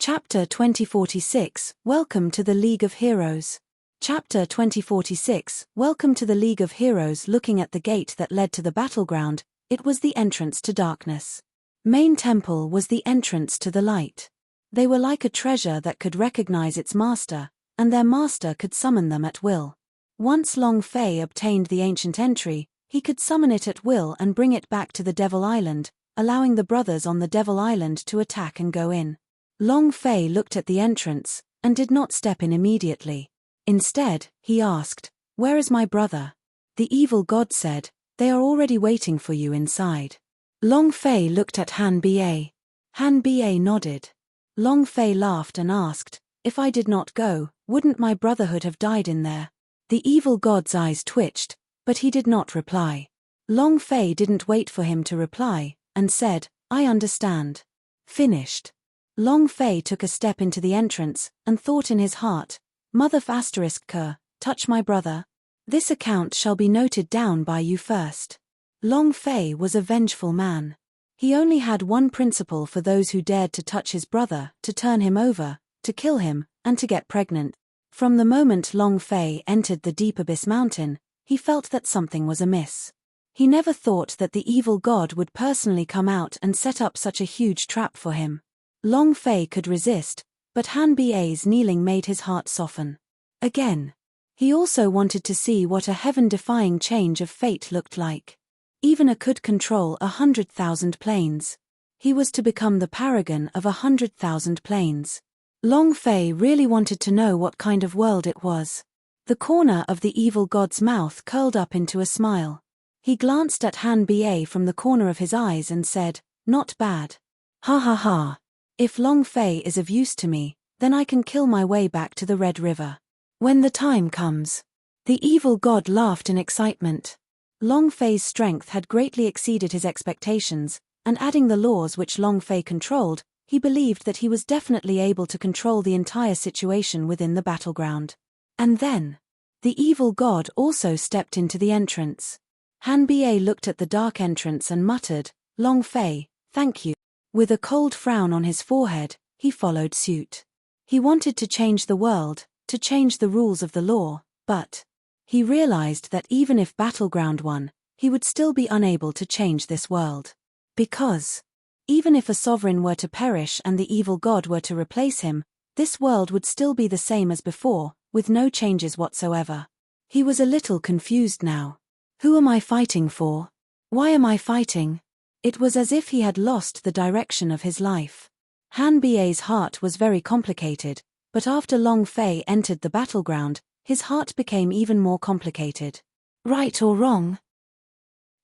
Chapter 2046, Welcome to the League of Heroes. Chapter 2046, Welcome to the League of Heroes. Looking at the gate that led to the battleground, it was the entrance to darkness. Main Temple was the entrance to the light. They were like a treasure that could recognize its master, and their master could summon them at will. Once Long Fei obtained the ancient entry, he could summon it at will and bring it back to the Devil Island, allowing the brothers on the Devil Island to attack and go in. Long Fei looked at the entrance, and did not step in immediately. Instead, he asked, "Where is my brother?" The evil god said, "They are already waiting for you inside." Long Fei looked at Han Ba. Han Ba nodded. Long Fei laughed and asked, "If I did not go, wouldn't my brotherhood have died in there?" The evil god's eyes twitched, but he did not reply. Long Fei didn't wait for him to reply, and said, "I understand." Finished. Long Fei took a step into the entrance, and thought in his heart, "Mother ****, touch my brother. This account shall be noted down by you first." Long Fei was a vengeful man. He only had one principle for those who dared to touch his brother: to turn him over, to kill him, and to get pregnant. From the moment Long Fei entered the Deep Abyss Mountain, he felt that something was amiss. He never thought that the evil god would personally come out and set up such a huge trap for him. Long Fei could resist, but Han Ba's kneeling made his heart soften. Again. He also wanted to see what a heaven-defying change of fate looked like. Even a could control 100,000 planes. He was to become the paragon of 100,000 planes. Long Fei really wanted to know what kind of world it was. The corner of the evil god's mouth curled up into a smile. He glanced at Han Ba from the corner of his eyes and said, "Not bad. Ha ha ha. If Long Fei is of use to me, then I can kill my way back to the Red River. When the time comes." The evil god laughed in excitement. Long Fei's strength had greatly exceeded his expectations, and adding the laws which Long Fei controlled, he believed that he was definitely able to control the entire situation within the battleground. And then, the evil god also stepped into the entrance. Han Ba looked at the dark entrance and muttered, "Long Fei, thank you." With a cold frown on his forehead, he followed suit. He wanted to change the world, to change the rules of the law, but he realized that even if Battleground won, he would still be unable to change this world. Because even if a sovereign were to perish and the evil god were to replace him, this world would still be the same as before, with no changes whatsoever. He was a little confused now. Who am I fighting for? Why am I fighting? It was as if he had lost the direction of his life. Han Ba's heart was very complicated, but after Long Fei entered the battleground, his heart became even more complicated. Right or wrong?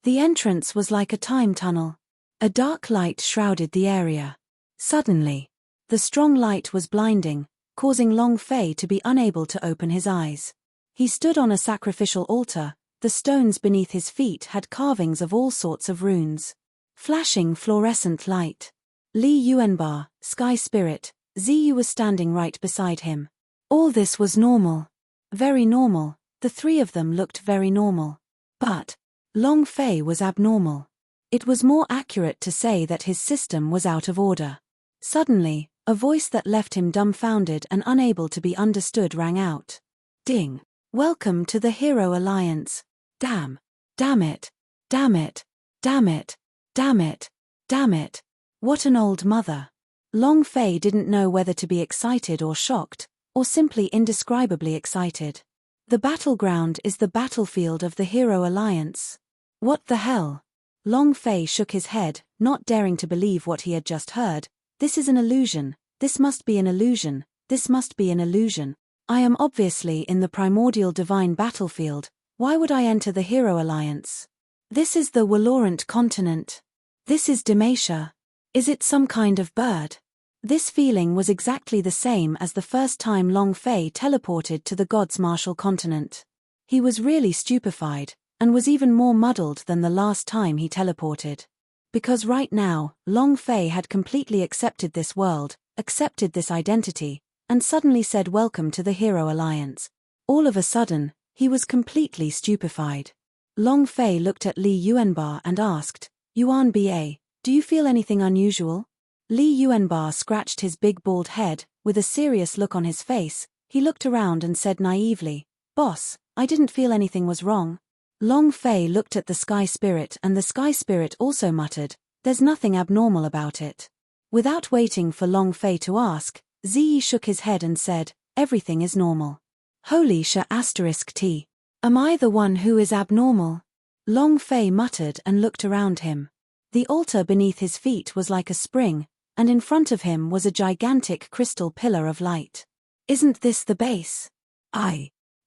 The entrance was like a time tunnel. A dark light shrouded the area. Suddenly, the strong light was blinding, causing Long Fei to be unable to open his eyes. He stood on a sacrificial altar. The stones beneath his feet had carvings of all sorts of runes. Flashing fluorescent light. Li Yuanba, Sky Spirit, Ziyu was standing right beside him. All this was normal. Very normal. The three of them looked very normal. But Long Fei was abnormal. It was more accurate to say that his system was out of order. Suddenly, a voice that left him dumbfounded and unable to be understood rang out. "Ding! Welcome to the Hero Alliance. Damn! Damn it! Damn it! Damn it! Damn it! Damn it! What an old mother!" Long Fei didn't know whether to be excited or shocked, or simply indescribably excited. The battleground is the battlefield of the Hero Alliance. What the hell? Long Fei shook his head, not daring to believe what he had just heard. This is an illusion. This must be an illusion. This must be an illusion. I am obviously in the primordial divine battlefield. Why would I enter the Hero Alliance? This is the Walorant continent. This is Demacia. Is it some kind of bird? This feeling was exactly the same as the first time Long Fei teleported to the God's Martial continent. He was really stupefied, and was even more muddled than the last time he teleported. Because right now, Long Fei had completely accepted this world, accepted this identity, and suddenly said welcome to the Hero Alliance. All of a sudden, he was completely stupefied. Long Fei looked at Li Yuanba and asked, "Yuan Ba, do you feel anything unusual?" Li Yuanba scratched his big bald head, with a serious look on his face. He looked around and said naively, "Boss, I didn't feel anything was wrong." Long Fei looked at the Sky Spirit and the Sky Spirit also muttered, "There's nothing abnormal about it." Without waiting for Long Fei to ask, Ziyi shook his head and said, "Everything is normal." Holy **T. Am I the one who is abnormal? Long Fei muttered and looked around him. The altar beneath his feet was like a spring, and in front of him was a gigantic crystal pillar of light. Isn't this the base?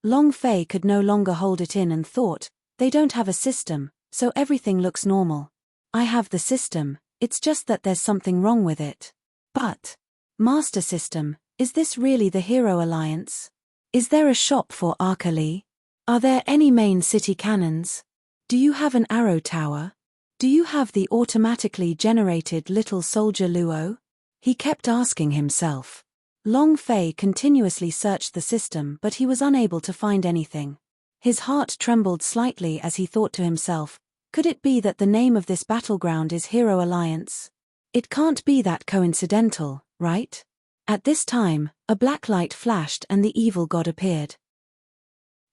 Long Fei could no longer hold it in and thought, they don't have a system, so everything looks normal. I have the system, it's just that there's something wrong with it. But, Master System, is this really the Hero Alliance? Is there a shop for Arcali? Are there any main city cannons? Do you have an arrow tower? Do you have the automatically generated little soldier Luo? He kept asking himself. Long Fei continuously searched the system but he was unable to find anything. His heart trembled slightly as he thought to himself, could it be that the name of this battleground is Hero Alliance? It can't be that coincidental, right? At this time, a black light flashed and the evil god appeared.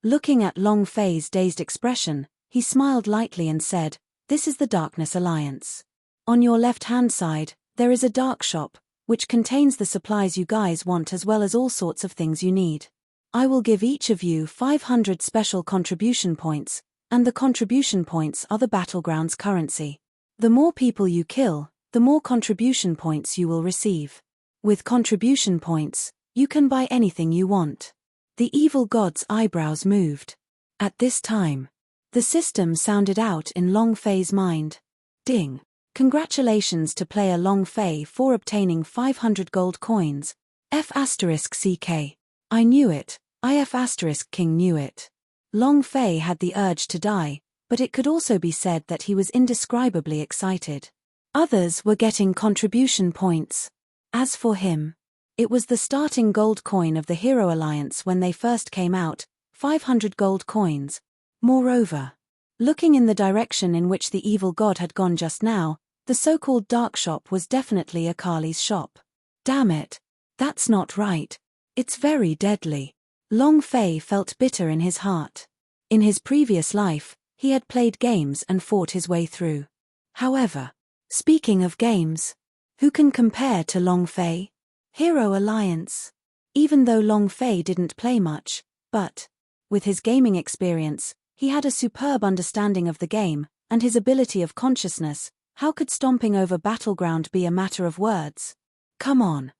Looking at Long Fei's dazed expression, he smiled lightly and said, "This is the Darkness Alliance. On your left-hand side, there is a dark shop, which contains the supplies you guys want as well as all sorts of things you need. I will give each of you 500 special contribution points, and the contribution points are the battleground's currency. The more people you kill, the more contribution points you will receive. With contribution points, you can buy anything you want." The evil god's eyebrows moved. At this time, the system sounded out in Long Fei's mind. Ding! Congratulations to player Long Fei for obtaining 500 gold coins. F***CK. I knew it, King knew it. Long Fei had the urge to die, but it could also be said that he was indescribably excited. Others were getting contribution points. As for him, it was the starting gold coin of the Hero Alliance when they first came out, 500 gold coins. Moreover, looking in the direction in which the evil god had gone just now, the so-called dark shop was definitely Akali's shop. Damn it, that's not right. It's very deadly. Long Fei felt bitter in his heart. In his previous life, he had played games and fought his way through. However, speaking of games, who can compare to Long Fei? Hero Alliance. Even though Long Fei didn't play much, but, with his gaming experience, he had a superb understanding of the game, and his ability of consciousness. How could stomping over Battleground be a matter of words? Come on.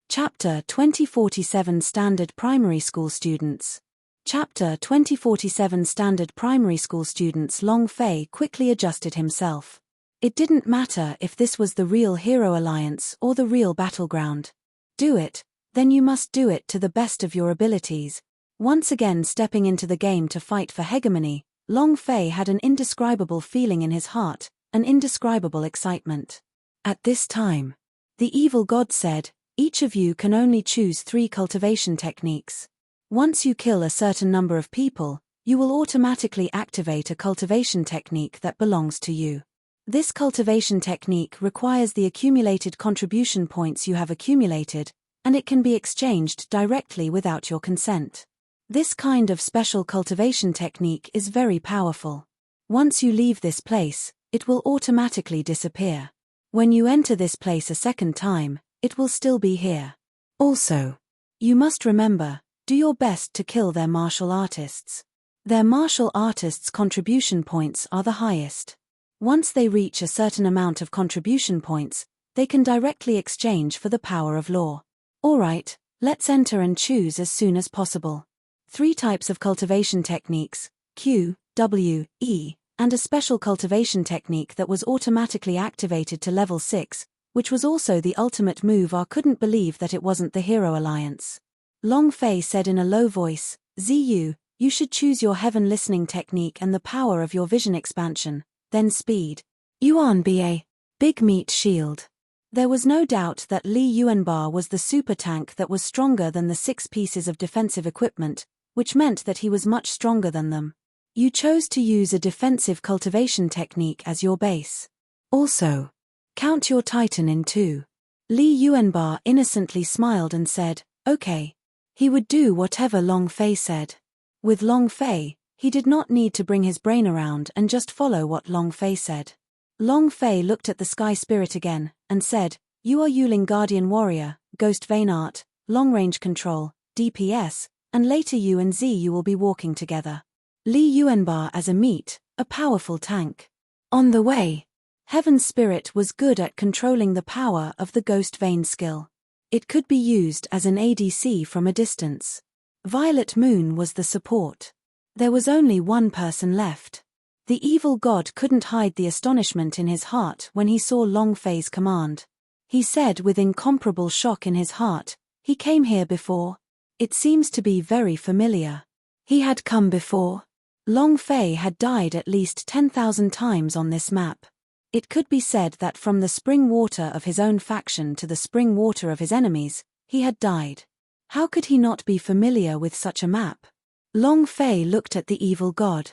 Chapter 2047 Standard Primary School Students. Chapter 2047 Standard Primary School Students. Long Fei quickly adjusted himself. It didn't matter if this was the real Hero Alliance or the real Battleground. Do it, then you must do it to the best of your abilities. Once again stepping into the game to fight for hegemony, Long Fei had an indescribable feeling in his heart, an indescribable excitement. At this time, the evil god said, "Each of you can only choose 3 cultivation techniques. Once you kill a certain number of people, you will automatically activate a cultivation technique that belongs to you. This cultivation technique requires the accumulated contribution points you have accumulated, and it can be exchanged directly without your consent. This kind of special cultivation technique is very powerful. Once you leave this place, it will automatically disappear. When you enter this place a second time, it will still be here. Also, you must remember, do your best to kill their martial artists. Their martial artists' contribution points are the highest. Once they reach a certain amount of contribution points, they can directly exchange for the power of law. Alright, let's enter and choose as soon as possible. 3 types of cultivation techniques, Q, W, E, and a special cultivation technique that was automatically activated to level 6, which was also the ultimate move. I couldn't believe that it wasn't the Hero Alliance. Long Fei said in a low voice, "Ziyu, you should choose your heaven listening technique and the power of your vision expansion, then speed. Yuan Ba. Big meat shield." There was no doubt that Li Yuanba was the super tank that was stronger than the 6 pieces of defensive equipment, which meant that he was much stronger than them. You chose to use a defensive cultivation technique as your base. Also, Count your titan in 2. Li Yuanba innocently smiled and said, okay. He would do whatever Long Fei said. With Long Fei, he did not need to bring his brain around and just follow what Long Fei said. Long Fei looked at the sky spirit again, and said, you are Yuling Guardian Warrior, Ghost Vein Art, Long Range Control, DPS, and later you and you will be walking together. Li Yuanba as a meat, a powerful tank. On the way, Heaven's Spirit was good at controlling the power of the Ghost Vein skill. It could be used as an ADC from a distance. Violet Moon was the support. There was only one person left. The evil god couldn't hide the astonishment in his heart when he saw Long Fei's command. He said with incomparable shock in his heart, he came here before. It seems to be very familiar. He had come before. Long Fei had died at least 10,000 times on this map. It could be said that from the spring water of his own faction to the spring water of his enemies, he had died. How could he not be familiar with such a map? Long Fei looked at the evil god.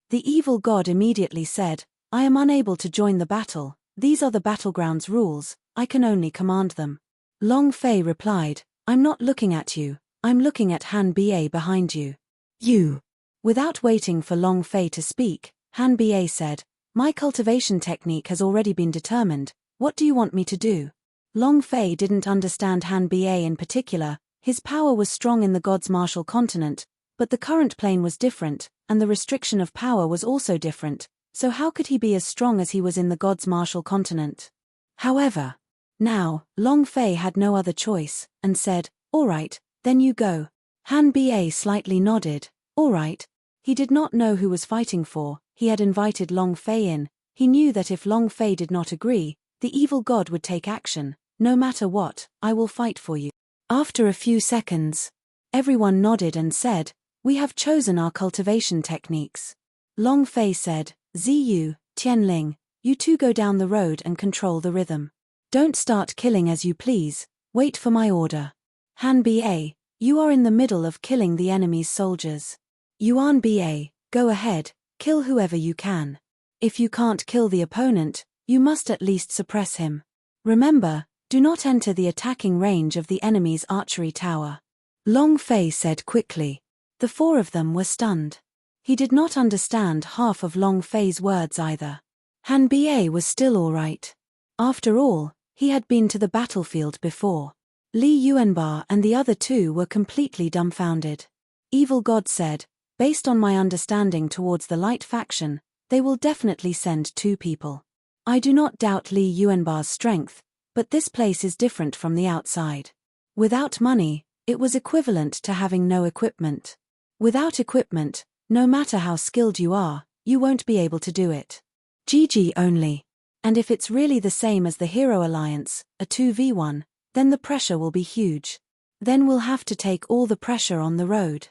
The evil god immediately said, I am unable to join the battle, these are the battleground's rules, I can only command them. Long Fei replied, I'm not looking at you, I'm looking at Han Ba behind you. You. Without waiting for Long Fei to speak, Han Ba said, my cultivation technique has already been determined, what do you want me to do? Long Fei didn't understand Han Ba in particular, his power was strong in the god's martial continent, but the current plane was different, and the restriction of power was also different, so how could he be as strong as he was in the god's martial continent? However, now, Long Fei had no other choice, and said, all right, then you go. Han Ba slightly nodded, all right. He did not know who was fighting for, he had invited Long Fei in, he knew that if Long Fei did not agree, the evil god would take action, no matter what, I will fight for you. After a few seconds, everyone nodded and said, we have chosen our cultivation techniques. Long Fei said, Ziyu, Tianling, you two go down the road and control the rhythm. Don't start killing as you please, wait for my order. Han Ba, you are in the middle of killing the enemy's soldiers. Yuan Ba, go ahead, kill whoever you can. If you can't kill the opponent, you must at least suppress him. Remember, do not enter the attacking range of the enemy's archery tower. Long Fei said quickly. The four of them were stunned. He did not understand half of Long Fei's words either. Han Ba was still all right. After all, he had been to the battlefield before. Li Yuanba and the other two were completely dumbfounded. Evil God said, based on my understanding towards the light faction, they will definitely send 2 people. I do not doubt Li Yuanba's strength, but this place is different from the outside. Without money, it was equivalent to having no equipment. Without equipment, no matter how skilled you are, you won't be able to do it. GG only. And if it's really the same as the Hero Alliance, a 2v1, then the pressure will be huge. Then we'll have to take all the pressure on the road.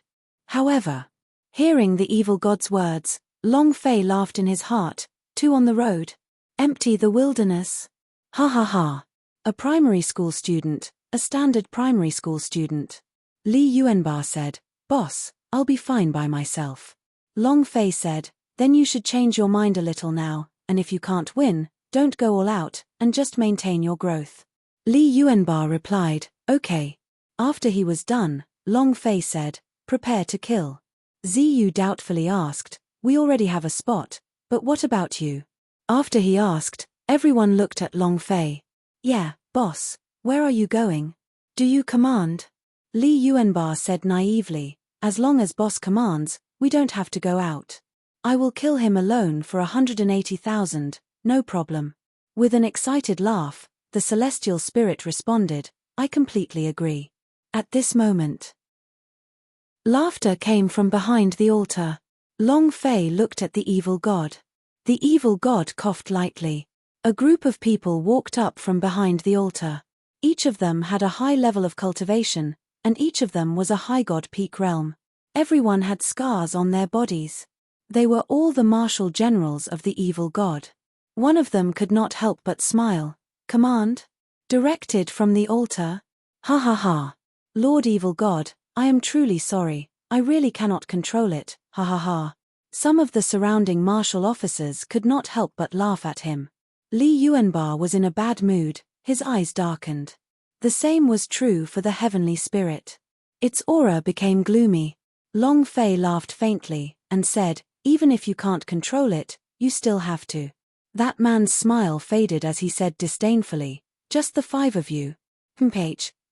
However, hearing the evil god's words, Long Fei laughed in his heart, 2 on the road. Empty the wilderness. Ha ha ha. A primary school student, a standard primary school student. Li Yuanba said, boss, I'll be fine by myself. Long Fei said, then you should change your mind a little now, and if you can't win, don't go all out, and just maintain your growth. Li Yuanba replied, okay. After he was done, Long Fei said, prepare to kill. Ziyu doubtfully asked, we already have a spot, but what about you? After he asked, everyone looked at Long Fei. Yeah, boss, where are you going? Do you command? Li Yuanba said naively, as long as boss commands, we don't have to go out. I will kill him alone for 180,000, no problem. With an excited laugh, the celestial spirit responded, I completely agree. At this moment, laughter came from behind the altar. Long Fei looked at the evil god. The evil god coughed lightly. A group of people walked up from behind the altar. Each of them had a high level of cultivation, and each of them was a high god peak realm. Everyone had scars on their bodies. They were all the martial generals of the evil god. One of them could not help but smile. Command? Directed from the altar? Ha ha ha. Lord Evil God, I am truly sorry, I really cannot control it, ha ha ha. Some of the surrounding martial officers could not help but laugh at him. Li Yuanba was in a bad mood, his eyes darkened. The same was true for the heavenly spirit. Its aura became gloomy. Long Fei laughed faintly, and said, "Even if you can't control it, you still have to." That man's smile faded as he said disdainfully, "Just the 5 of you.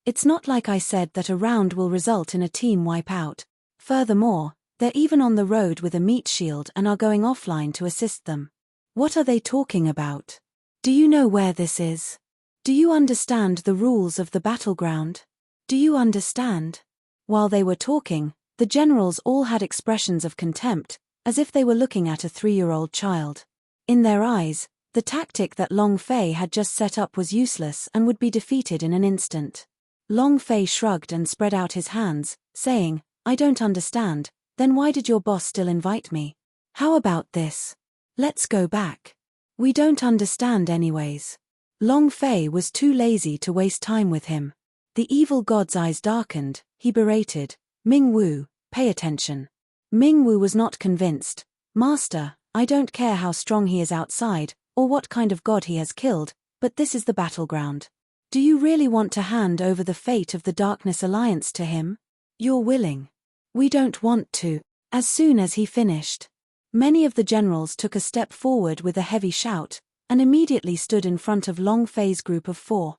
It's not like I said that a round will result in a team wipeout. Furthermore, they're even on the road with a meat shield and are going offline to assist them. What are they talking about? Do you know where this is? Do you understand the rules of the battleground? Do you understand?" While they were talking, the generals all had expressions of contempt, as if they were looking at a 3-year-old child. In their eyes, the tactic that Long Fei had just set up was useless and would be defeated in an instant. Long Fei shrugged and spread out his hands, saying, "I don't understand, then why did your boss still invite me? How about this? Let's go back. We don't understand anyways." Long Fei was too lazy to waste time with him. The evil god's eyes darkened, he berated, "Ming Wu, pay attention." Ming Wu was not convinced. "Master, I don't care how strong he is outside, or what kind of god he has killed, but this is the battleground. Do you really want to hand over the fate of the Darkness Alliance to him? You're willing. We don't want to." As soon as he finished, many of the generals took a step forward with a heavy shout, and immediately stood in front of Long Fei's group of 4.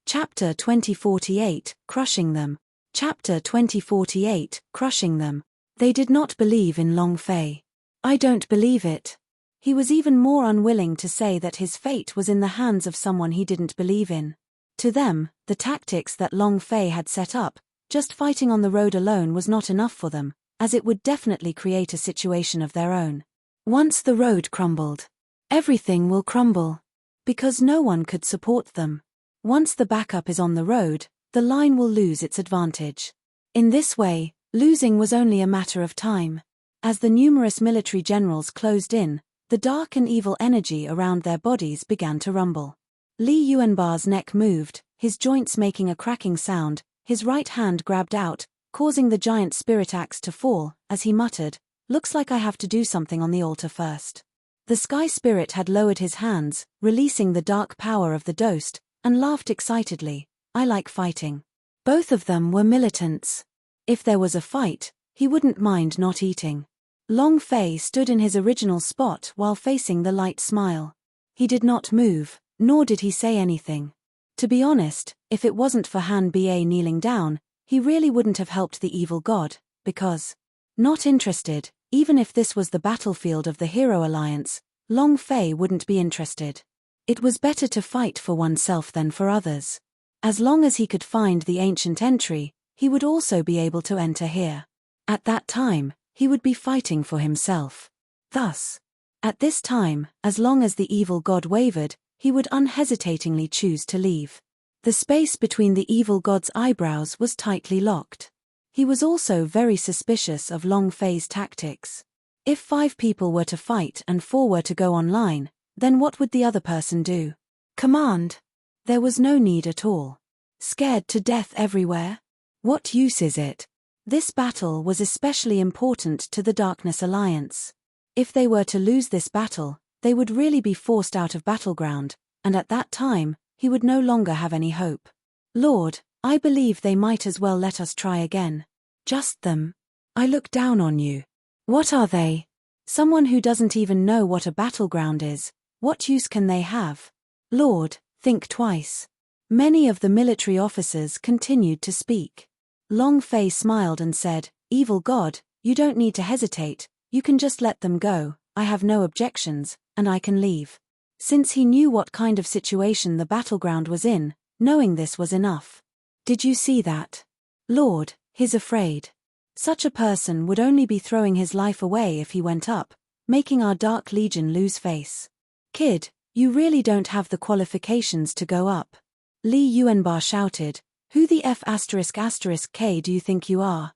Chapter 2048, Crushing Them. Chapter 2048, Crushing Them. They did not believe in Long Fei. "I don't believe it." He was even more unwilling to say that his fate was in the hands of someone he didn't believe in. To them, the tactics that Long Fei had set up, just fighting on the road alone was not enough for them, as it would definitely create a situation of their own. Once the road crumbled, everything will crumble. Because no one could support them. Once the backup is on the road, the line will lose its advantage. In this way, losing was only a matter of time. As the numerous military generals closed in, the dark and evil energy around their bodies began to rumble. Li Yuanba's neck moved, his joints making a cracking sound, his right hand grabbed out, causing the giant spirit axe to fall, as he muttered, "Looks like I have to do something on the altar first." The sky spirit had lowered his hands, releasing the dark power of the dosed, and laughed excitedly, "I like fighting." Both of them were militants. If there was a fight, he wouldn't mind not eating. Long Fei stood in his original spot while facing the light smile. He did not move, nor did he say anything. To be honest, if it wasn't for Han Ba kneeling down, he really wouldn't have helped the evil god, because not interested, even if this was the battlefield of the Hero Alliance, Long Fei wouldn't be interested. It was better to fight for oneself than for others. As long as he could find the ancient entry, he would also be able to enter here. At that time, he would be fighting for himself. Thus, at this time, as long as the evil god wavered, he would unhesitatingly choose to leave. The space between the evil god's eyebrows was tightly locked. He was also very suspicious of Long Fei's tactics. If 5 people were to fight and 4 were to go online, then what would the other person do? Command. There was no need at all. Scared to death everywhere? What use is it? This battle was especially important to the Darkness Alliance. If they were to lose this battle, they would really be forced out of battleground, and at that time, he would no longer have any hope. "Lord, I believe they might as well let us try again." "Just them. I look down on you." "What are they?" "Someone who doesn't even know what a battleground is. What use can they have?" "Lord, think twice." Many of the military officers continued to speak. Long Fei smiled and said, "Evil God, you don't need to hesitate, you can just let them go, I have no objections, and I can leave." Since he knew what kind of situation the battleground was in, knowing this was enough. "Did you see that? Lord, he's afraid. Such a person would only be throwing his life away if he went up, making our Dark Legion lose face. Kid, you really don't have the qualifications to go up." Li Yuanba shouted, "Who the F***K do you think you are?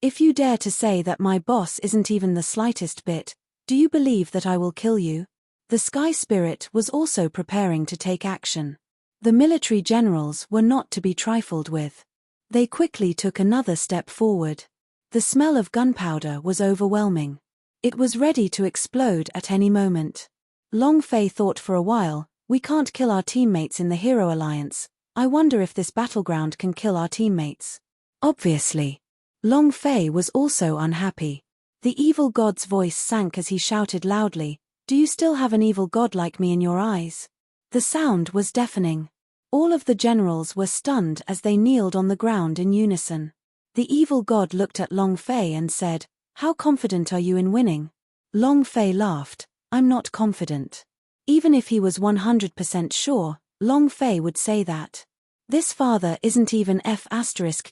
If you dare to say that my boss isn't even the slightest bit, do you believe that I will kill you?" The Sky Spirit was also preparing to take action. The military generals were not to be trifled with. They quickly took another step forward. The smell of gunpowder was overwhelming. It was ready to explode at any moment. Long Fei thought for a while, we can't kill our teammates in the Hero Alliance. I wonder if this battleground can kill our teammates. Obviously. Long Fei was also unhappy. The evil god's voice sank as he shouted loudly, "Do you still have an evil god like me in your eyes?" The sound was deafening. All of the generals were stunned as they kneeled on the ground in unison. The evil god looked at Long Fei and said, "How confident are you in winning?" Long Fei laughed, "I'm not confident." Even if he was 100% sure, Long Fei would say that. This father isn't even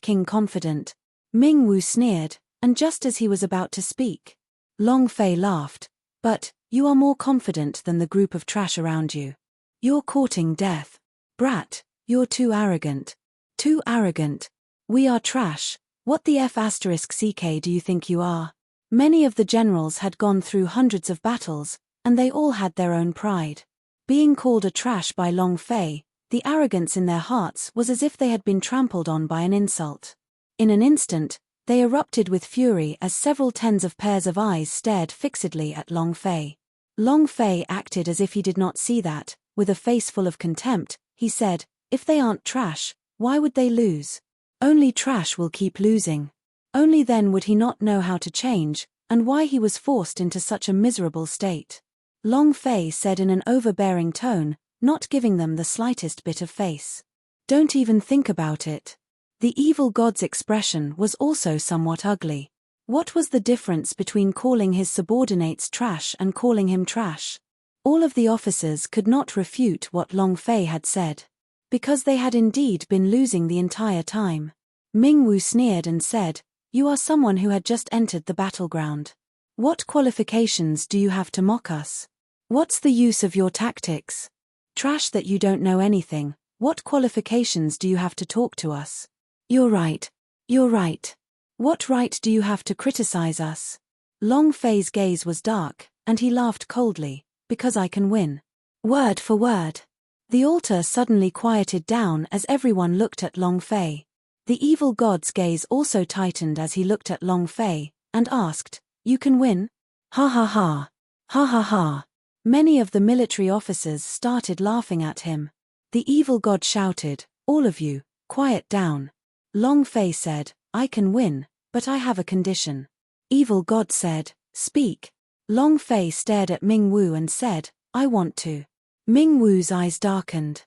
King confident. Ming Wu sneered, and just as he was about to speak, Long Fei laughed, "But, you are more confident than the group of trash around you. You're courting death. Brat, you're too arrogant. Too arrogant. We are trash. What the CK do you think you are?" Many of the generals had gone through hundreds of battles, and they all had their own pride. Being called a trash by Long Fei, the arrogance in their hearts was as if they had been trampled on by an insult. In an instant, they erupted with fury as several tens of pairs of eyes stared fixedly at Long Fei. Long Fei acted as if he did not see that. With a face full of contempt, he said, "If they aren't trash, why would they lose? Only trash will keep losing." Only then would he not know how to change, and why he was forced into such a miserable state. Long Fei said in an overbearing tone, not giving them the slightest bit of face. "Don't even think about it." The evil god's expression was also somewhat ugly. What was the difference between calling his subordinates trash and calling him trash? All of the officers could not refute what Long Fei had said. Because they had indeed been losing the entire time. Ming Wu sneered and said, "You are someone who had just entered the battleground. What qualifications do you have to mock us? What's the use of your tactics? Trash that you don't know anything. What qualifications do you have to talk to us? You're right. You're right. What right do you have to criticize us?" Long Fei's gaze was dark, and he laughed coldly, "Because I can win. Word for word." The altar suddenly quieted down as everyone looked at Long Fei. The evil god's gaze also tightened as he looked at Long Fei, and asked, "You can win? Ha ha ha. Ha ha ha." Many of the military officers started laughing at him. The evil god shouted, "All of you, quiet down." Long Fei said, "I can win, but I have a condition." Evil god said, "Speak." Long Fei stared at Ming Wu and said, "I want to." Ming Wu's eyes darkened.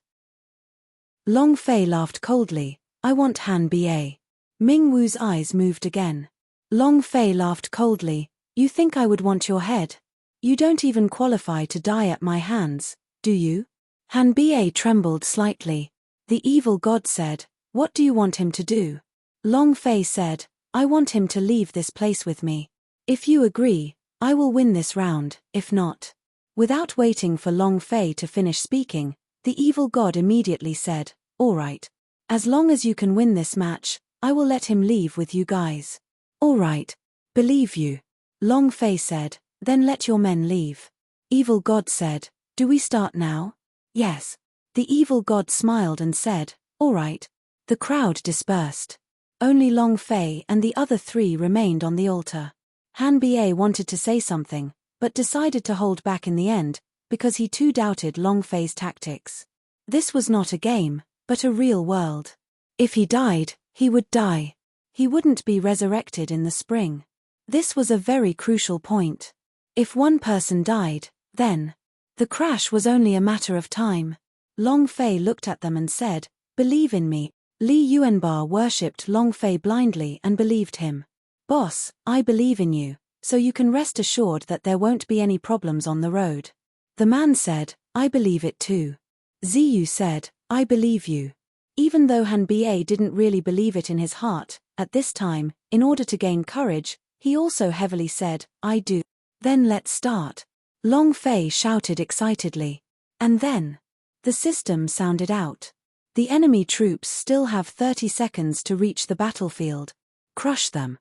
Long Fei laughed coldly, "I want Han Ba." Ming Wu's eyes moved again. Long Fei laughed coldly, "You think I would want your head? You don't even qualify to die at my hands, do you?" Han Ba trembled slightly. The evil god said, "What do you want him to do?" Long Fei said, "I want him to leave this place with me. If you agree, I will win this round, if not." Without waiting for Long Fei to finish speaking, the evil god immediately said, "All right. As long as you can win this match, I will let him leave with you guys." "All right. Believe you." Long Fei said, "Then let your men leave." Evil god said, "Do we start now?" "Yes." The evil god smiled and said, "All right." The crowd dispersed. Only Long Fei and the other three remained on the altar. Han Ba wanted to say something, but decided to hold back in the end, because he too doubted Long Fei's tactics. This was not a game, but a real world. If he died, he would die. He wouldn't be resurrected in the spring. This was a very crucial point. If one person died, then the crash was only a matter of time. Long Fei looked at them and said, "Believe in me." Li Yuanba worshipped Long Fei blindly and believed him. "Boss, I believe in you, so you can rest assured that there won't be any problems on the road." The man said, "I believe it too." Ziyu said, "I believe you." Even though Han Ba didn't really believe it in his heart, at this time, in order to gain courage, he also heavily said, "I do." "Then let's start." Long Fei shouted excitedly. And then the system sounded out. The enemy troops still have 30 seconds to reach the battlefield. Crush them.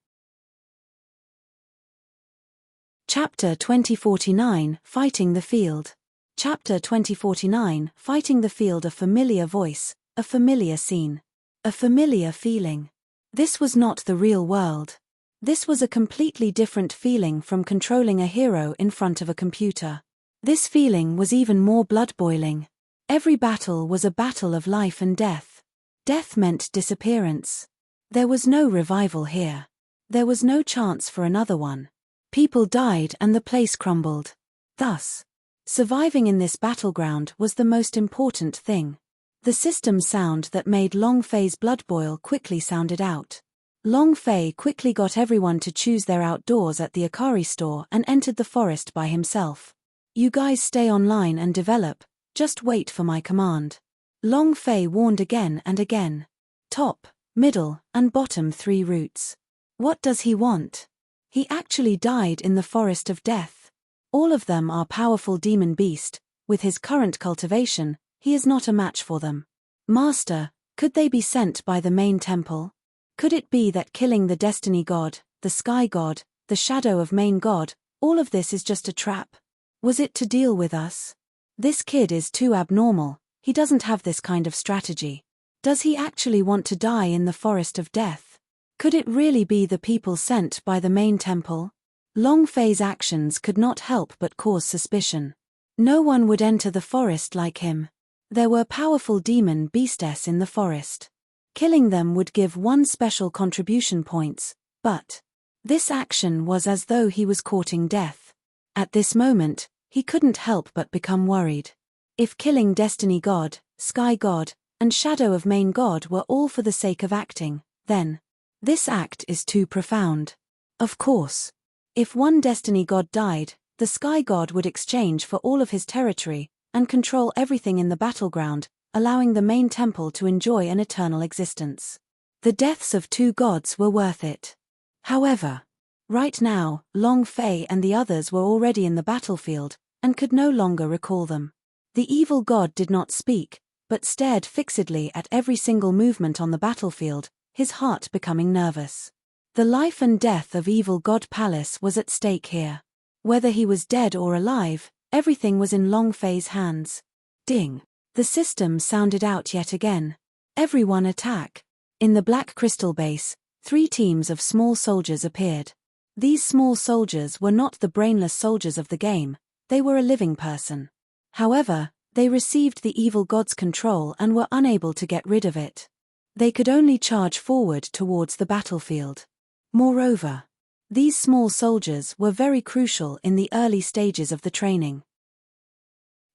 Chapter 2049, Fighting the Field. Chapter 2049, Fighting the Field. A familiar voice, a familiar scene. A familiar feeling. This was not the real world. This was a completely different feeling from controlling a hero in front of a computer. This feeling was even more blood-boiling. Every battle was a battle of life and death. Death meant disappearance. There was no revival here. There was no chance for another one. People died and the place crumbled. Thus, surviving in this battleground was the most important thing. The system sound that made Long Fei's blood boil quickly sounded out. Long Fei quickly got everyone to choose their outdoors at the Akari store and entered the forest by himself. You guys stay online and develop, just wait for my command. Long Fei warned again and again. Top, middle, and bottom 3 routes. What does he want? He actually died in the forest of death. All of them are powerful demon beast. With his current cultivation, he is not a match for them. Master, could they be sent by the main temple? Could it be that killing the destiny god, the sky god, the shadow of main god, all of this is just a trap? Was it to deal with us? This kid is too abnormal, he doesn't have this kind of strategy. Does he actually want to die in the forest of death? Could it really be the people sent by the main temple? Long Fei's actions could not help but cause suspicion. No one would enter the forest like him. There were powerful demon beastess in the forest. Killing them would give 1 special contribution points, but this action was as though he was courting death. At this moment, he couldn't help but become worried. If killing Destiny God, Sky God, and Shadow of Main God were all for the sake of acting, then this act is too profound. Of course, if one Destiny God died, the Sky God would exchange for all of his territory and control everything in the battleground, allowing the main temple to enjoy an eternal existence. The deaths of 2 gods were worth it. However, right now, Long Fei and the others were already in the battlefield, and could no longer recall them. The evil god did not speak, but stared fixedly at every single movement on the battlefield, his heart becoming nervous. The life and death of evil god Palace was at stake here. Whether he was dead or alive, everything was in Long Fei's hands. Ding! The system sounded out yet again. Everyone attack. In the black crystal base, 3 teams of small soldiers appeared. These small soldiers were not the brainless soldiers of the game, they were a living person. However, they received the evil god's control and were unable to get rid of it. They could only charge forward towards the battlefield. Moreover, these small soldiers were very crucial in the early stages of the training.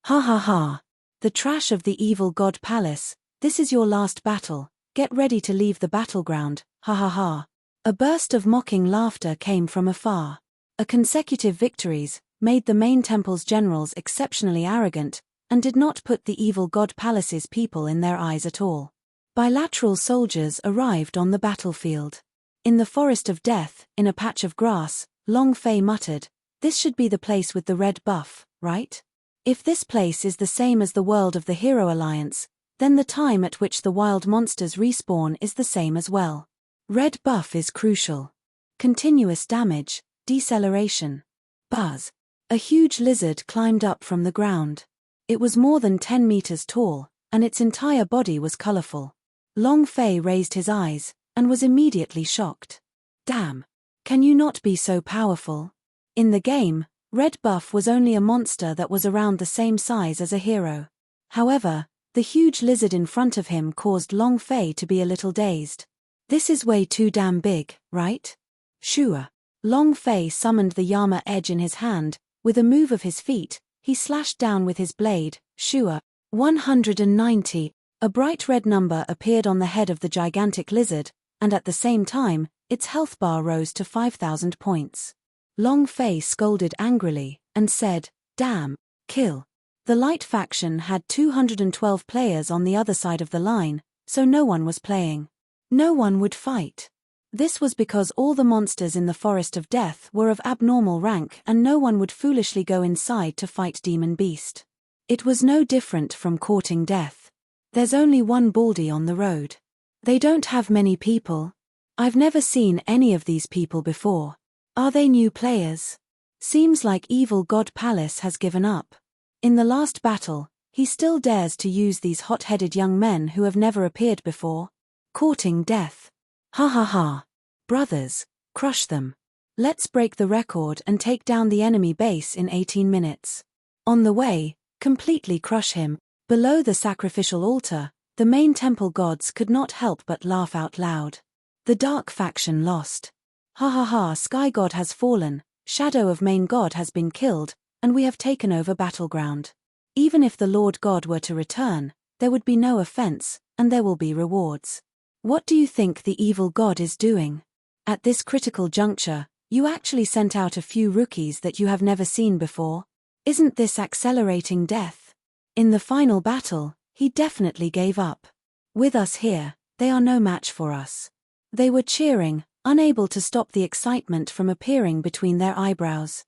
Ha ha ha! The trash of the evil god Palace, this is your last battle, get ready to leave the battleground, ha ha ha. A burst of mocking laughter came from afar. Consecutive victories made the main temple's generals exceptionally arrogant, and did not put the evil god Palace's people in their eyes at all. Bilateral soldiers arrived on the battlefield. In the forest of death, in a patch of grass, Long Fei muttered, "This should be the place with the red buff, right? If this place is the same as the world of the Hero Alliance, then the time at which the wild monsters respawn is the same as well. Red buff is crucial. Continuous damage, deceleration. Buzz. A huge lizard climbed up from the ground. It was more than 10 meters tall, and its entire body was colorful. Long Fei raised his eyes, and was immediately shocked. Damn! Can you not be so powerful? In the game, Red Buff was only a monster that was around the same size as a hero. However, the huge lizard in front of him caused Long Fei to be a little dazed. This is way too damn big, right? Sure. Long Fei summoned the Yama edge in his hand. With a move of his feet, he slashed down with his blade. Sure. 190. A bright red number appeared on the head of the gigantic lizard, and at the same time, its health bar rose to 5,000 points. Long Fei scolded angrily, and said, "Damn, kill." The light faction had 212 players on the other side of the line, so no one was playing. No one would fight. This was because all the monsters in the Forest of Death were of abnormal rank and no one would foolishly go inside to fight Demon Beast. It was no different from courting death. There's only one Baldy on the road. They don't have many people. I've never seen any of these people before. Are they new players? Seems like evil God Palace has given up. In the last battle, he still dares to use these hot-headed young men who have never appeared before. Courting death. Ha ha ha. Brothers, Crush them. Let's break the record and take down the enemy base in 18 minutes. On the way, completely crush him. Below the sacrificial altar, the main temple gods could not help but laugh out loud. The dark faction lost. Ha ha ha, Sky God has fallen, Shadow of Main God has been killed, and we have taken over battleground. Even if the Lord God were to return, there would be no offense, and there will be rewards. What do you think the evil god is doing? At this critical juncture, you actually sent out a few rookies that you have never seen before. Isn't this accelerating death? In the final battle, he definitely gave up. With us here, they are no match for us. They were cheering, unable to stop the excitement from appearing between their eyebrows.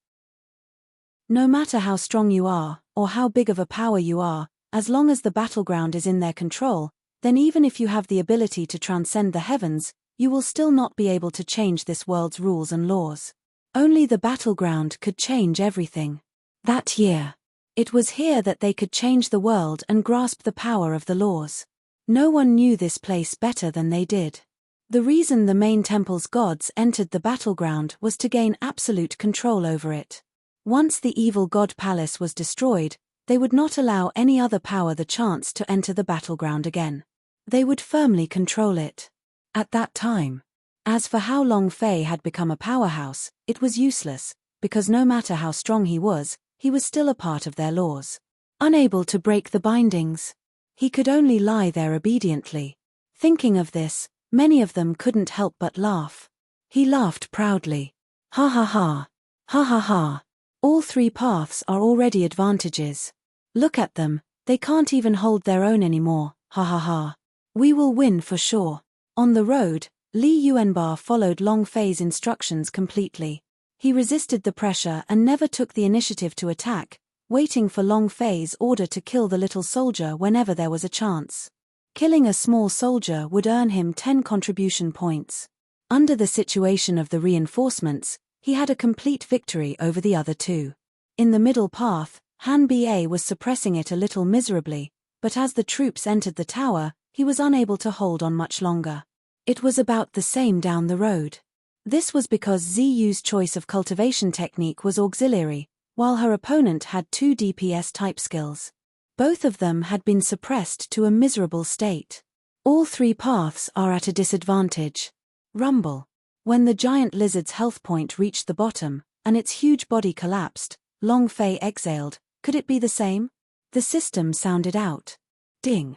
No matter how strong you are, or how big of a power you are, as long as the battleground is in their control, then even if you have the ability to transcend the heavens, you will still not be able to change this world's rules and laws. Only the battleground could change everything. That year, it was here that they could change the world and grasp the power of the laws. No one knew this place better than they did. The reason the main temple's gods entered the battleground was to gain absolute control over it. Once the evil god palace was destroyed, they would not allow any other power the chance to enter the battleground again. They would firmly control it. At that time. As for how Long Fei had become a powerhouse, it was useless, because no matter how strong he was still a part of their laws. Unable to break the bindings, he could only lie there obediently. Thinking of this, many of them couldn't help but laugh. He laughed proudly. Ha ha ha. Ha ha ha. All three paths are already advantages. Look at them, they can't even hold their own anymore, ha ha ha. We will win for sure. On the road, Li Yuanbar followed Long Fei's instructions completely. He resisted the pressure and never took the initiative to attack, waiting for Long Fei's order to kill the little soldier whenever there was a chance. Killing a small soldier would earn him 10 contribution points. Under the situation of the reinforcements, he had a complete victory over the other two. In the middle path, Han Ba was suppressing it a little miserably, but as the troops entered the tower, he was unable to hold on much longer. It was about the same down the road. This was because Ziyu's choice of cultivation technique was auxiliary, while her opponent had 2 DPS type skills. Both of them had been suppressed to a miserable state. All three paths are at a disadvantage. Rumble. When the giant lizard's health point reached the bottom, and its huge body collapsed, Long Fei exhaled. Could it be the same? The system sounded out. Ding.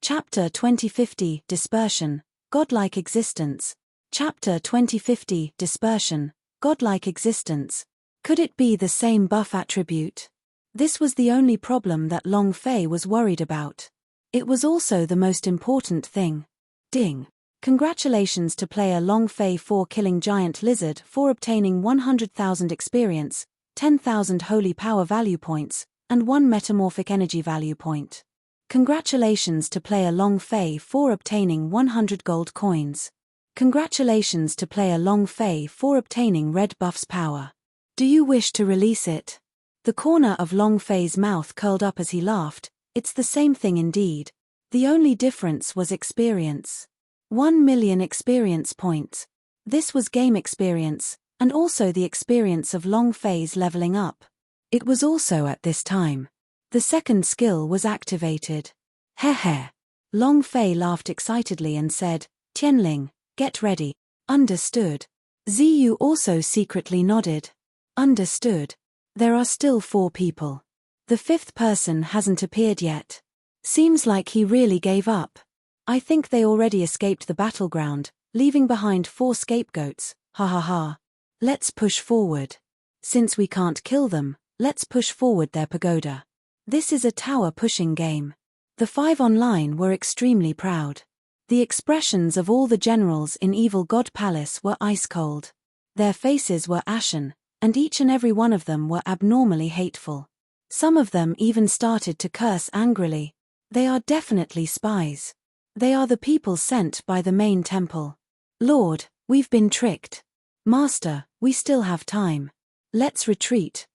Chapter 2050 Dispersion, Godlike Existence. Chapter 2050 Dispersion, Godlike Existence. Could it be the same buff attribute? This was the only problem that Long Fei was worried about. It was also the most important thing. Ding. Congratulations to player Long Fei for killing Giant Lizard for obtaining 100,000 experience, 10,000 holy power value points, and 1 metamorphic energy value point. Congratulations to player Long Fei for obtaining 100 gold coins. Congratulations to player Long Fei for obtaining red buff's power. Do you wish to release it? The corner of Long Fei's mouth curled up as he laughed. It's the same thing indeed. The only difference was experience. 1 million experience points. This was game experience, and also the experience of Long Fei's leveling up. It was also at this time. The second skill was activated. Heh. Long Fei laughed excitedly and said, Tianling, get ready. Understood. Ziyu also secretly nodded. Understood. There are still 4 people. The 5th person hasn't appeared yet. Seems like he really gave up. I think they already escaped the battleground, leaving behind 4 scapegoats, ha ha ha. Let's push forward. Since we can't kill them, let's push forward their pagoda. This is a tower pushing game. The 5 online were extremely proud. The expressions of all the generals in Evil God Palace were ice cold. Their faces were ashen, and each and every one of them were abnormally hateful. Some of them even started to curse angrily. They are definitely spies. They are the people sent by the main temple. Lord, we've been tricked. Master, we still have time. Let's retreat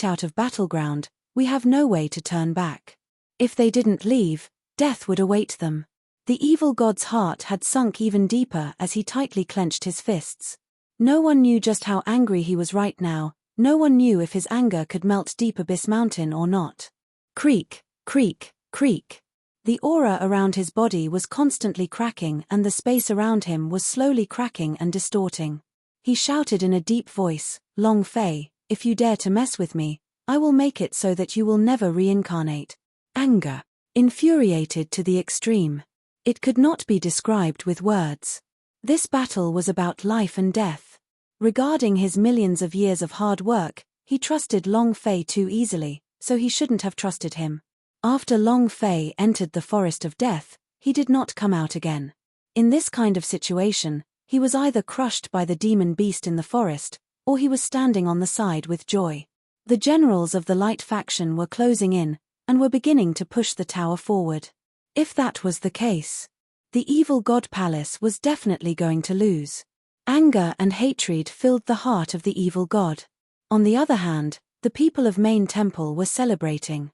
out of battleground. We have no way to turn back. If they didn't leave, death would await them. The evil god's heart had sunk even deeper as he tightly clenched his fists. No one knew just how angry he was right now, no one knew if his anger could melt deep Abyss Mountain or not. Creak, creak, creak. The aura around his body was constantly cracking and the space around him was slowly cracking and distorting. He shouted in a deep voice, "Long Fei, if you dare to mess with me, I will make it so that you will never reincarnate." Anger. Infuriated to the extreme. It could not be described with words. This battle was about life and death. Regarding his millions of years of hard work, he trusted Long Fei too easily, so he shouldn't have trusted him. After Long Fei entered the forest of death, he did not come out again. In this kind of situation, he was either crushed by the demon beast in the forest, or he was standing on the side with joy. The generals of the light faction were closing in, and were beginning to push the tower forward. If that was the case, the evil god palace was definitely going to lose. Anger and hatred filled the heart of the evil god. On the other hand, the people of Main Temple were celebrating.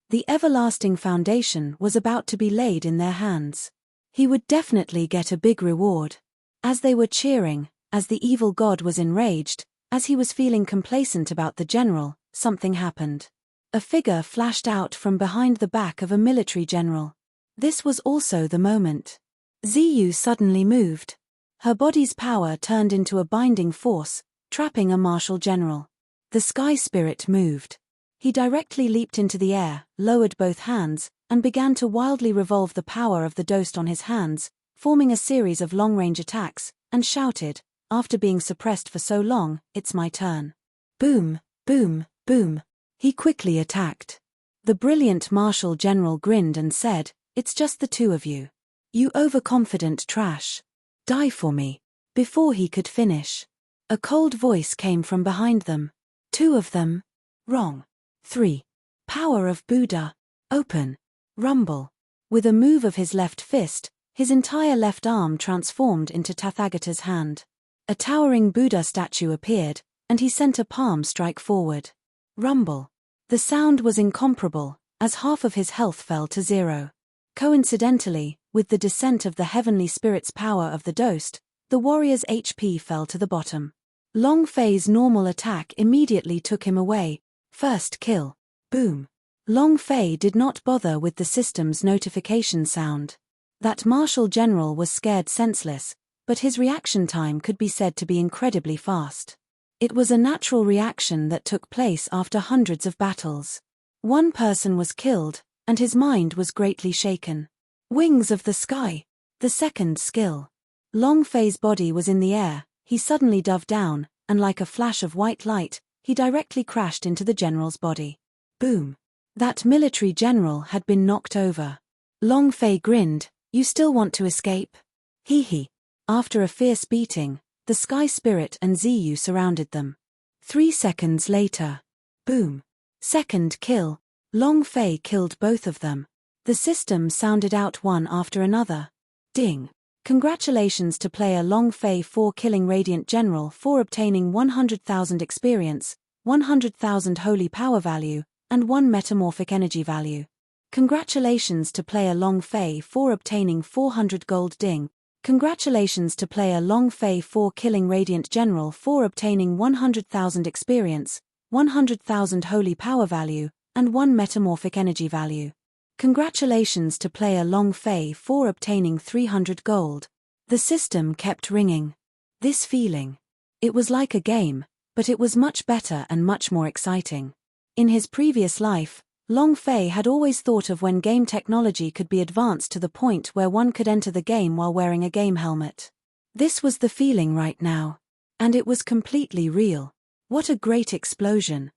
The everlasting foundation was about to be laid in their hands. He would definitely get a big reward. As they were cheering, as the evil god was enraged, as he was feeling complacent about the general, something happened. A figure flashed out from behind the back of a military general. This was also the moment. Ziyu suddenly moved. Her body's power turned into a binding force, trapping a martial general. The sky spirit moved. He directly leaped into the air, lowered both hands, and began to wildly revolve the power of the dosed on his hands, forming a series of long-range attacks, and shouted, after being suppressed for so long, "It's my turn." Boom, boom, boom. He quickly attacked. The brilliant martial general grinned and said, "It's just the two of you. You overconfident trash. Die for me." Before he could finish, a cold voice came from behind them. "Two of them? Wrong. 3. Power of Buddha. Open. Rumble." With a move of his left fist, his entire left arm transformed into Tathagata's hand. A towering Buddha statue appeared, and he sent a palm strike forward. Rumble. The sound was incomparable, as half of his health fell to 0. Coincidentally, with the descent of the heavenly spirit's power of the dosed, the warrior's HP fell to the bottom. Long Fei's normal attack immediately took him away. First kill. Boom. Long Fei did not bother with the system's notification sound. That martial general was scared senseless, but his reaction time could be said to be incredibly fast. It was a natural reaction that took place after hundreds of battles. One person was killed, and his mind was greatly shaken. Wings of the sky. The second skill. Long Fei's body was in the air, he suddenly dove down, and like a flash of white light, he directly crashed into the general's body. Boom. That military general had been knocked over. Long Fei grinned, "You still want to escape?" Hee hee. After a fierce beating, the sky spirit and Ziyu surrounded them. 3 seconds later. Boom. Second kill. Long Fei killed both of them. The system sounded out one after another. Ding. Congratulations to player Long Fei for killing Radiant General for obtaining 100,000 experience, 100,000 holy power value, and 1 metamorphic energy value. Congratulations to player Long Fei for obtaining 400 gold ding. Congratulations to player Long Fei for killing Radiant General for obtaining 100,000 experience, 100,000 holy power value, and 1 metamorphic energy value. Congratulations to player Long Fei for obtaining 300 gold. The system kept ringing. This feeling. It was like a game, but it was much better and much more exciting. In his previous life, Long Fei had always thought of when game technology could be advanced to the point where one could enter the game while wearing a game helmet. This was the feeling right now. And it was completely real. What a great explosion.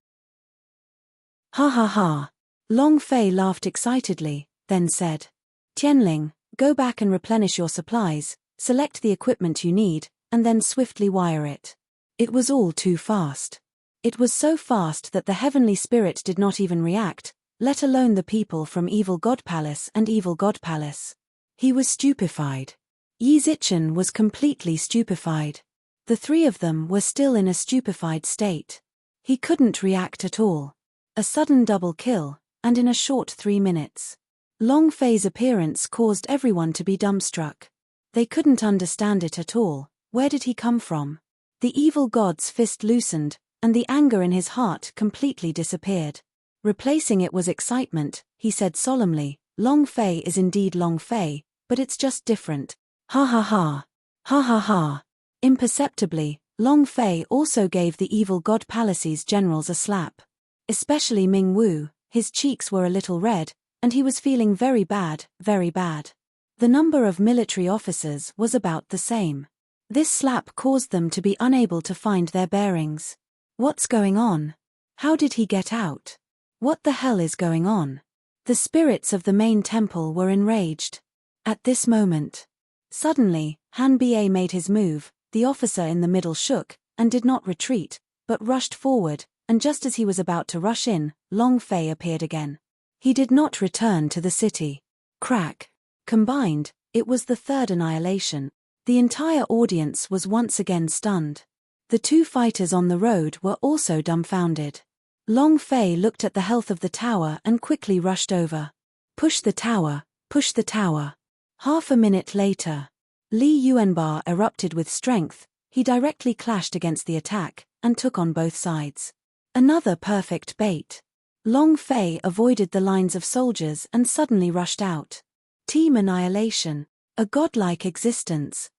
Ha ha ha. Long Fei laughed excitedly, then said, "Tianling, go back and replenish your supplies, select the equipment you need, and then swiftly wire it." It was all too fast. It was so fast that the heavenly spirit did not even react, let alone the people from Evil God Palace and Evil God Palace. He was stupefied. Yi Zichen was completely stupefied. The three of them were still in a stupefied state. He couldn't react at all. A sudden double kill, and in a short 3 minutes. Long Fei's appearance caused everyone to be dumbstruck. They couldn't understand it at all. Where did he come from? The evil god's fist loosened, and the anger in his heart completely disappeared. Replacing it was excitement. He said solemnly, Long Fei is indeed Long Fei, but it's just different. Ha ha ha. Ha ha ha. Imperceptibly, Long Fei also gave the evil god Palace's generals a slap. Especially Ming Wu, his cheeks were a little red, and he was feeling very bad, very bad. The number of military officers was about the same. This slap caused them to be unable to find their bearings. What's going on? How did he get out? What the hell is going on? The spirits of the main temple were enraged. At this moment, suddenly, Han Ba made his move. The officer in the middle shook, and did not retreat, but rushed forward, and just as he was about to rush in, Long Fei appeared again. He did not return to the city. Crack. Combined, it was the third annihilation. The entire audience was once again stunned. The two fighters on the road were also dumbfounded. Long Fei looked at the health of the tower and quickly rushed over. Push the tower, push the tower. Half a minute later, Li Yuanba erupted with strength. He directly clashed against the attack, and took on both sides. Another perfect bait. Long Fei avoided the lines of soldiers and suddenly rushed out. Team annihilation. A godlike existence.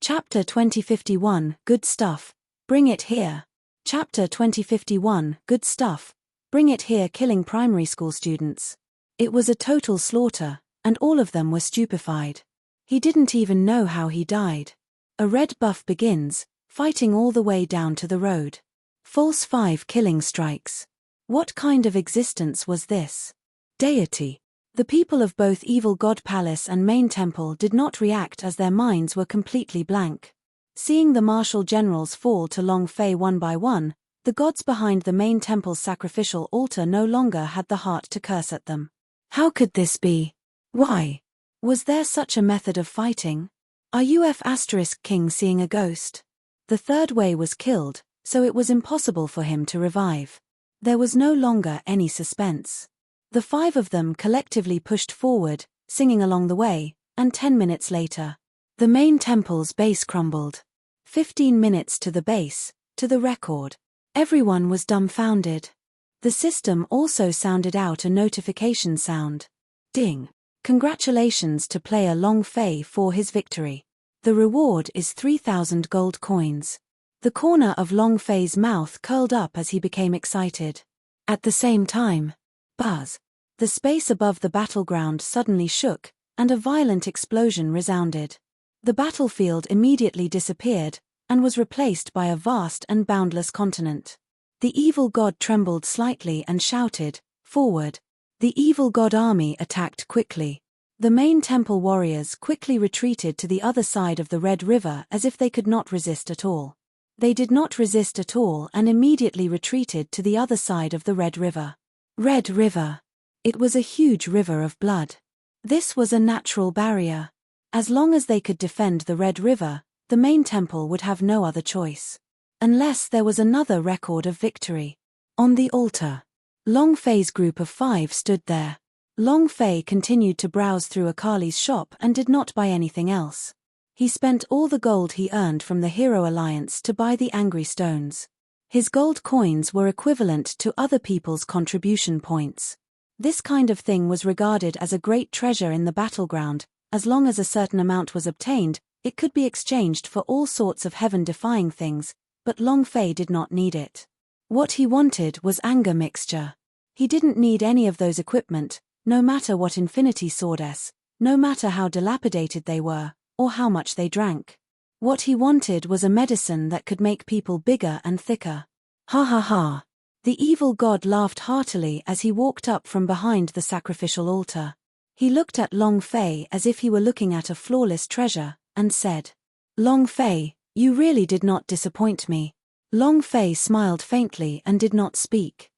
Chapter 2051, Good Stuff. Bring it here. Chapter 2051, Good Stuff. Bring it here. Killing primary school students. It was a total slaughter, and all of them were stupefied. He didn't even know how he died. A red buff begins, fighting all the way down to the road. False 5 killing strikes. What kind of existence was this? Deity. The people of both Evil God Palace and Main Temple did not react as their minds were completely blank. Seeing the martial generals fall to Long Fei one by one, the gods behind the Main Temple's sacrificial altar no longer had the heart to curse at them. How could this be? Why? Was there such a method of fighting? Are King seeing a ghost? The third way was killed, so it was impossible for him to revive. There was no longer any suspense. The 5 of them collectively pushed forward, singing along the way, and 10 minutes later, the Main Temple's base crumbled. 15 minutes to the base, to the record. Everyone was dumbfounded. The system also sounded out a notification sound. Ding. Congratulations to player Long Fei for his victory. The reward is 3,000 gold coins. The corner of Long Fei's mouth curled up as he became excited. At the same time, buzz. The space above the battleground suddenly shook, and a violent explosion resounded. The battlefield immediately disappeared, and was replaced by a vast and boundless continent. The evil god trembled slightly and shouted, "Forward!" The evil god army attacked quickly. The Main Temple warriors quickly retreated to the other side of the Red River as if they could not resist at all. They did not resist at all and immediately retreated to the other side of the Red River. Red River. It was a huge river of blood. This was a natural barrier. As long as they could defend the Red River, the Main Temple would have no other choice. Unless there was another record of victory. On the altar, Long Fei's group of 5 stood there. Long Fei continued to browse through Akali's shop and did not buy anything else. He spent all the gold he earned from the Hero Alliance to buy the Angry Stones. His gold coins were equivalent to other people's contribution points. This kind of thing was regarded as a great treasure in the battleground. As long as a certain amount was obtained, it could be exchanged for all sorts of heaven-defying things, but Long Fei did not need it. What he wanted was anger mixture. He didn't need any of those equipment, no matter what Infinity Swords, no matter how dilapidated they were, or how much they drank. What he wanted was a medicine that could make people bigger and thicker. Ha ha ha. The evil god laughed heartily as he walked up from behind the sacrificial altar. He looked at Long Fei as if he were looking at a flawless treasure, and said, "Long Fei, you really did not disappoint me." Long Fei smiled faintly and did not speak.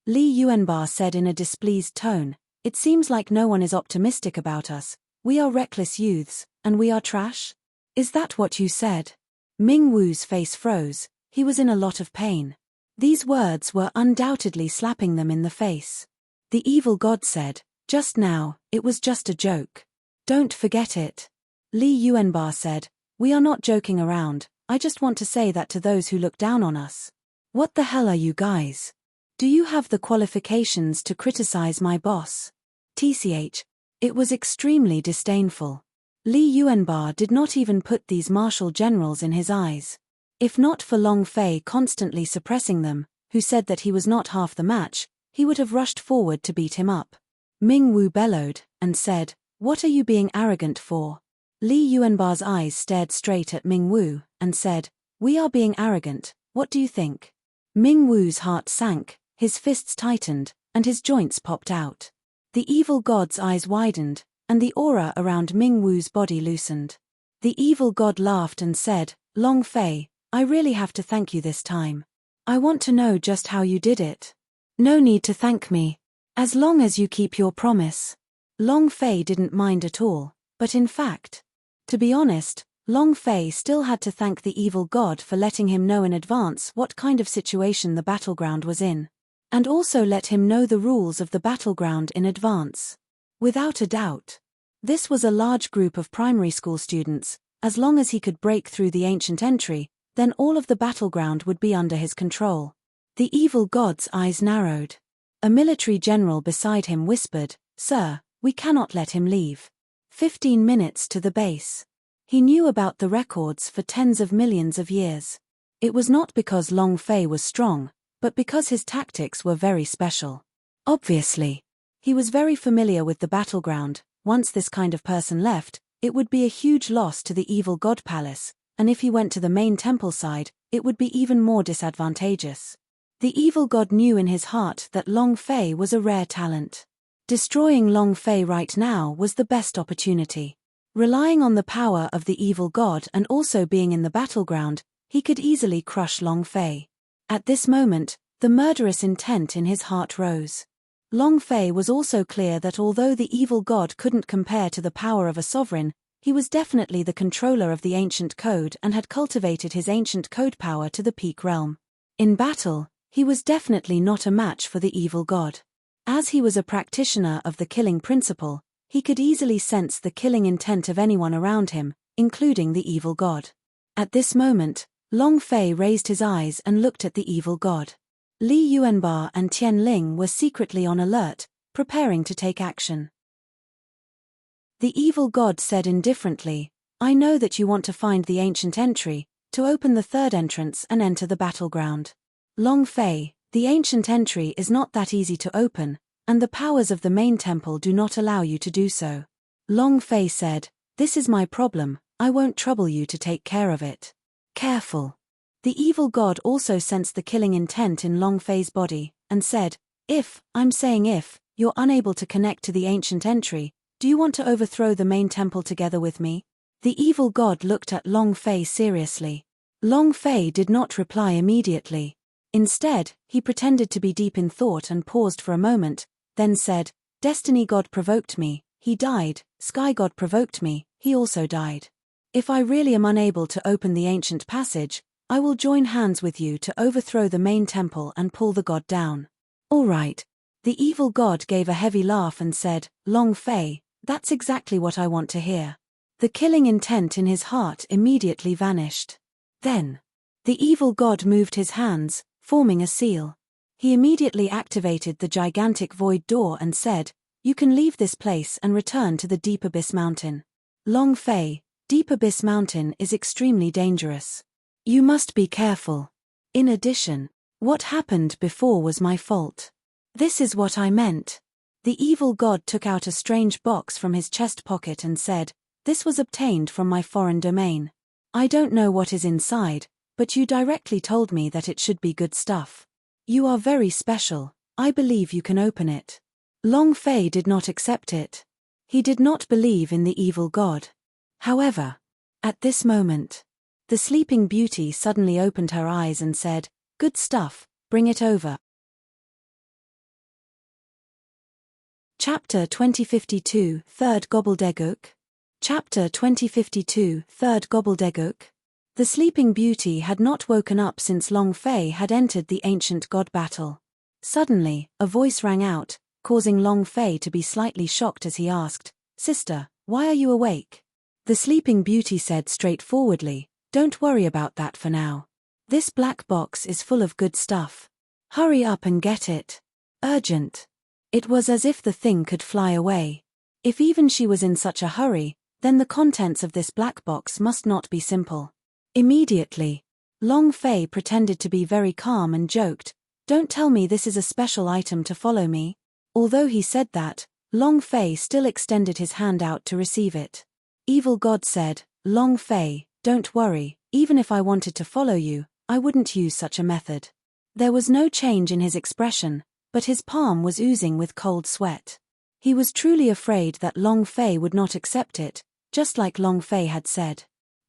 Li Yuanba said in a displeased tone, "It seems like no one is optimistic about us. We are reckless youths, and we are trash? Is that what you said?" Ming Wu's face froze. He was in a lot of pain. These words were undoubtedly slapping them in the face. The evil god said, "Just now, it was just a joke. Don't forget it." Li Yuanba said, "We are not joking around, I just want to say that to those who look down on us. What the hell are you guys? Do you have the qualifications to criticize my boss?" Tch. It was extremely disdainful. Li Yuanba did not even put these martial generals in his eyes. If not for Long Fei constantly suppressing them, who said that he was not half the match, he would have rushed forward to beat him up. Ming Wu bellowed, and said, "What are you being arrogant for?" Li Yuanba's eyes stared straight at Ming Wu, and said, "We are being arrogant, what do you think?" Ming Wu's heart sank, his fists tightened, and his joints popped out. The evil god's eyes widened, and the aura around Ming Wu's body loosened. The evil god laughed and said, "Long Fei, I really have to thank you this time. I want to know just how you did it." "No need to thank me. As long as you keep your promise." Long Fei didn't mind at all, but in fact, to be honest, Long Fei still had to thank the evil god for letting him know in advance what kind of situation the battleground was in, and also let him know the rules of the battleground in advance. Without a doubt, this was a large group of primary school students. As long as he could break through the ancient entry, then all of the battleground would be under his control. The evil god's eyes narrowed. A military general beside him whispered, "Sir, we cannot let him leave. 15 minutes to the base." He knew about the records for tens of millions of years. It was not because Long Fei was strong, but because his tactics were very special. Obviously, he was very familiar with the battleground. Once this kind of person left, it would be a huge loss to the evil god palace, and if he went to the main temple side, it would be even more disadvantageous. The evil god knew in his heart that Long Fei was a rare talent. Destroying Long Fei right now was the best opportunity. Relying on the power of the evil god and also being in the battleground, he could easily crush Long Fei. At this moment, the murderous intent in his heart rose. Long Fei was also clear that although the evil god couldn't compare to the power of a sovereign, he was definitely the controller of the ancient code and had cultivated his ancient code power to the peak realm. In battle, he was definitely not a match for the evil god. As he was a practitioner of the killing principle, he could easily sense the killing intent of anyone around him, including the evil god. At this moment, Long Fei raised his eyes and looked at the evil god. Li Yuanba and Tian Ling were secretly on alert, preparing to take action. The evil god said indifferently, "I know that you want to find the ancient entry, to open the third entrance and enter the battleground. Long Fei, the ancient entry is not that easy to open, and the powers of the main temple do not allow you to do so." Long Fei said, "This is my problem, I won't trouble you to take care of it." Careful. The evil god also sensed the killing intent in Long Fei's body, and said, if you're unable to connect to the ancient entry, do you want to overthrow the main temple together with me?" The evil god looked at Long Fei seriously. Long Fei did not reply immediately. Instead, he pretended to be deep in thought and paused for a moment, then said, "Destiny god provoked me, he died, Sky god provoked me, he also died. If I really am unable to open the ancient passage, I will join hands with you to overthrow the main temple and pull the god down." "All right." The evil god gave a heavy laugh and said, "Long Fei, that's exactly what I want to hear." The killing intent in his heart immediately vanished. Then, the evil god moved his hands, forming a seal. He immediately activated the gigantic void door and said, "You can leave this place and return to the Deep Abyss Mountain. Long Fei, Deep Abyss Mountain is extremely dangerous. You must be careful. In addition, what happened before was my fault. This is what I meant." The evil god took out a strange box from his chest pocket and said, "This was obtained from my foreign domain. I don't know what is inside, but you directly told me that it should be good stuff. You are very special, I believe you can open it." Long Fei did not accept it. He did not believe in the evil god. However, at this moment, the Sleeping Beauty suddenly opened her eyes and said, "Good stuff, bring it over." Chapter 2052, Third Gobbledegook. Chapter 2052, Third Gobbledegook. The sleeping beauty had not woken up since Long Fei had entered the ancient god battle. Suddenly, a voice rang out, causing Long Fei to be slightly shocked as he asked, "Sister, why are you awake?" The sleeping beauty said straightforwardly, "Don't worry about that for now. This black box is full of good stuff. Hurry up and get it. Urgent." It was as if the thing could fly away. If even she was in such a hurry, then the contents of this black box must not be simple. Immediately, Long Fei pretended to be very calm and joked, "Don't tell me this is a special item to follow me." Although he said that, Long Fei still extended his hand out to receive it. Evil God said, "Long Fei, don't worry, even if I wanted to follow you, I wouldn't use such a method." There was no change in his expression, but his palm was oozing with cold sweat. He was truly afraid that Long Fei would not accept it, just like Long Fei had said.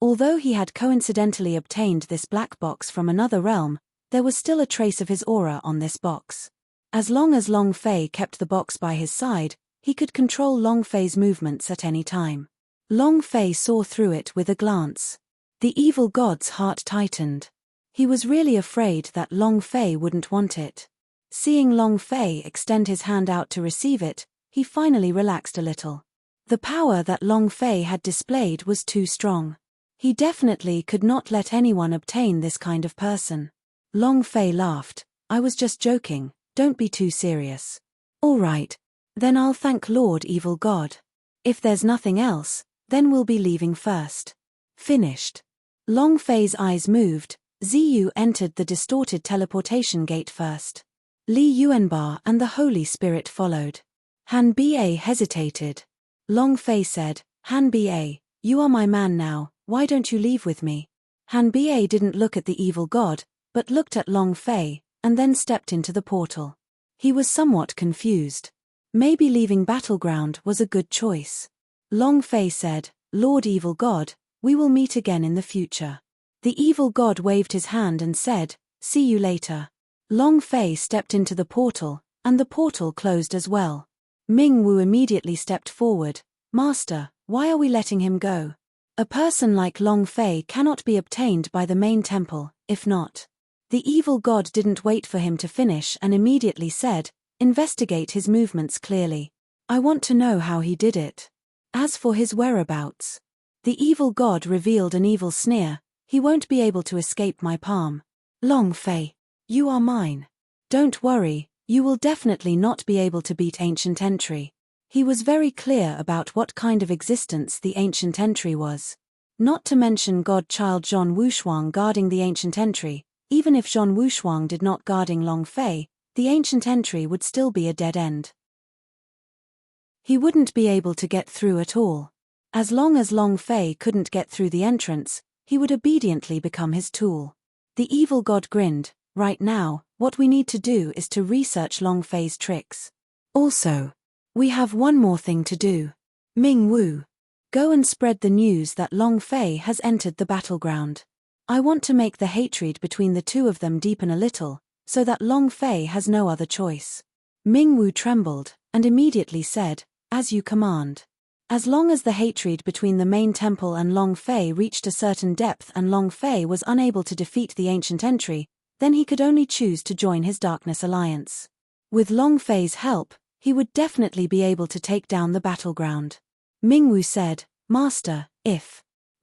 Although he had coincidentally obtained this black box from another realm, there was still a trace of his aura on this box. As long as Long Fei kept the box by his side, he could control Long Fei's movements at any time. Long Fei saw through it with a glance. The evil god's heart tightened. He was really afraid that Long Fei wouldn't want it. Seeing Long Fei extend his hand out to receive it, he finally relaxed a little. The power that Long Fei had displayed was too strong. He definitely could not let anyone obtain this kind of person. Long Fei laughed, "I was just joking, don't be too serious." "All right. Then I'll thank Lord Evil God. If there's nothing else, then we'll be leaving first." Finished. Long Fei's eyes moved. Ziyu entered the distorted teleportation gate first. Li Yuanbar and the Holy Spirit followed. Han Ba hesitated. Long Fei said, "Han Ba, you are my man now, why don't you leave with me?" Han Ba didn't look at the evil god, but looked at Long Fei, and then stepped into the portal. He was somewhat confused. Maybe leaving Battleground was a good choice. Long Fei said, "Lord Evil God, we will meet again in the future." The evil god waved his hand and said, "See you later." Long Fei stepped into the portal, and the portal closed as well. Ming Wu immediately stepped forward. "Master, why are we letting him go? A person like Long Fei cannot be obtained by the main temple, if not." The evil god didn't wait for him to finish and immediately said, "Investigate his movements clearly. I want to know how he did it. As for his whereabouts." The evil god revealed an evil sneer, "He won't be able to escape my palm. Long Fei, you are mine. Don't worry, you will definitely not be able to beat Ancient Entry." He was very clear about what kind of existence the Ancient Entry was. Not to mention godchild Zhong Wushuang guarding the Ancient Entry. Even if Zhong Wushuang did not guarding Long Fei, the Ancient Entry would still be a dead end. He wouldn't be able to get through at all. As long as Long Fei couldn't get through the entrance, he would obediently become his tool. The evil god grinned, "Right now, what we need to do is to research Long Fei's tricks. Also, we have one more thing to do. Ming Wu, go and spread the news that Long Fei has entered the battleground. I want to make the hatred between the two of them deepen a little, so that Long Fei has no other choice." Ming Wu trembled, and immediately said, "As you command." As long as the hatred between the main temple and Long Fei reached a certain depth and Long Fei was unable to defeat the Ancient Entry, then he could only choose to join his Darkness Alliance. With Long Fei's help, he would definitely be able to take down the battleground. Ming Wu said, "Master,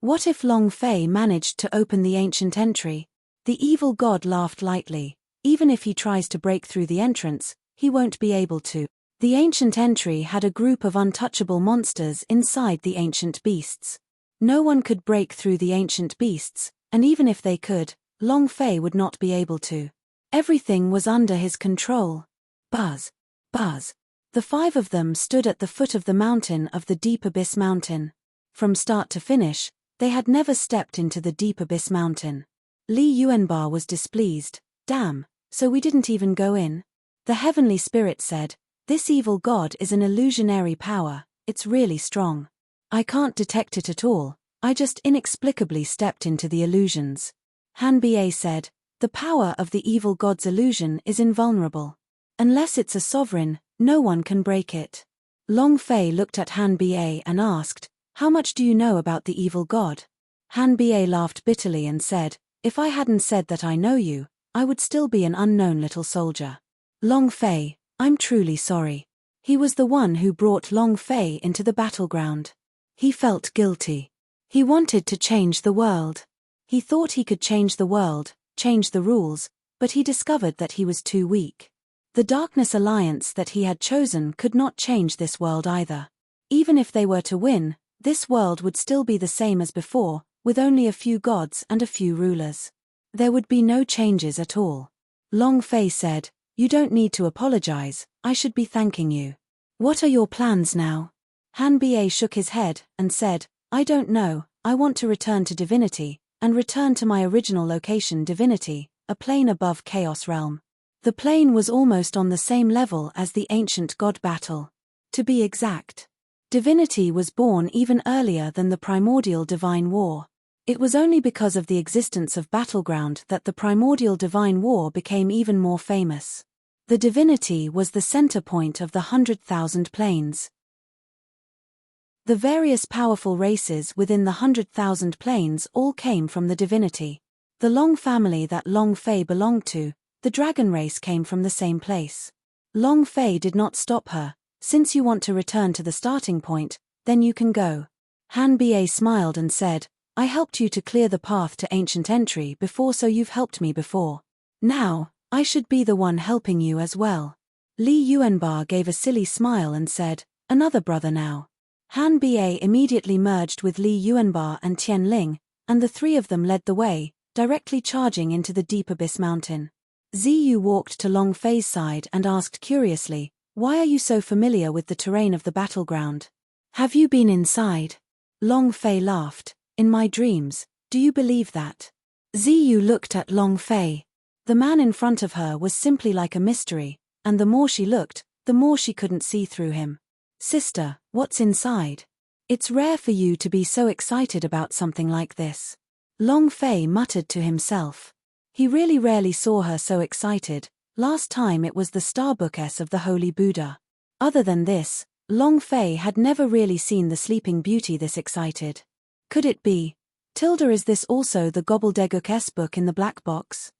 what if Long Fei managed to open the Ancient Entry?" The evil god laughed lightly. "Even if he tries to break through the entrance, he won't be able to. The Ancient Entry had a group of untouchable monsters inside the Ancient Beasts. No one could break through the Ancient Beasts, and even if they could, Long Fei would not be able to. Everything was under his control." Buzz, buzz. The five of them stood at the foot of the mountain of the Deep Abyss Mountain. From start to finish, they had never stepped into the Deep Abyss Mountain. Li Yuanbar was displeased. "Damn, so we didn't even go in?" The heavenly spirit said, "This evil god is an illusionary power, it's really strong. I can't detect it at all, I just inexplicably stepped into the illusions." Han Ba said, "The power of the evil god's illusion is invulnerable. Unless it's a sovereign, no one can break it." Long Fei looked at Han Ba and asked, "How much do you know about the evil god?" Hanbei laughed bitterly and said, "If I hadn't said that I know you, I would still be an unknown little soldier. Long Fei, I'm truly sorry." He was the one who brought Long Fei into the battleground. He felt guilty. He wanted to change the world. He thought he could change the world, change the rules, but he discovered that he was too weak. The Darkness Alliance that he had chosen could not change this world either. Even if they were to win, this world would still be the same as before, with only a few gods and a few rulers. There would be no changes at all. Long Fei said, "You don't need to apologize, I should be thanking you. What are your plans now?" Hanbei shook his head and said, "I don't know, I want to return to Divinity, and return to my original location Divinity, a plane above Chaos Realm." The plane was almost on the same level as the ancient god battle. To be exact, Divinity was born even earlier than the primordial divine war. It was only because of the existence of Battleground that the primordial divine war became even more famous. The Divinity was the center point of the 100,000 planes. The various powerful races within the 100,000 planes all came from the Divinity. The Long family that Long Fei belonged to, the dragon race, came from the same place. Long Fei did not stop her. "Since you want to return to the starting point, then you can go." Hanbei smiled and said, "I helped you to clear the path to ancient entry before, so you've helped me before. Now, I should be the one helping you as well." Li Yuanbar gave a silly smile and said, "Another brother now." Hanbei immediately merged with Li Yuanbar and Tianling, and the three of them led the way, directly charging into the deep abyss mountain. Ziyu walked to Long Fei's side and asked curiously, "Why are you so familiar with the terrain of the battleground? Have you been inside?" Long Fei laughed. "In my dreams, do you believe that?" Ziyu looked at Long Fei. The man in front of her was simply like a mystery, and the more she looked, the more she couldn't see through him. "Sister, what's inside? It's rare for you to be so excited about something like this." Long Fei muttered to himself. He really rarely saw her so excited. Last time it was the Starbookess of the Holy Buddha. Other than this, Long Fei had never really seen the Sleeping Beauty this excited. Could it be? Is this also the Gobbledegook book in the black box?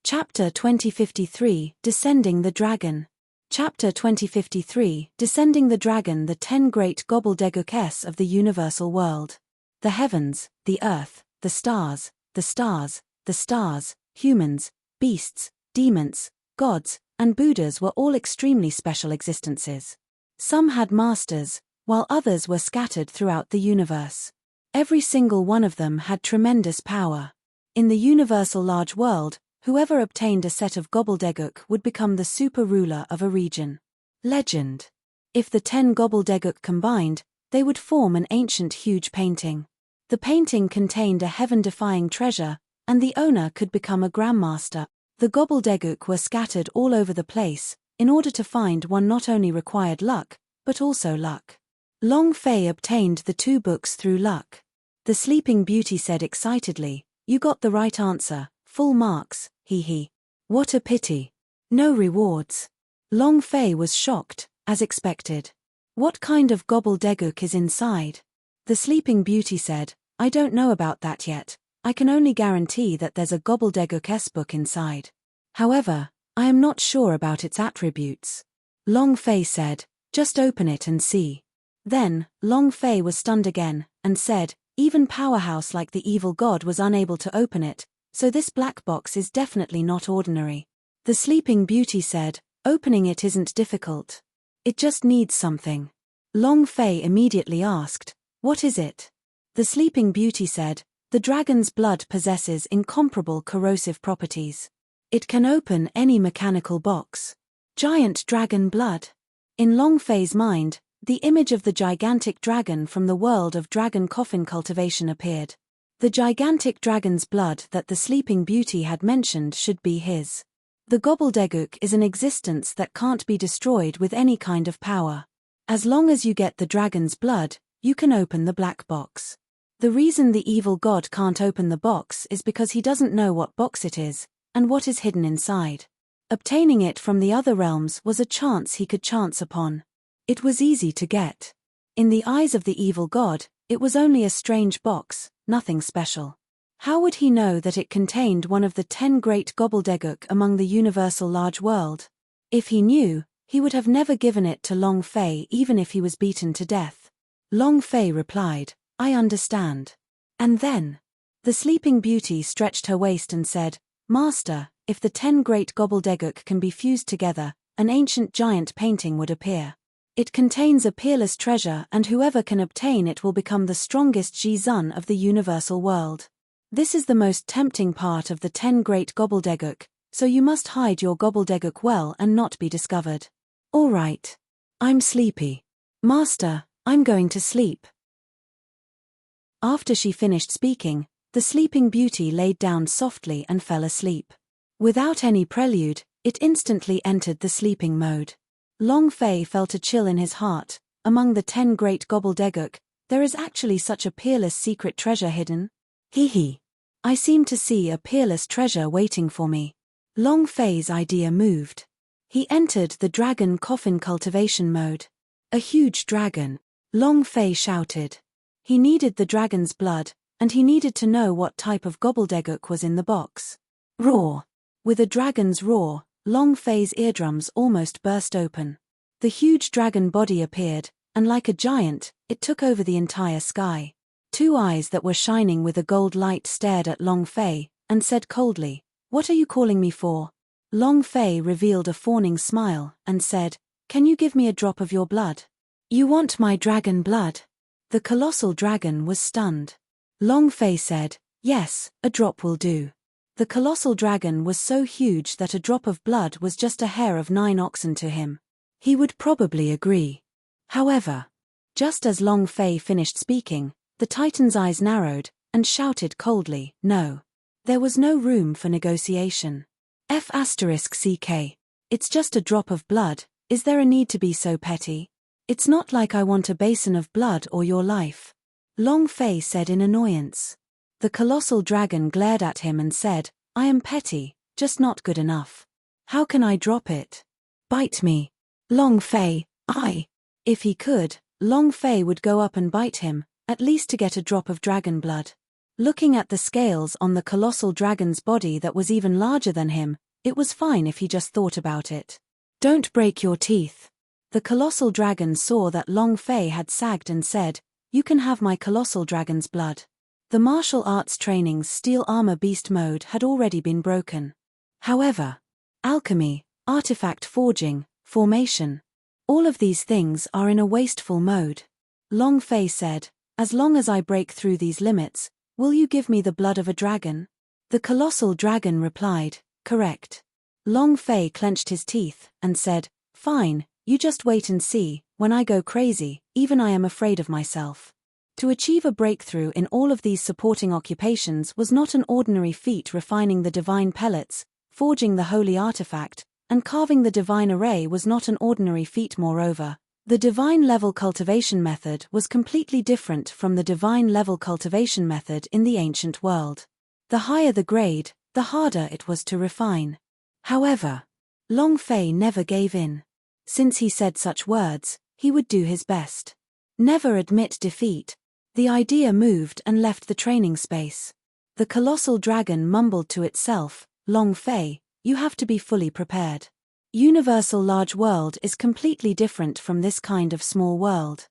Chapter 2053, Descending the Dragon. Chapter 2053, Descending the Dragon, the 10 great Gobbledegooks of the universal world. The heavens, the earth, the stars, the stars, the stars, humans, beasts, demons, gods, and Buddhas were all extremely special existences. Some had masters, while others were scattered throughout the universe. Every single one of them had tremendous power. In the universal large world, whoever obtained a set of Gobbledegook would become the super ruler of a region. Legend. If the 10 Gobbledegook combined, they would form an ancient huge painting. The painting contained a heaven-defying treasure, and the owner could become a grandmaster. The Gobbledegook were scattered all over the place. In order to find one not only required luck, but also luck. Long Fei obtained the 2 books through luck. The Sleeping Beauty said excitedly, "You got the right answer, full marks, hee. What a pity. No rewards." Long Fei was shocked, as expected. "What kind of Gobbledegook is inside?" The Sleeping Beauty said, "I don't know about that yet. I can only guarantee that there's a Gobbledegook book inside. However, I am not sure about its attributes." Long Fei said, "Just open it and see." Then, Long Fei was stunned again, and said, "Even Powerhouse like the evil god was unable to open it, so this black box is definitely not ordinary." The Sleeping Beauty said, "Opening it isn't difficult. It just needs something." Long Fei immediately asked, "What is it?" The Sleeping Beauty said, "The dragon's blood possesses incomparable corrosive properties. It can open any mechanical box." Giant dragon blood. In Long Fei's mind, the image of the gigantic dragon from the world of dragon coffin cultivation appeared. The gigantic dragon's blood that the Sleeping Beauty had mentioned should be his. The Gobbledegook is an existence that can't be destroyed with any kind of power. As long as you get the dragon's blood, you can open the black box. The reason the evil god can't open the box is because he doesn't know what box it is, and what is hidden inside. Obtaining it from the other realms was a chance he could chance upon. It was easy to get. In the eyes of the evil god, it was only a strange box, nothing special. How would he know that it contained one of the 10 great gobbledegook among the universal large world? If he knew, he would have never given it to Long Fei even if he was beaten to death. Long Fei replied, I understand. And then, the Sleeping Beauty stretched her waist and said, Master, if the 10 great gobbledegook can be fused together, an ancient giant painting would appear. It contains a peerless treasure, and whoever can obtain it will become the strongest Ji-Zun of the universal world. This is the most tempting part of the 10 great gobbledegook, so you must hide your gobbledegook well and not be discovered. All right. I'm sleepy. Master, I'm going to sleep. After she finished speaking, the Sleeping Beauty laid down softly and fell asleep. Without any prelude, it instantly entered the sleeping mode. Long Fei felt a chill in his heart. Among the 10 great gobbledegook, there is actually such a peerless secret treasure hidden? Hee. I seem to see a peerless treasure waiting for me. Long Fei's idea moved. He entered the dragon coffin cultivation mode. A huge dragon. Long Fei shouted. He needed the dragon's blood, and he needed to know what type of gobbledegook was in the box. Roar. With a dragon's roar, Long Fei's eardrums almost burst open. The huge dragon body appeared, and like a giant, it took over the entire sky. 2 eyes that were shining with a gold light stared at Long Fei, and said coldly, What are you calling me for? Long Fei revealed a fawning smile, and said, Can you give me a drop of your blood? You want my dragon blood? The colossal dragon was stunned. Long Fei said, Yes, a drop will do. The colossal dragon was so huge that a drop of blood was just a hair of 9 oxen to him. He would probably agree. However, just as Long Fei finished speaking, the Titan's eyes narrowed, and shouted coldly, No. There was no room for negotiation. F***CK. It's just a drop of blood, is there a need to be so petty? It's not like I want a basin of blood or your life. Long Fei said in annoyance. The colossal dragon glared at him and said, I am petty, just not good enough. How can I drop it? Bite me. Long Fei, If he could, Long Fei would go up and bite him, at least to get a drop of dragon blood. Looking at the scales on the colossal dragon's body that was even larger than him, it was fine if he just thought about it. Don't break your teeth. The colossal dragon saw that Long Fei had sagged and said, You can have my colossal dragon's blood. The martial arts training's steel armor beast mode had already been broken. However, alchemy, artifact forging, formation, all of these things are in a wasteful mode. Long Fei said, As long as I break through these limits, will you give me the blood of a dragon? The colossal dragon replied, Correct. Long Fei clenched his teeth, and said, Fine, you just wait and see, when I go crazy, even I am afraid of myself. To achieve a breakthrough in all of these supporting occupations was not an ordinary feat. Refining the divine pellets, forging the holy artifact, and carving the divine array was not an ordinary feat. Moreover, the divine level cultivation method was completely different from the divine level cultivation method in the ancient world. The higher the grade, the harder it was to refine. However, Long Fei never gave in. Since he said such words, he would do his best. Never admit defeat. The idea moved and left the training space. The colossal dragon mumbled to itself, Long Fei, you have to be fully prepared. Universal large world is completely different from this kind of small world.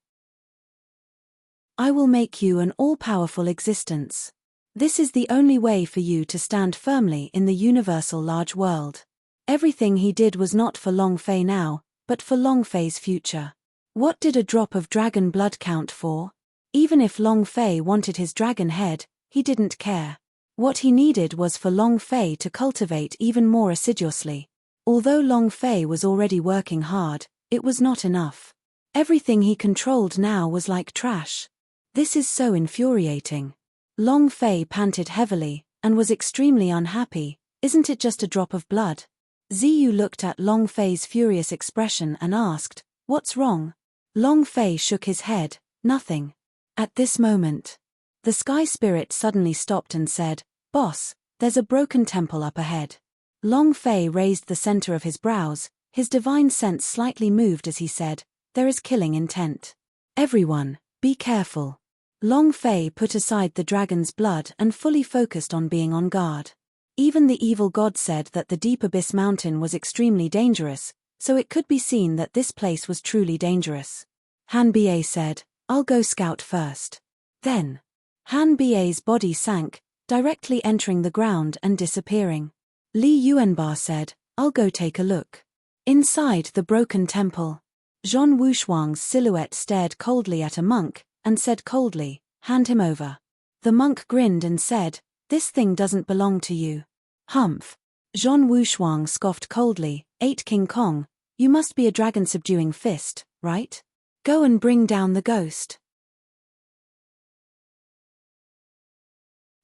I will make you an all-powerful existence. This is the only way for you to stand firmly in the universal large world. Everything he did was not for Long Fei now, but for Long Fei's future. What did a drop of dragon blood count for? Even if Long Fei wanted his dragon head, he didn't care. What he needed was for Long Fei to cultivate even more assiduously. Although Long Fei was already working hard, it was not enough. Everything he controlled now was like trash. This is so infuriating. Long Fei panted heavily, and was extremely unhappy. Isn't it just a drop of blood? Ziyu looked at Long Fei's furious expression and asked, What's wrong? Long Fei shook his head, Nothing. At this moment, the sky spirit suddenly stopped and said, Boss, there's a broken temple up ahead. Long Fei raised the center of his brows, his divine sense slightly moved as he said, There is killing intent. Everyone, be careful. Long Fei put aside the dragon's blood and fully focused on being on guard. Even the evil god said that the Deep Abyss Mountain was extremely dangerous, so it could be seen that this place was truly dangerous. Han Bie said, "I'll go scout first." Then, Han Bie's body sank, directly entering the ground and disappearing. Li Yuanba said, "I'll go take a look." Inside the broken temple, Zhong Wushuang's silhouette stared coldly at a monk, and said coldly, "Hand him over." The monk grinned and said, "This thing doesn't belong to you." Humph. Zhong Wushuang scoffed coldly, "8 King Kong, you must be a dragon-subduing fist, right? Go and bring down the ghost.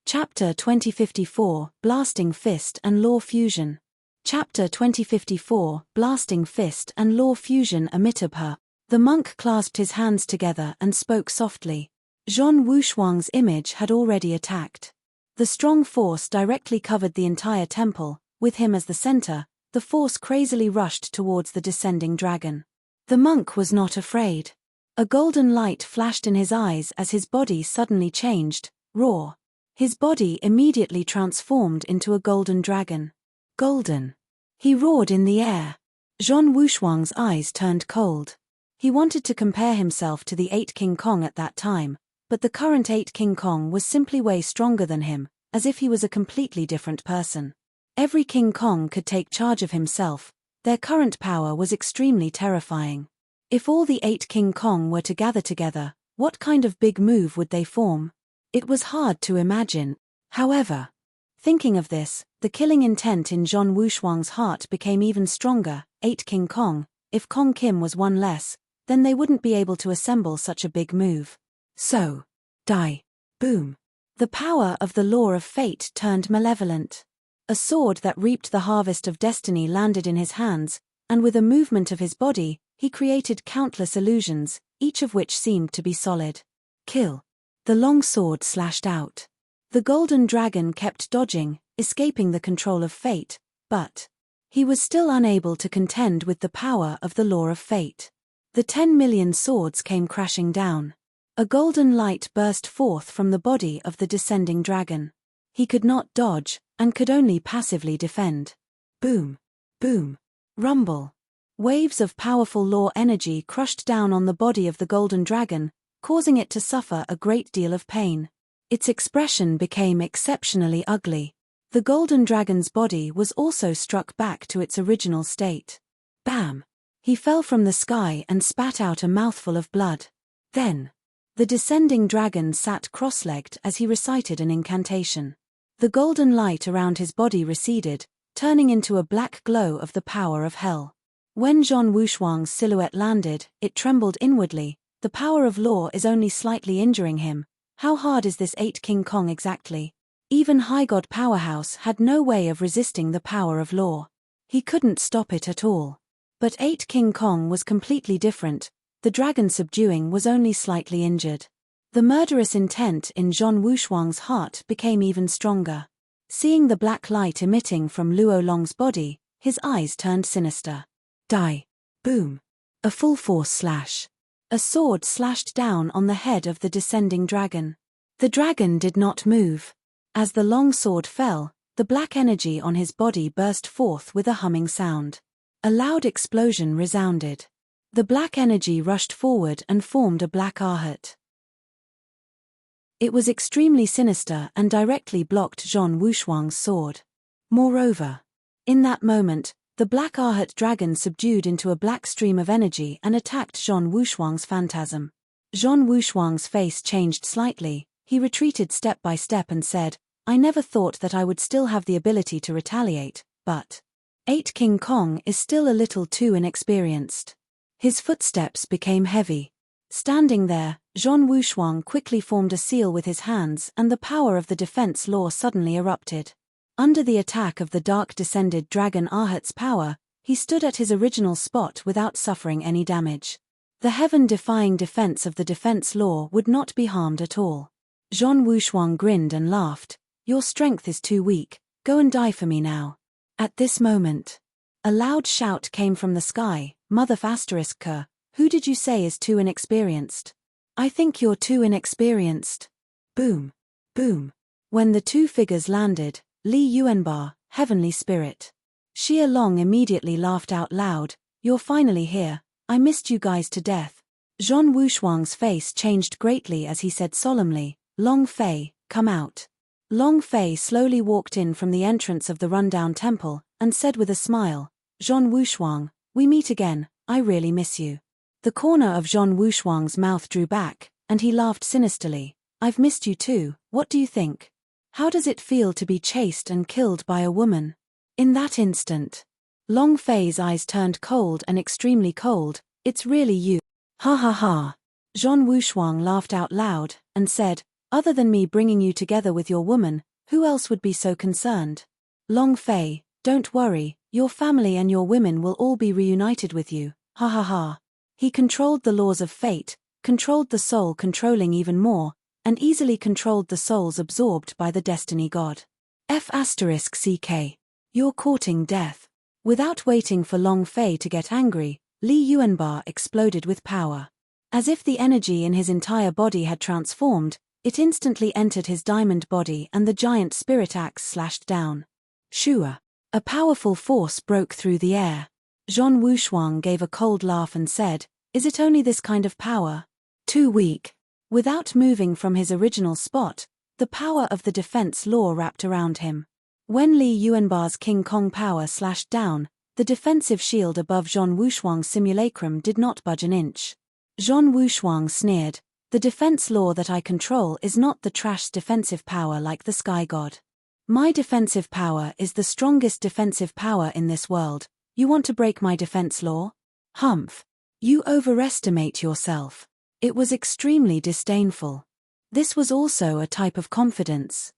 Chapter 2054, Blasting Fist and Law Fusion. Chapter 2054, Blasting Fist and Law Fusion. Amitabha. The monk clasped his hands together and spoke softly. Zhong Wushuang's image had already attacked. The strong force directly covered the entire temple, with him as the center. The force crazily rushed towards the descending dragon. The monk was not afraid. A golden light flashed in his eyes as his body suddenly changed, raw. His body immediately transformed into a golden dragon. Golden. He roared in the air. Zhong Wushuang's eyes turned cold. He wanted to compare himself to the 8 King Kong at that time, but the current 8 King Kong was simply way stronger than him, as if he was a completely different person. Every King Kong could take charge of himself. Their current power was extremely terrifying. If all the 8 King Kong were to gather together, what kind of big move would they form? It was hard to imagine. However, thinking of this, the killing intent in Zhong Wushuang's heart became even stronger. 8 King Kong, if Kong Kim was one less, then they wouldn't be able to assemble such a big move. So, die. Boom. The power of the law of fate turned malevolent. A sword that reaped the harvest of destiny landed in his hands, and with a movement of his body, he created countless illusions, each of which seemed to be solid. Kill. The long sword slashed out. The golden dragon kept dodging, escaping the control of fate, but he was still unable to contend with the power of the law of fate. The 10 million swords came crashing down. A golden light burst forth from the body of the descending dragon. He could not dodge, and could only passively defend. Boom. Boom. Rumble. Waves of powerful law energy crushed down on the body of the golden dragon, causing it to suffer a great deal of pain. Its expression became exceptionally ugly. The golden dragon's body was also struck back to its original state. Bam! He fell from the sky and spat out a mouthful of blood. Then, the descending dragon sat cross-legged as he recited an incantation. The golden light around his body receded, turning into a black glow of the power of hell. When Zhong Wushuang's silhouette landed, it trembled inwardly. The power of law is only slightly injuring him. How hard is this 8 King Kong exactly? Even High God Powerhouse had no way of resisting the power of law. He couldn't stop it at all. But 8 King Kong was completely different. The dragon subduing was only slightly injured. The murderous intent in Zhong Wushuang's heart became even stronger. Seeing the black light emitting from Luo Long's body, his eyes turned sinister. Die. Boom. A full force slash. A sword slashed down on the head of the descending dragon. The dragon did not move. As the long sword fell, the black energy on his body burst forth with a humming sound. A loud explosion resounded. The black energy rushed forward and formed a black arhat. It was extremely sinister and directly blocked Zhong Wushuang's sword. Moreover, in that moment, the black arhat dragon subdued into a black stream of energy and attacked Zhong Wushuang's phantasm. Zhong Wushuang's face changed slightly. He retreated step by step and said, "I never thought that I would still have the ability to retaliate, but 8 King Kong is still a little too inexperienced." His footsteps became heavy. Standing there, Zhong Wushuang quickly formed a seal with his hands and the power of the defense law suddenly erupted. Under the attack of the dark descended dragon Arhat's power, he stood at his original spot without suffering any damage. The heaven-defying defense of the defense law would not be harmed at all. Zhong Wushuang grinned and laughed. "Your strength is too weak, go and die for me now." At this moment, a loud shout came from the sky. "Mother***, who did you say is too inexperienced? I think you're too inexperienced. Boom. Boom. When the two figures landed, Li Yuanba, heavenly spirit. Xia Long immediately laughed out loud. You're finally here. I missed you guys to death. Zhong Wushuang's face changed greatly as he said solemnly, Long Fei, come out. Long Fei slowly walked in from the entrance of the rundown temple, and said with a smile, Zhong Wushuang, we meet again, I really miss you. The corner of Zhong Wushuang's mouth drew back, and he laughed sinisterly, I've missed you too, what do you think? How does it feel to be chased and killed by a woman? In that instant, Long Fei's eyes turned cold and extremely cold, it's really you. Ha ha ha. Zhong Wushuang laughed out loud, and said, other than me bringing you together with your woman, who else would be so concerned? Long Fei, don't worry, your family and your women will all be reunited with you, ha ha ha. He controlled the laws of fate, controlled the soul controlling even more, and easily controlled the souls absorbed by the destiny god. F***ck. You're courting death. Without waiting for Long Fei to get angry, Li Yuanba exploded with power. As if the energy in his entire body had transformed, it instantly entered his diamond body and the giant spirit axe slashed down. Shua. A powerful force broke through the air. Zhong Wushuang gave a cold laugh and said, is it only this kind of power? Too weak. Without moving from his original spot, the power of the defense law wrapped around him. When Li Yuanba's King Kong power slashed down, the defensive shield above Zhong Wushuang's simulacrum did not budge an inch. Zhong Wushuang sneered, the defense law that I control is not the trash's defensive power like the sky god. My defensive power is the strongest defensive power in this world. You want to break my defense law? Humph. You overestimate yourself. It was extremely disdainful. This was also a type of confidence.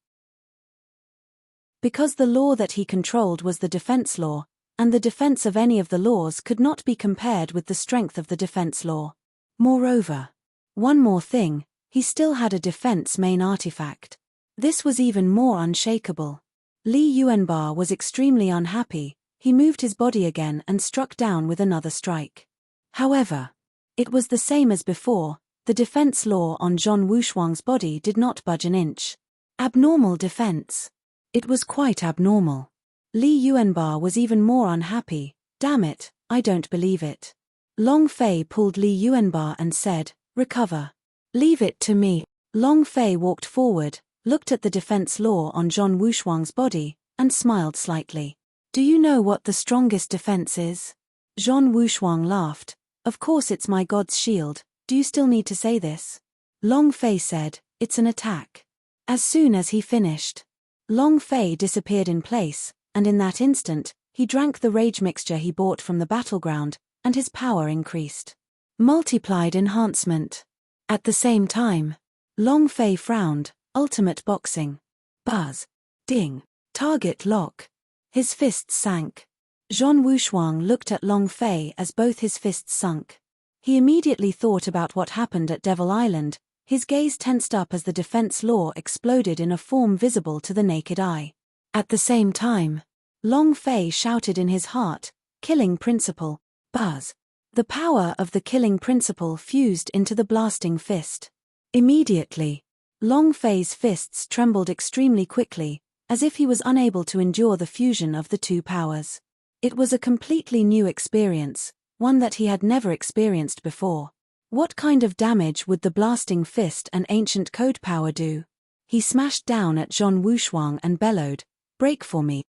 Because the law that he controlled was the defense law, and the defense of any of the laws could not be compared with the strength of the defense law. Moreover, one more thing, he still had a defense main artifact. This was even more unshakable. Li Yuanba was extremely unhappy, he moved his body again and struck down with another strike. However, it was the same as before, the defense law on Zhong Wushuang's body did not budge an inch. Abnormal defense. It was quite abnormal. Li Yuanba was even more unhappy, damn it, I don't believe it. Long Fei pulled Li Yuanba and said, recover. Leave it to me. Long Fei walked forward, looked at the defense law on Zhong Wushuang's body, and smiled slightly. Do you know what the strongest defense is? Zhong Wushuang laughed. Of course it's my god's shield, do you still need to say this? Long Fei said, it's an attack. As soon as he finished, Long Fei disappeared in place, and in that instant, he drank the rage mixture he bought from the battleground, and his power increased. Multiplied enhancement. At the same time, Long Fei frowned, ultimate boxing. Buzz. Ding. Target lock. His fists sank. Zhong Wushuang looked at Long Fei as both his fists sunk. He immediately thought about what happened at Devil Island, his gaze tensed up as the defense law exploded in a form visible to the naked eye. At the same time, Long Fei shouted in his heart, killing principle, buzz. The power of the killing principle fused into the blasting fist. Immediately, Long Fei's fists trembled extremely quickly, as if he was unable to endure the fusion of the two powers. It was a completely new experience, one that he had never experienced before. What kind of damage would the blasting fist and ancient code power do? He smashed down at Zhong Wushuang and bellowed, break for me.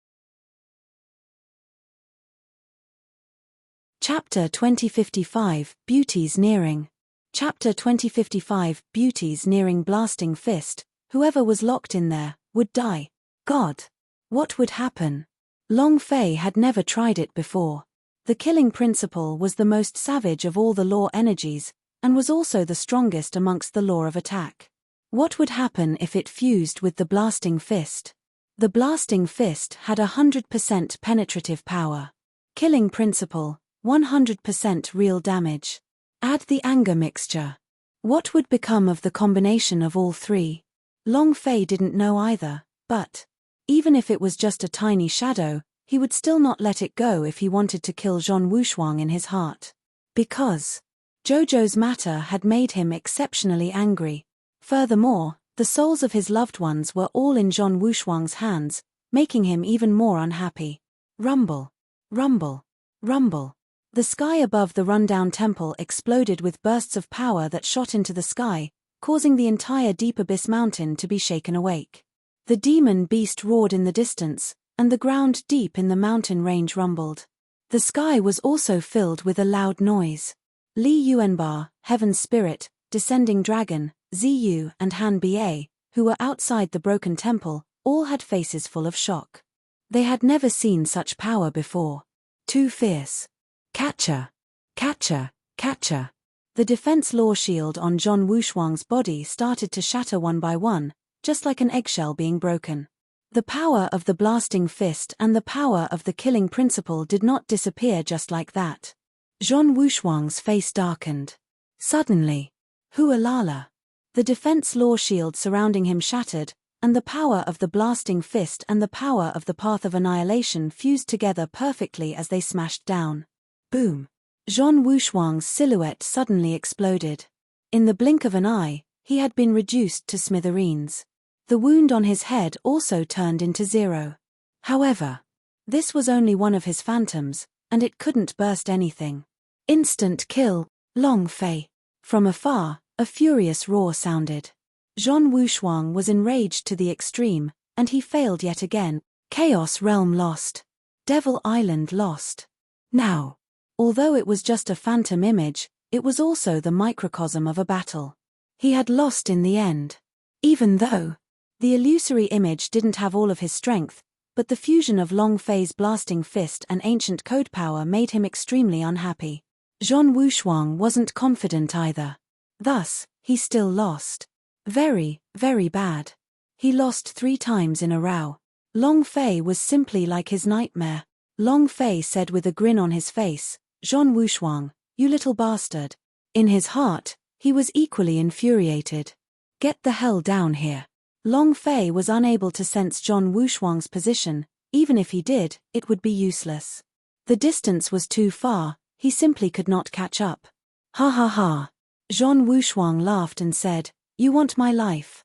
Chapter 2055, Beauties Nearing. Chapter 2055, Beauties Nearing. Blasting fist, whoever was locked in there, would die. God! What would happen? Long Fei had never tried it before. The killing principle was the most savage of all the law energies, and was also the strongest amongst the law of attack. What would happen if it fused with the blasting fist? The blasting fist had 100% penetrative power. Killing principle, 100% real damage. Add the anger mixture. What would become of the combination of all three? Long Fei didn't know either, but even if it was just a tiny shadow, he would still not let it go if he wanted to kill Zhong Wushuang in his heart. Because Jojo's matter had made him exceptionally angry. Furthermore, the souls of his loved ones were all in Zhong Wushuang's hands, making him even more unhappy. Rumble. Rumble. Rumble. The sky above the rundown temple exploded with bursts of power that shot into the sky, causing the entire Deep Abyss Mountain to be shaken awake. The demon beast roared in the distance, and the ground deep in the mountain range rumbled. The sky was also filled with a loud noise. Li Yuanba, Heaven's Spirit, Descending Dragon, Ziyu and Han Ba, who were outside the broken temple, all had faces full of shock. They had never seen such power before. Too fierce. Catcher. Catcher. Catcher. The defense law shield on Zhong Wushuang's body started to shatter one by one, just like an eggshell being broken. The power of the blasting fist and the power of the killing principle did not disappear just like that. Zhong Wushuang's face darkened. Suddenly, Hualala. The defense law shield surrounding him shattered, and the power of the blasting fist and the power of the path of annihilation fused together perfectly as they smashed down. Boom. Zhong Wushuang's silhouette suddenly exploded. In the blink of an eye, he had been reduced to smithereens. The wound on his head also turned into zero. However, this was only one of his phantoms, and it couldn't burst anything. Instant kill, Long Fei. From afar, a furious roar sounded. Zhong Wushuang was enraged to the extreme, and he failed yet again. Chaos Realm lost. Devil Island lost. Now, although it was just a phantom image, it was also the microcosm of a battle. He had lost in the end. Even though the illusory image didn't have all of his strength, but the fusion of Long Fei's blasting fist and ancient code power made him extremely unhappy. Zhong Wushuang wasn't confident either. Thus, he still lost. Very, very bad. He lost 3 times in a row. Long Fei was simply like his nightmare. Long Fei said with a grin on his face, "Zhong Wushuang, you little bastard." In his heart, he was equally infuriated. Get the hell down here. Long Fei was unable to sense Zhong Wushuang's position. Even if he did, it would be useless. The distance was too far, he simply could not catch up. Ha ha ha. Zhong Wushuang laughed and said, "You want my life?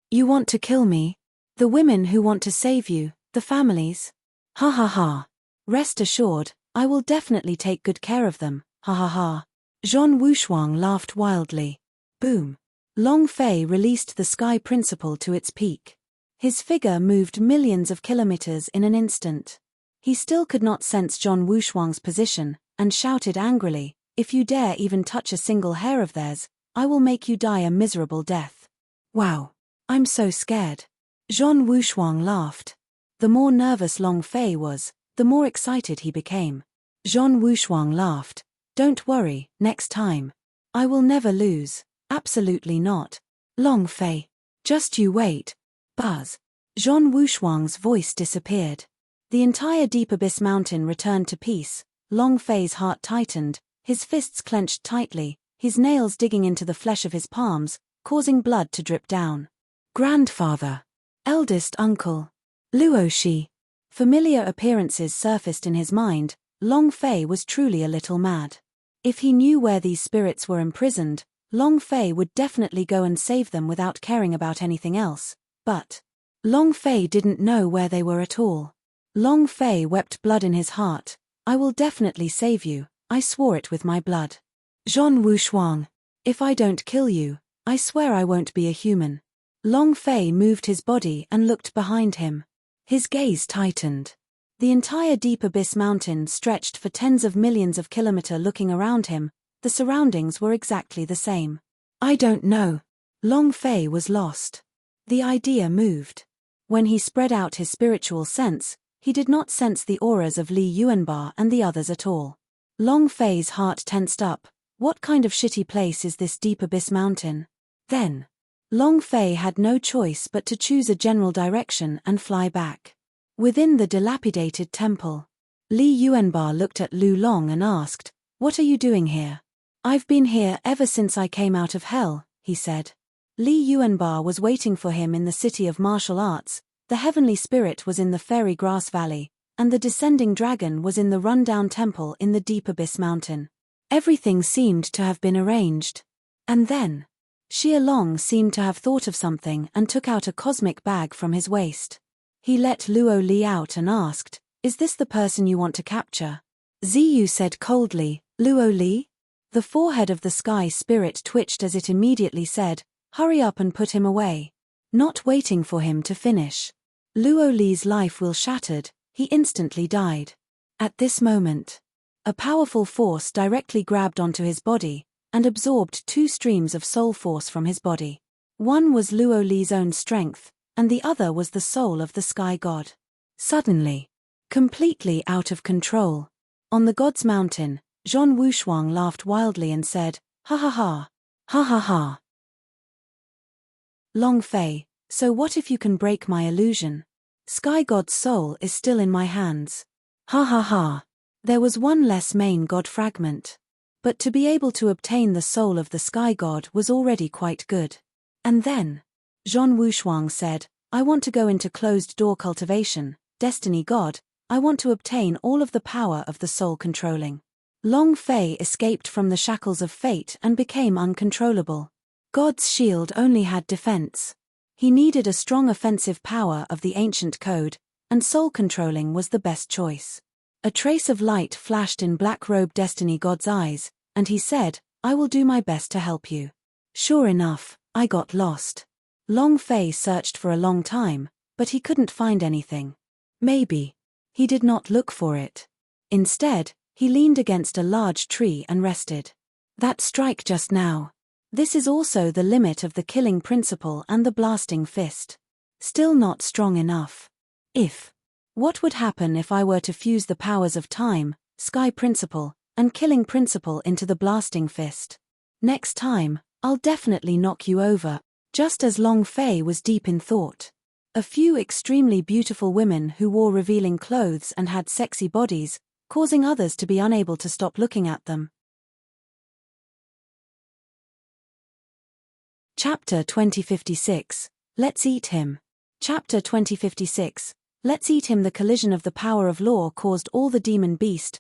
You want to kill me? The women who want to save you, the families? Ha ha ha. Rest assured, I will definitely take good care of them, ha ha ha." Zhong Wushuang laughed wildly. Boom. Long Fei released the sky principle to its peak. His figure moved millions of kilometers in an instant. He still could not sense Zhong Wushuang's position, and shouted angrily, "If you dare even touch a single hair of theirs, I will make you die a miserable death." Wow. I'm so scared. Zhong Wushuang laughed. The more nervous Long Fei was, the more excited he became. Zhong Wushuang laughed. "Don't worry, next time. I will never lose. Absolutely not. Long Fei. Just you wait." Buzz. Zhong Wushuang's voice disappeared. The entire Deep Abyss Mountain returned to peace. Long Fei's heart tightened, his fists clenched tightly, his nails digging into the flesh of his palms, causing blood to drip down. Grandfather. Eldest uncle. Luoshi. Familiar appearances surfaced in his mind. Long Fei was truly a little mad. If he knew where these spirits were imprisoned, Long Fei would definitely go and save them without caring about anything else. But Long Fei didn't know where they were at all. Long Fei wept blood in his heart. "I will definitely save you, I swore it with my blood. Zhong Wushuang. If I don't kill you, I swear I won't be a human." Long Fei moved his body and looked behind him. His gaze tightened. The entire Deep Abyss Mountain stretched for tens of millions of kilometers. Looking around him, the surroundings were exactly the same. "I don't know." Long Fei was lost. The idea moved. When he spread out his spiritual sense, he did not sense the auras of Li Yuanba and the others at all. Long Fei's heart tensed up. What kind of shitty place is this Deep Abyss Mountain? Then, Long Fei had no choice but to choose a general direction and fly back. Within the dilapidated temple, Li Yuanba looked at Lu Long and asked, "What are you doing here?" "I've been here ever since I came out of hell," he said. Li Yuanba was waiting for him in the city of martial arts. The heavenly spirit was in the fairy grass valley, and the descending dragon was in the rundown temple in the Deep Abyss Mountain. Everything seemed to have been arranged. And then, Xia Long seemed to have thought of something and took out a cosmic bag from his waist. He let Luo Li out and asked, "Is this the person you want to capture?" Ziyu said coldly, "Luo Li?" The forehead of the sky spirit twitched as it immediately said, "Hurry up and put him away." Not waiting for him to finish. Luo Li's life will shattered, he instantly died. At this moment, a powerful force directly grabbed onto his body and absorbed 2 streams of soul force from his body. One was Luo Li's own strength, and the other was the soul of the sky god. Suddenly, completely out of control, on the god's mountain, Zhong Wushuang laughed wildly and said, "Ha ha ha. Ha ha ha. Long Fei, so what if you can break my illusion? Sky God's soul is still in my hands. Ha ha ha." There was one less main god fragment. But to be able to obtain the soul of the sky god was already quite good. And then, Zhong Wushuang said, "I want to go into closed-door cultivation, destiny god, I want to obtain all of the power of the soul controlling." Long Fei escaped from the shackles of fate and became uncontrollable. God's shield only had defense. He needed a strong offensive power of the ancient code, and soul controlling was the best choice. A trace of light flashed in black-robed destiny god's eyes, and he said, "I will do my best to help you." Sure enough, I got lost. Long Fei searched for a long time, but he couldn't find anything. Maybe he did not look for it. Instead, he leaned against a large tree and rested. That strike just now. This is also the limit of the killing principle and the blasting fist. Still not strong enough. What would happen if I were to fuse the powers of time, sky principle, and killing principle into the blasting fist? Next time, I'll definitely knock you over. Just as Long Fei was deep in thought, a few extremely beautiful women who wore revealing clothes and had sexy bodies, causing others to be unable to stop looking at them. Chapter 2056, Let's Eat Him. Chapter 2056, Let's Eat Him. The collision of the power of law caused all the demon beasts,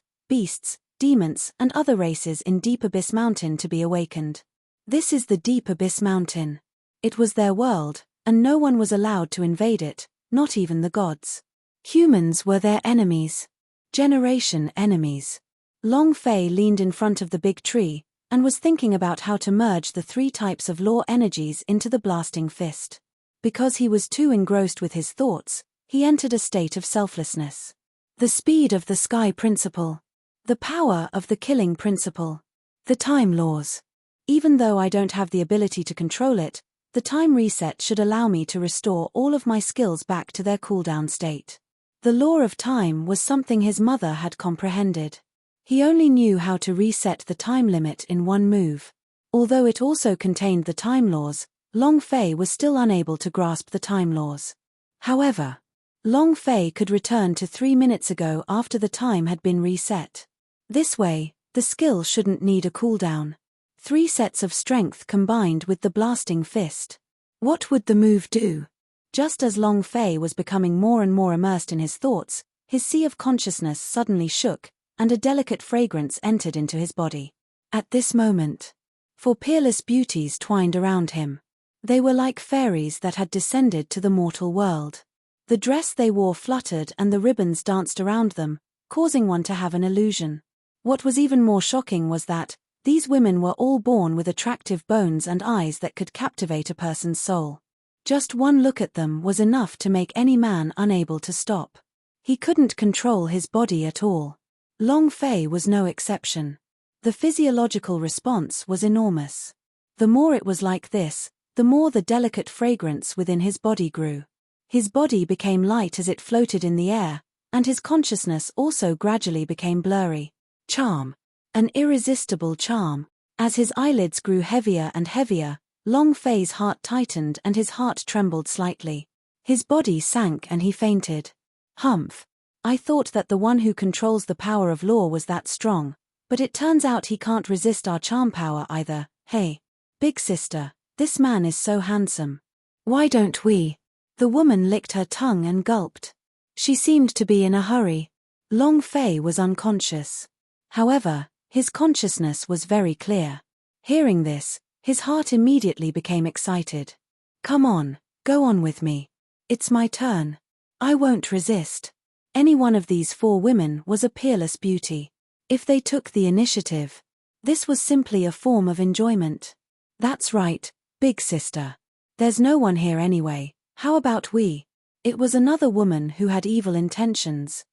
demons, and other races in Deep Abyss Mountain to be awakened. This is the Deep Abyss Mountain. It was their world, and no one was allowed to invade it, not even the gods. Humans were their enemies. Generation enemies. Long Fei leaned in front of the big tree, and was thinking about how to merge the 3 types of law energies into the blasting fist. Because he was too engrossed with his thoughts, he entered a state of selflessness. The speed of the sky principle. The power of the killing principle. The time laws. Even though I don't have the ability to control it, the time reset should allow me to restore all of my skills back to their cooldown state. The law of time was something his mother had comprehended. He only knew how to reset the time limit in one move. Although it also contained the time laws, Long Fei was still unable to grasp the time laws. However, Long Fei could return to 3 minutes ago after the time had been reset. This way, the skill shouldn't need a cooldown. 3 sets of strength combined with the blasting fist. What would the move do? Just as Long Fei was becoming more and more immersed in his thoughts, his sea of consciousness suddenly shook, and a delicate fragrance entered into his body. At this moment, 4 peerless beauties twined around him. They were like fairies that had descended to the mortal world. The dress they wore fluttered and the ribbons danced around them, causing one to have an illusion. What was even more shocking was that these women were all born with attractive bones and eyes that could captivate a person's soul. Just one look at them was enough to make any man unable to stop. He couldn't control his body at all. Long Fei was no exception. The physiological response was enormous. The more it was like this, the more the delicate fragrance within his body grew. His body became light as it floated in the air, and his consciousness also gradually became blurry. Charm. An irresistible charm. As his eyelids grew heavier and heavier, Long Fei's heart tightened and his heart trembled slightly. His body sank and he fainted. Humph. I thought that the one who controls the power of law was that strong, but it turns out he can't resist our charm power either. Hey, big sister, this man is so handsome. Why don't we? The woman licked her tongue and gulped. She seemed to be in a hurry. Long Fei was unconscious. However, His consciousness was very clear. Hearing this, his heart immediately became excited. Come on, go on with me. It's my turn. I won't resist. Any one of these 4 women was a peerless beauty. If they took the initiative, this was simply a form of enjoyment. That's right, big sister. There's no one here anyway, how about we? It was another woman who had evil intentions.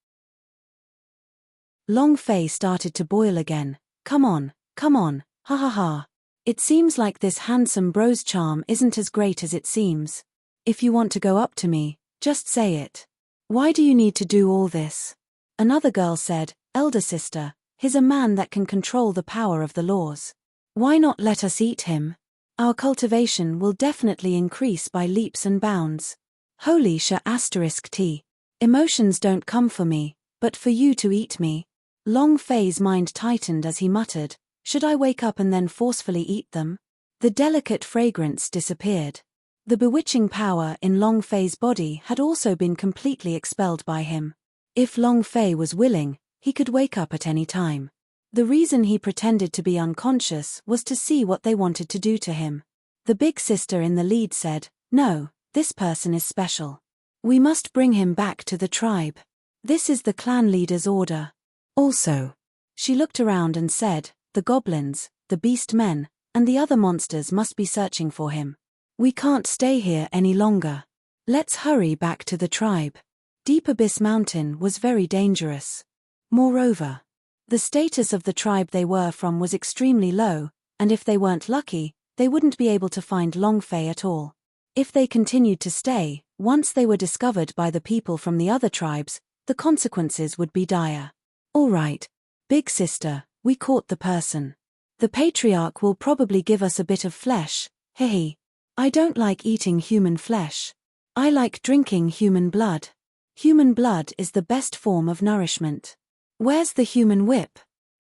Long Fei started to boil again. Come on, ha ha ha. It seems like this handsome bro's charm isn't as great as it seems. If you want to go up to me, just say it. Why do you need to do all this? Another girl said, Elder sister, he's a man that can control the power of the laws. Why not let us eat him? Our cultivation will definitely increase by leaps and bounds. Holy **t. Emotions don't come for me, but for you to eat me. Long Fei's mind tightened as he muttered, should I wake up and then forcefully eat them? The delicate fragrance disappeared. The bewitching power in Long Fei's body had also been completely expelled by him. If Long Fei was willing, he could wake up at any time. The reason he pretended to be unconscious was to see what they wanted to do to him. The big sister in the lead said, no, this person is special. We must bring him back to the tribe. This is the clan leader's order. Also, she looked around and said, the goblins, the beast men, and the other monsters must be searching for him. We can't stay here any longer. Let's hurry back to the tribe. Deep Abyss Mountain was very dangerous. Moreover, the status of the tribe they were from was extremely low, and if they weren't lucky, they wouldn't be able to find Long Fei at all. If they continued to stay, once they were discovered by the people from the other tribes, the consequences would be dire. All right, big sister, we caught the person. The patriarch will probably give us a bit of flesh, hehe. I don't like eating human flesh. I like drinking human blood. Human blood is the best form of nourishment. Where's the human whip?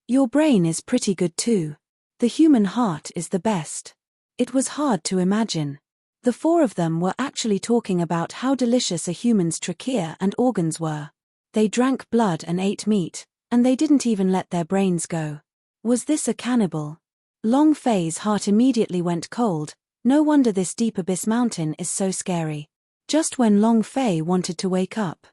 Your brain is pretty good too. The human heart is the best. It was hard to imagine. The 4 of them were actually talking about how delicious a human's trachea and organs were. They drank blood and ate meat, and they didn't even let their brains go. Was this a cannibal? Long Fei's heart immediately went cold. No wonder this Deep Abyss Mountain is so scary. Just when Long Fei wanted to wake up,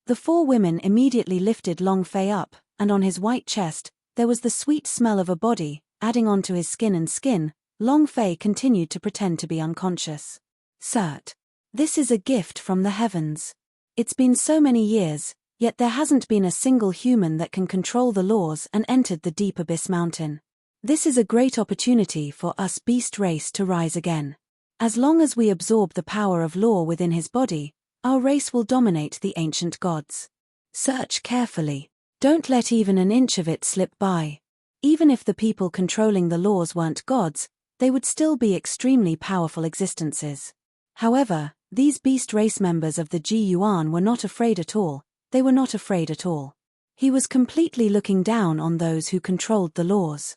the 4 women immediately lifted Long Fei up, and on his white chest, there was the sweet smell of a body, adding onto his skin and skin. Long Fei continued to pretend to be unconscious. Cert. This is a gift from the heavens. It's been so many years, yet there hasn't been a single human that can control the laws and entered the Deep Abyss Mountain. This is a great opportunity for us beast race to rise again. As long as we absorb the power of law within his body, our race will dominate the ancient gods. Search carefully. Don't let even an inch of it slip by. Even if the people controlling the laws weren't gods, they would still be extremely powerful existences. However, these beast race members of the Ji Yuan were not afraid at all. They were not afraid at all. He was completely looking down on those who controlled the laws.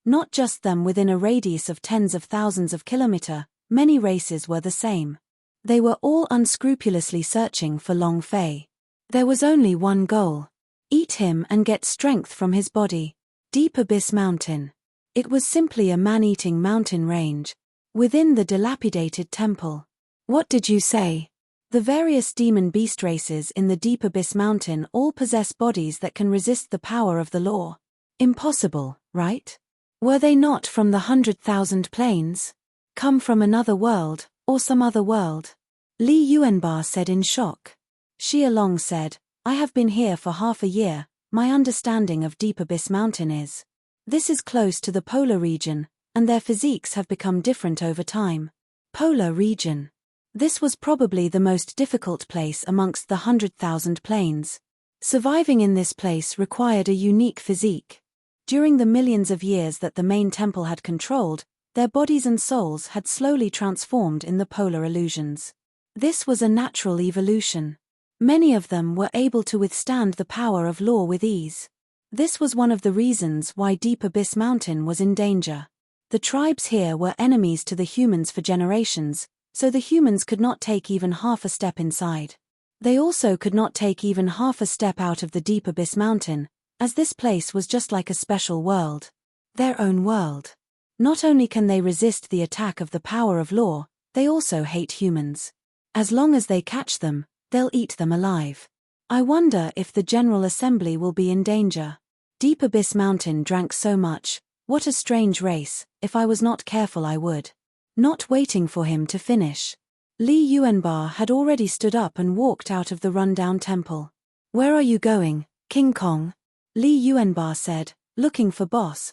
Not just them within a radius of tens of thousands of kilometers, many races were the same. They were all unscrupulously searching for Long Fei. There was only one goal. Eat him and get strength from his body. Deep Abyss Mountain. It was simply a man-eating mountain range. Within the dilapidated temple. What did you say? The various demon beast races in the Deep Abyss Mountain all possess bodies that can resist the power of the law. Impossible, right? Were they not from the 100,000 planes? Come from another world, or some other world? Li Yuanba said in shock. Xia Long said, I have been here for half a year. My understanding of Deep Abyss Mountain is. This is close to the polar region, and their physiques have become different over time. Polar region. This was probably the most difficult place amongst the 100,000 planes. Surviving in this place required a unique physique. During the millions of years that the main temple had controlled, their bodies and souls had slowly transformed in the polar illusions. This was a natural evolution. Many of them were able to withstand the power of law with ease. This was one of the reasons why Deep Abyss Mountain was in danger. The tribes here were enemies to the humans for generations, so the humans could not take even half a step inside. They also could not take even half a step out of the Deep Abyss Mountain, as this place was just like a special world. Their own world. Not only can they resist the attack of the power of law, they also hate humans. As long as they catch them, they'll eat them alive. I wonder if the General Assembly will be in danger. Deep Abyss Mountain drank so much. What a strange race. If I was not careful I would. Not waiting for him to finish. Li Yuanbar had already stood up and walked out of the rundown temple. Where are you going, King Kong? Li Yuanbar said, looking for boss.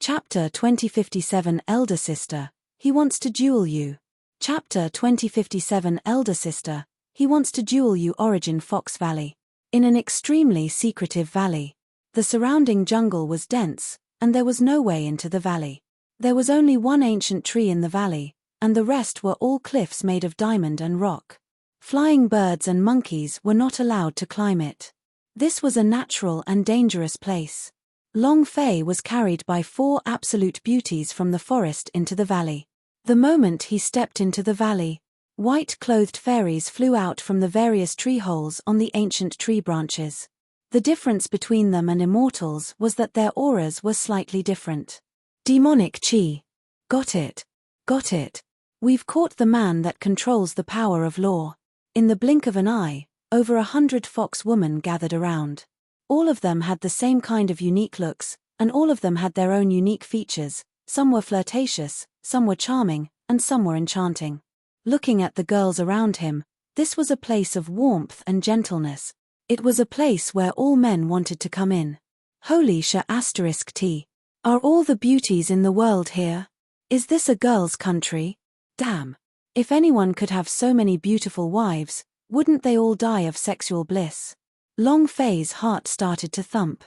Chapter 2057 Elder Sister, he wants to duel you. Chapter 2057 Elder Sister, he wants to duel you. Origin Fox Valley. In an extremely secretive valley. The surrounding jungle was dense, and there was no way into the valley. There was only one ancient tree in the valley, and the rest were all cliffs made of diamond and rock. Flying birds and monkeys were not allowed to climb it. This was a natural and dangerous place. Long Fei was carried by 4 absolute beauties from the forest into the valley. The moment he stepped into the valley, white-clothed fairies flew out from the various tree holes on the ancient tree branches. The difference between them and immortals was that their auras were slightly different. Demonic chi. Got it. Got it. We've caught the man that controls the power of law. In the blink of an eye, over 100 fox women gathered around. All of them had the same kind of unique looks, and all of them had their own unique features. Some were flirtatious, some were charming, and some were enchanting. Looking at the girls around him, this was a place of warmth and gentleness. It was a place where all men wanted to come in. Holy *T. Are all the beauties in the world here? Is this a girl's country? Damn. If anyone could have so many beautiful wives, wouldn't they all die of sexual bliss? Long Fei's heart started to thump.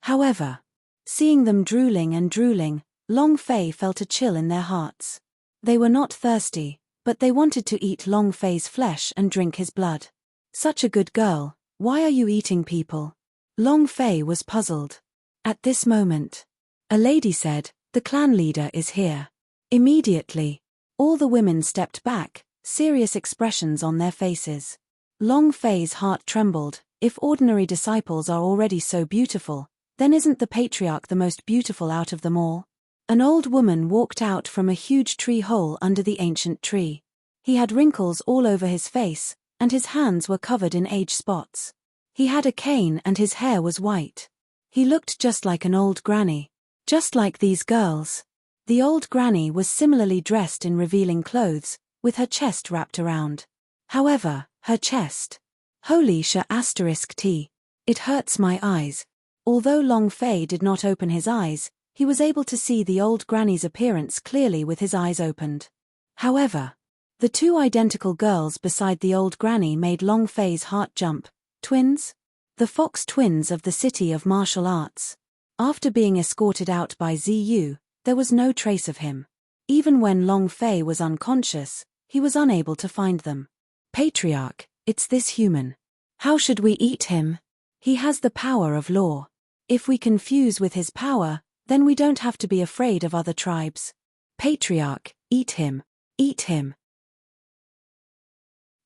However, seeing them drooling and drooling, Long Fei felt a chill in their hearts. They were not thirsty, but they wanted to eat Long Fei's flesh and drink his blood. Such a good girl, why are you eating people? Long Fei was puzzled. At this moment, a lady said, the clan leader is here. Immediately, all the women stepped back, serious expressions on their faces. Long Fei's heart trembled. If ordinary disciples are already so beautiful, then isn't the patriarch the most beautiful out of them all? An old woman walked out from a huge tree hole under the ancient tree. He had wrinkles all over his face, and his hands were covered in age spots. He had a cane and his hair was white. He looked just like an old granny. Just like these girls. The old granny was similarly dressed in revealing clothes, with her chest wrapped around. However, her chest. Holy *T. It hurts my eyes. Although Long Fei did not open his eyes, he was able to see the old granny's appearance clearly with his eyes opened. However, the 2 identical girls beside the old granny made Long Fei's heart jump. Twins? The Fox twins of the City of Martial Arts. After being escorted out by Ziyu, there was no trace of him. Even when Long Fei was unconscious, he was unable to find them. Patriarch, it's this human. How should we eat him? He has the power of law. If we can fuse with his power, then we don't have to be afraid of other tribes. Patriarch, eat him. Eat him.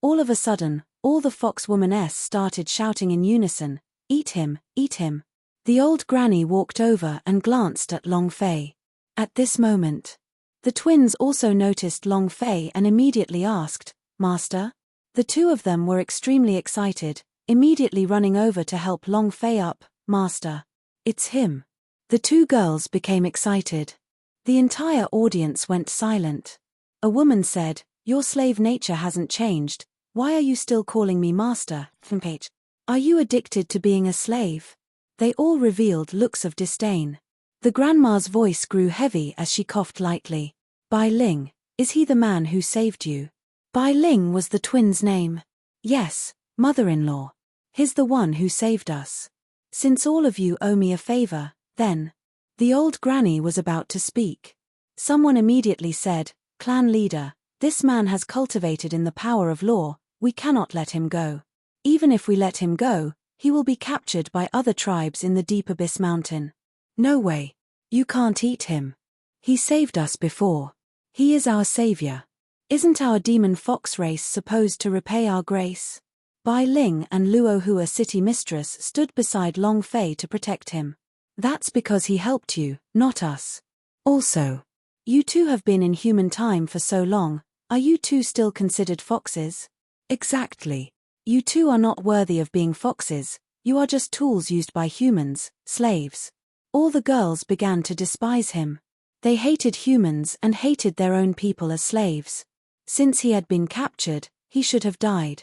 All of a sudden, all the fox womaness started shouting in unison, eat him, eat him. The old granny walked over and glanced at Long Fei. At this moment, the twins also noticed Long Fei and immediately asked, Master? The 2 of them were extremely excited, immediately running over to help Long Fei up. Master. It's him. The 2 girls became excited. The entire audience went silent. A woman said, your slave nature hasn't changed, why are you still calling me master? Are you addicted to being a slave? They all revealed looks of disdain. The grandma's voice grew heavy as she coughed lightly. Bai Ling, is he the man who saved you? Bai Ling was the twins' name. Yes, mother-in-law. He's the one who saved us. Since all of you owe me a favor, then. The old granny was about to speak. Someone immediately said, Clan leader, this man has cultivated in the power of law, we cannot let him go. Even if we let him go, he will be captured by other tribes in the Deep Abyss Mountain. No way. You can't eat him. He saved us before. He is our savior. Isn't our demon fox race supposed to repay our grace? Bai Ling and Luo Hua city mistress stood beside Long Fei to protect him. That's because he helped you, not us. Also, you two have been in human time for so long, are you two still considered foxes? Exactly. You two are not worthy of being foxes, you are just tools used by humans, slaves. All the girls began to despise him. They hated humans and hated their own people as slaves. Since he had been captured, he should have died.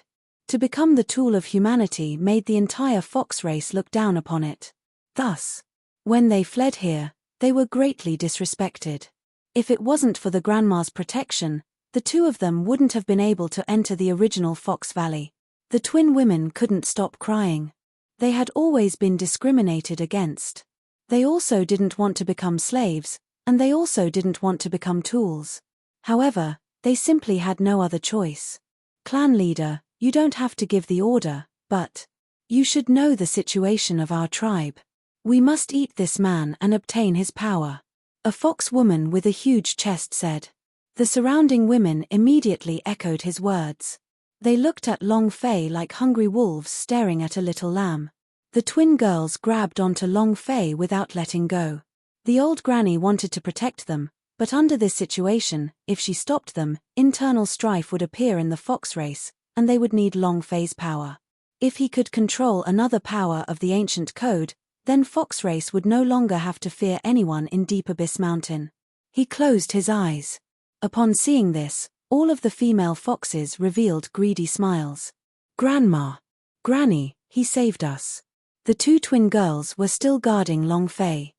To become the tool of humanity made the entire fox race look down upon it. Thus, when they fled here, they were greatly disrespected. If it wasn't for the grandma's protection, the two of them wouldn't have been able to enter the original Fox Valley. The twin women couldn't stop crying. They had always been discriminated against. They also didn't want to become slaves, and they also didn't want to become tools. However, they simply had no other choice. Clan leader, you don't have to give the order, but you should know the situation of our tribe. We must eat this man and obtain his power. A fox woman with a huge chest said. The surrounding women immediately echoed his words. They looked at Long Fei like hungry wolves staring at a little lamb. The twin girls grabbed onto Long Fei without letting go. The old granny wanted to protect them, but under this situation, if she stopped them, internal strife would appear in the fox race, and they would need Long Fei's power. If he could control another power of the ancient code, then fox race would no longer have to fear anyone in Deep Abyss Mountain. He closed his eyes. Upon seeing this, all of the female foxes revealed greedy smiles. Grandma! Granny, he saved us. The two twin girls were still guarding Long Fei.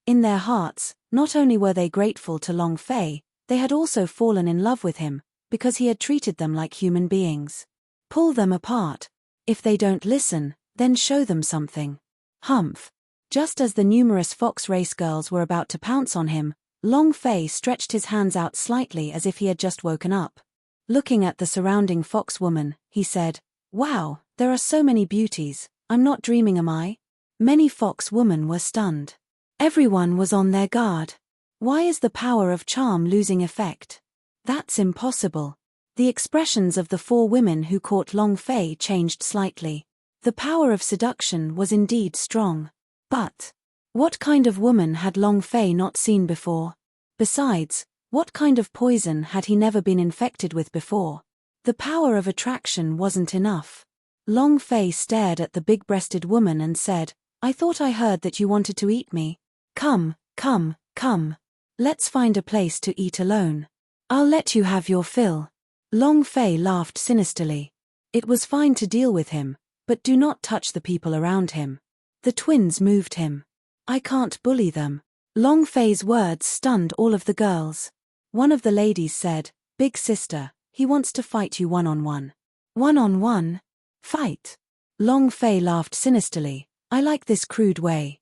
In their hearts, not only were they grateful to Long Fei, they had also fallen in love with him, because he had treated them like human beings. Pull them apart. If they don't listen, then show them something. Humph! Just as the numerous fox race girls were about to pounce on him, Long Fei stretched his hands out slightly as if he had just woken up. Looking at the surrounding fox woman, he said, "Wow, there are so many beauties, I'm not dreaming, am I?" Many fox women were stunned. Everyone was on their guard. Why is the power of charm losing effect? That's impossible. The expressions of the four women who caught Long Fei changed slightly. The power of seduction was indeed strong. But what kind of woman had Long Fei not seen before? Besides, what kind of poison had he never been infected with before? The power of attraction wasn't enough. Long Fei stared at the big-breasted woman and said, "I thought I heard that you wanted to eat me. Come, come, come. Let's find a place to eat alone. I'll let you have your fill." Long Fei laughed sinisterly. It was fine to deal with him, but do not touch the people around him. The twins moved him. I can't bully them. Long Fei's words stunned all of the girls. One of the ladies said, "Big sister, he wants to fight you one-on-one." One-on-one? Fight? Long Fei laughed sinisterly. I like this crude way.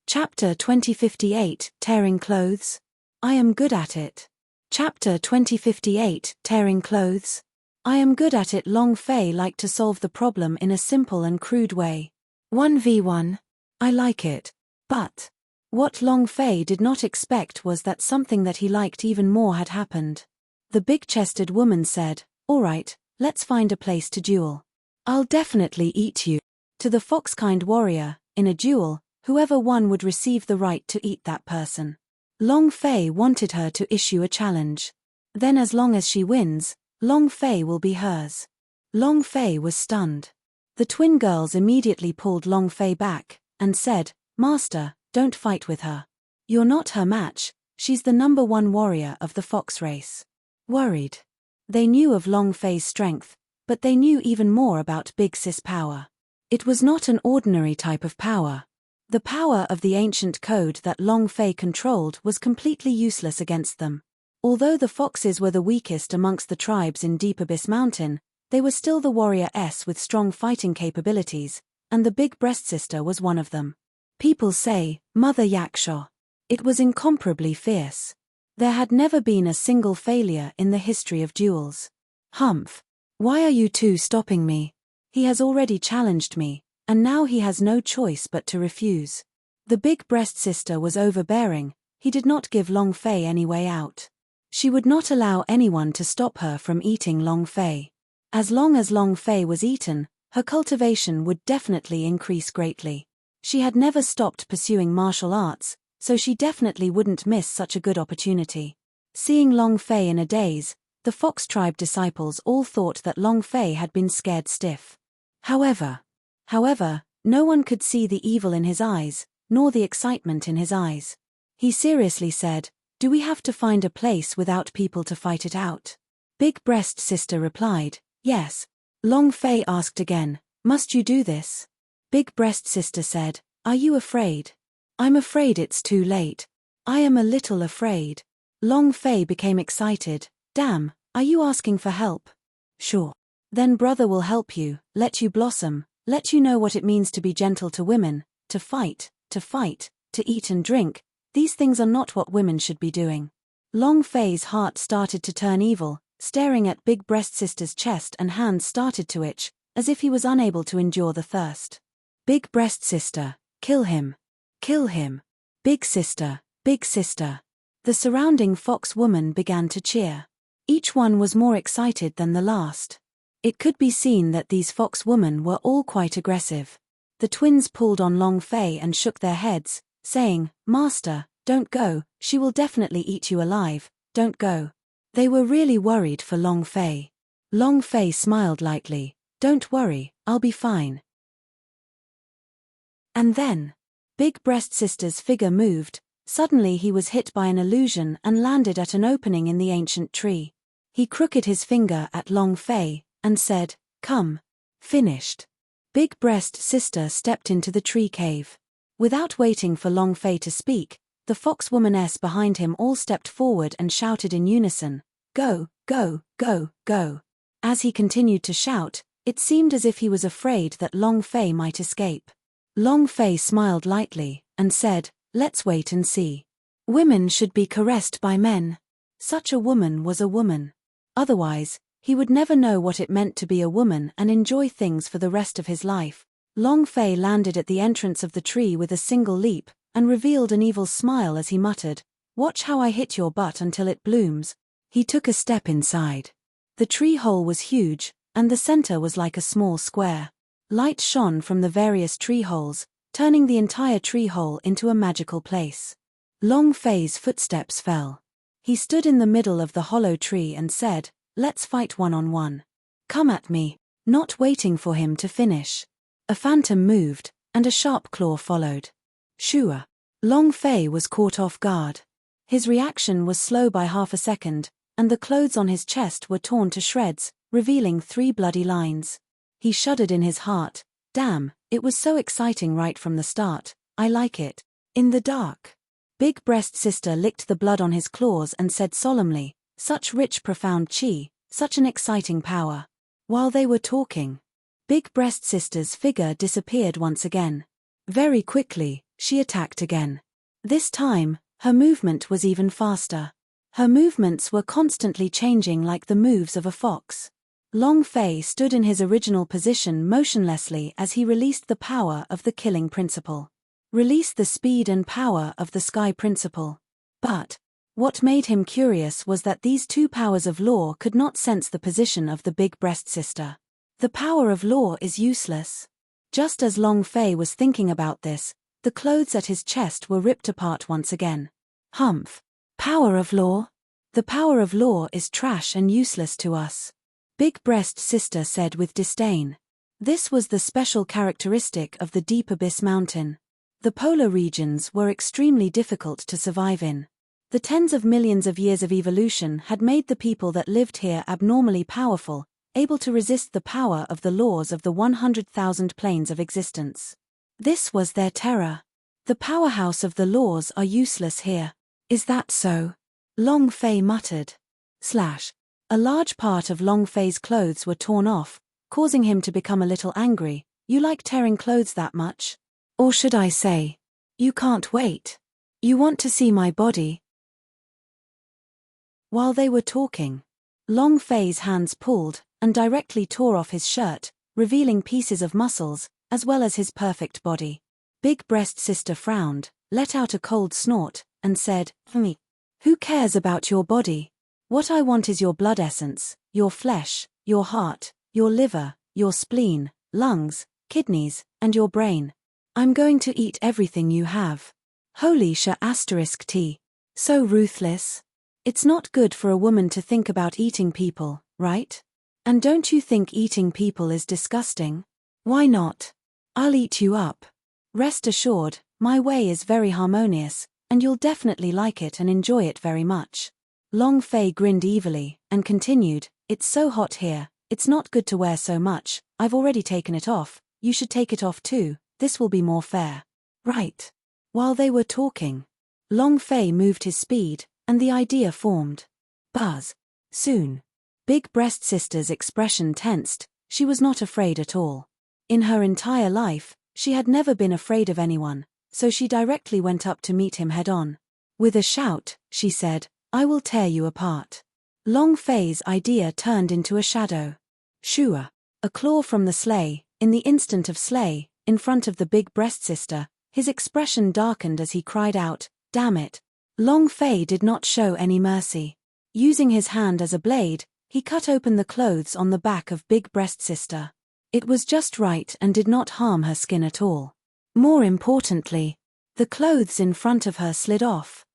Chapter 2058, Tearing Clothes. I am good at it. Chapter 2058, Tearing Clothes. I am good at it. Long Fei liked to solve the problem in a simple and crude way. 1v1. I like it. But what Long Fei did not expect was that something that he liked even more had happened. The big-chested woman said, "Alright, let's find a place to duel. I'll definitely eat you." To the fox-kind warrior, in a duel, whoever won would receive the right to eat that person. Long Fei wanted her to issue a challenge. Then as long as she wins, Long Fei will be hers. Long Fei was stunned. The twin girls immediately pulled Long Fei back, and said, "Master, don't fight with her. You're not her match, she's the #1 warrior of the fox race." Worried. They knew of Long Fei's strength, but they knew even more about Big Sis power. It was not an ordinary type of power. The power of the ancient code that Long Fei controlled was completely useless against them. Although the foxes were the weakest amongst the tribes in Deep Abyss Mountain, they were still the warrior-s with strong fighting capabilities, and the big breast sister was one of them. People say, Mother Yaksha. It was incomparably fierce. There had never been a single failure in the history of duels. Humph. Why are you two stopping me? He has already challenged me, and now he has no choice but to refuse. The big breast sister was overbearing, he did not give Long Fei any way out. She would not allow anyone to stop her from eating Long Fei. As long as Long Fei was eaten, her cultivation would definitely increase greatly. She had never stopped pursuing martial arts, so she definitely wouldn't miss such a good opportunity. Seeing Long Fei in a daze, the Fox tribe disciples all thought that Long Fei had been scared stiff. However, no one could see the evil in his eyes, nor the excitement in his eyes. He seriously said, "Do we have to find a place without people to fight it out?" Big Breast Sister replied, "Yes." Long Fei asked again, "Must you do this?" Big Breast Sister said, "Are you afraid?" "I'm afraid it's too late. I am a little afraid." Long Fei became excited. "Damn, are you asking for help?" "Sure. Then brother will help you, let you blossom, let you know what it means to be gentle to women, to fight, to eat and drink. These things are not what women should be doing." Long Fei's heart started to turn evil, staring at Big Breast Sister's chest, and hands started to itch, as if he was unable to endure the thirst. Big Breast Sister, "Kill him. Kill him. Big Sister, Big Sister." The surrounding fox women began to cheer. Each one was more excited than the last. It could be seen that these fox women were all quite aggressive. The twins pulled on Long Fei and shook their heads, saying, "Master, don't go, she will definitely eat you alive, don't go." They were really worried for Long Fei. Long Fei smiled lightly, "Don't worry, I'll be fine." And then, Big Breast Sister's figure moved. Suddenly he was hit by an illusion and landed at an opening in the ancient tree. He crooked his finger at Long Fei and said, "Come." Finished. Big Breast Sister stepped into the tree cave. Without waiting for Long Fei to speak, the foxwomaness behind him all stepped forward and shouted in unison, "Go, go, go, go." As he continued to shout, it seemed as if he was afraid that Long Fei might escape. Long Fei smiled lightly and said, "Let's wait and see. Women should be caressed by men. Such a woman was a woman. Otherwise, he would never know what it meant to be a woman and enjoy things for the rest of his life." Long Fei landed at the entrance of the tree with a single leap, and revealed an evil smile as he muttered, "Watch how I hit your butt until it blooms." He took a step inside. The tree hole was huge, and the center was like a small square. Light shone from the various tree holes, turning the entire tree hole into a magical place. Long Fei's footsteps fell. He stood in the middle of the hollow tree and said, "Let's fight one-on-one. Come at me." Not waiting for him to finish, a phantom moved, and a sharp claw followed. Shua. Long Fei was caught off guard. His reaction was slow by half a second, and the clothes on his chest were torn to shreds, revealing 3 bloody lines. He shuddered in his heart. Damn, it was so exciting right from the start. I like it. In the dark. Big Breast Sister licked the blood on his claws and said solemnly, "Such rich profound chi, such an exciting power." While they were talking, Big Breast Sister's figure disappeared once again. Very quickly, she attacked again. This time, her movement was even faster. Her movements were constantly changing like the moves of a fox. Long Fei stood in his original position motionlessly as he released the power of the killing principle. Released the speed and power of the sky principle. But what made him curious was that these 2 powers of law could not sense the position of the Big Breast Sister. The power of law is useless. Just as Long Fei was thinking about this, the clothes at his chest were ripped apart once again. Humph. Power of law? The power of law is trash and useless to us. Big Breast Sister said with disdain. This was the special characteristic of the Deep Abyss Mountain. The polar regions were extremely difficult to survive in. The tens of millions of years of evolution had made the people that lived here abnormally powerful, able to resist the power of the laws of the 100,000 planes of existence. This was their terror. The powerhouse of the laws are useless here. Is that so? Long Fei muttered. A large part of Long Fei's clothes were torn off, causing him to become a little angry. You like tearing clothes that much? Or should I say, you can't wait. You want to see my body? While they were talking, Long Fei's hands pulled and directly tore off his shirt, revealing pieces of muscles, as well as his perfect body. Big Breast Sister frowned, let out a cold snort, and said, "Who cares about your body? What I want is your blood essence, your flesh, your heart, your liver, your spleen, lungs, kidneys, and your brain. I'm going to eat everything you have. Holy **T. So ruthless. It's not good for a woman to think about eating people, right? And don't you think eating people is disgusting? Why not? I'll eat you up. Rest assured, my way is very harmonious, and you'll definitely like it and enjoy it very much. Long Fei grinned evilly, and continued, It's so hot here, it's not good to wear so much, I've already taken it off, you should take it off too, this will be more fair. Right. While they were talking, Long Fei moved his speed, and the idea formed. Buzz. Soon. Big Breast Sister's expression tensed, she was not afraid at all. In her entire life, she had never been afraid of anyone, so she directly went up to meet him head-on. With a shout, she said, I will tear you apart. Long Fei's idea turned into a shadow. Shua. A claw from the sleigh, in the instant of slay, in front of the Big Breast Sister, his expression darkened as he cried out, Damn it. Long Fei did not show any mercy. Using his hand as a blade, he cut open the clothes on the back of Big Breast Sister. It was just right and did not harm her skin at all. More importantly, the clothes in front of her slid off.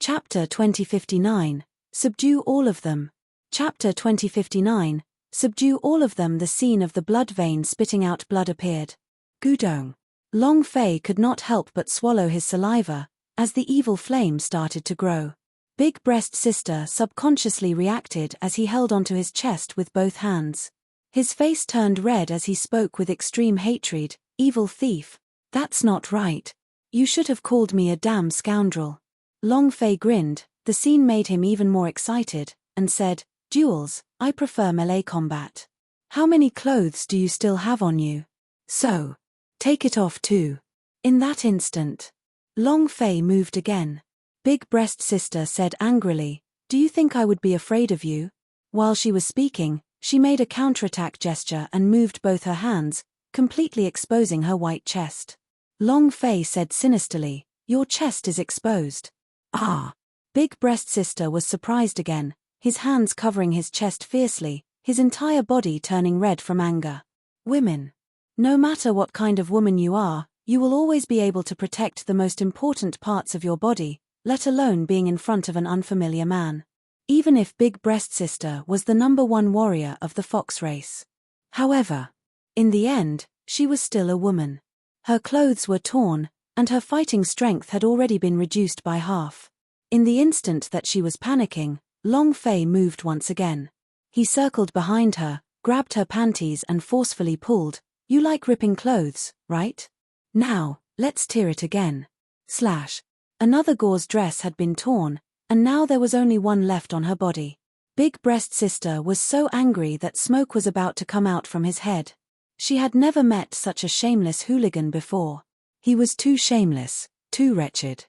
Chapter 2059. Subdue all of them. Chapter 2059. Subdue all of them. The scene of the blood vein spitting out blood appeared. Gudong. Long Fei could not help but swallow his saliva, as the evil flame started to grow. Big Breast Sister subconsciously reacted as he held onto his chest with both hands. His face turned red as he spoke with extreme hatred, Evil thief. That's not right. You should have called me a damn scoundrel. Long Fei grinned, the scene made him even more excited, and said, Duels, I prefer melee combat. How many clothes do you still have on you? So. Take it off too. In that instant, Long Fei moved again. Big Breast Sister said angrily, Do you think I would be afraid of you? While she was speaking, she made a counterattack gesture and moved both her hands, completely exposing her white chest. Long Fei said sinisterly, Your chest is exposed. Ah! Big Breast Sister was surprised again, his hands covering his chest fiercely, his entire body turning red from anger. Women. No matter what kind of woman you are, you will always be able to protect the most important parts of your body, let alone being in front of an unfamiliar man. Even if Big Breast Sister was the #1 warrior of the fox race. However, in the end, she was still a woman. Her clothes were torn, and her fighting strength had already been reduced by half. In the instant that she was panicking, Long Fei moved once again. He circled behind her, grabbed her panties and forcefully pulled. You like ripping clothes, right? Now, let's tear it again. Slash. Another gauze dress had been torn, and now there was only one left on her body. Big Breast Sister was so angry that smoke was about to come out from his head. She had never met such a shameless hooligan before. He was too shameless, too wretched.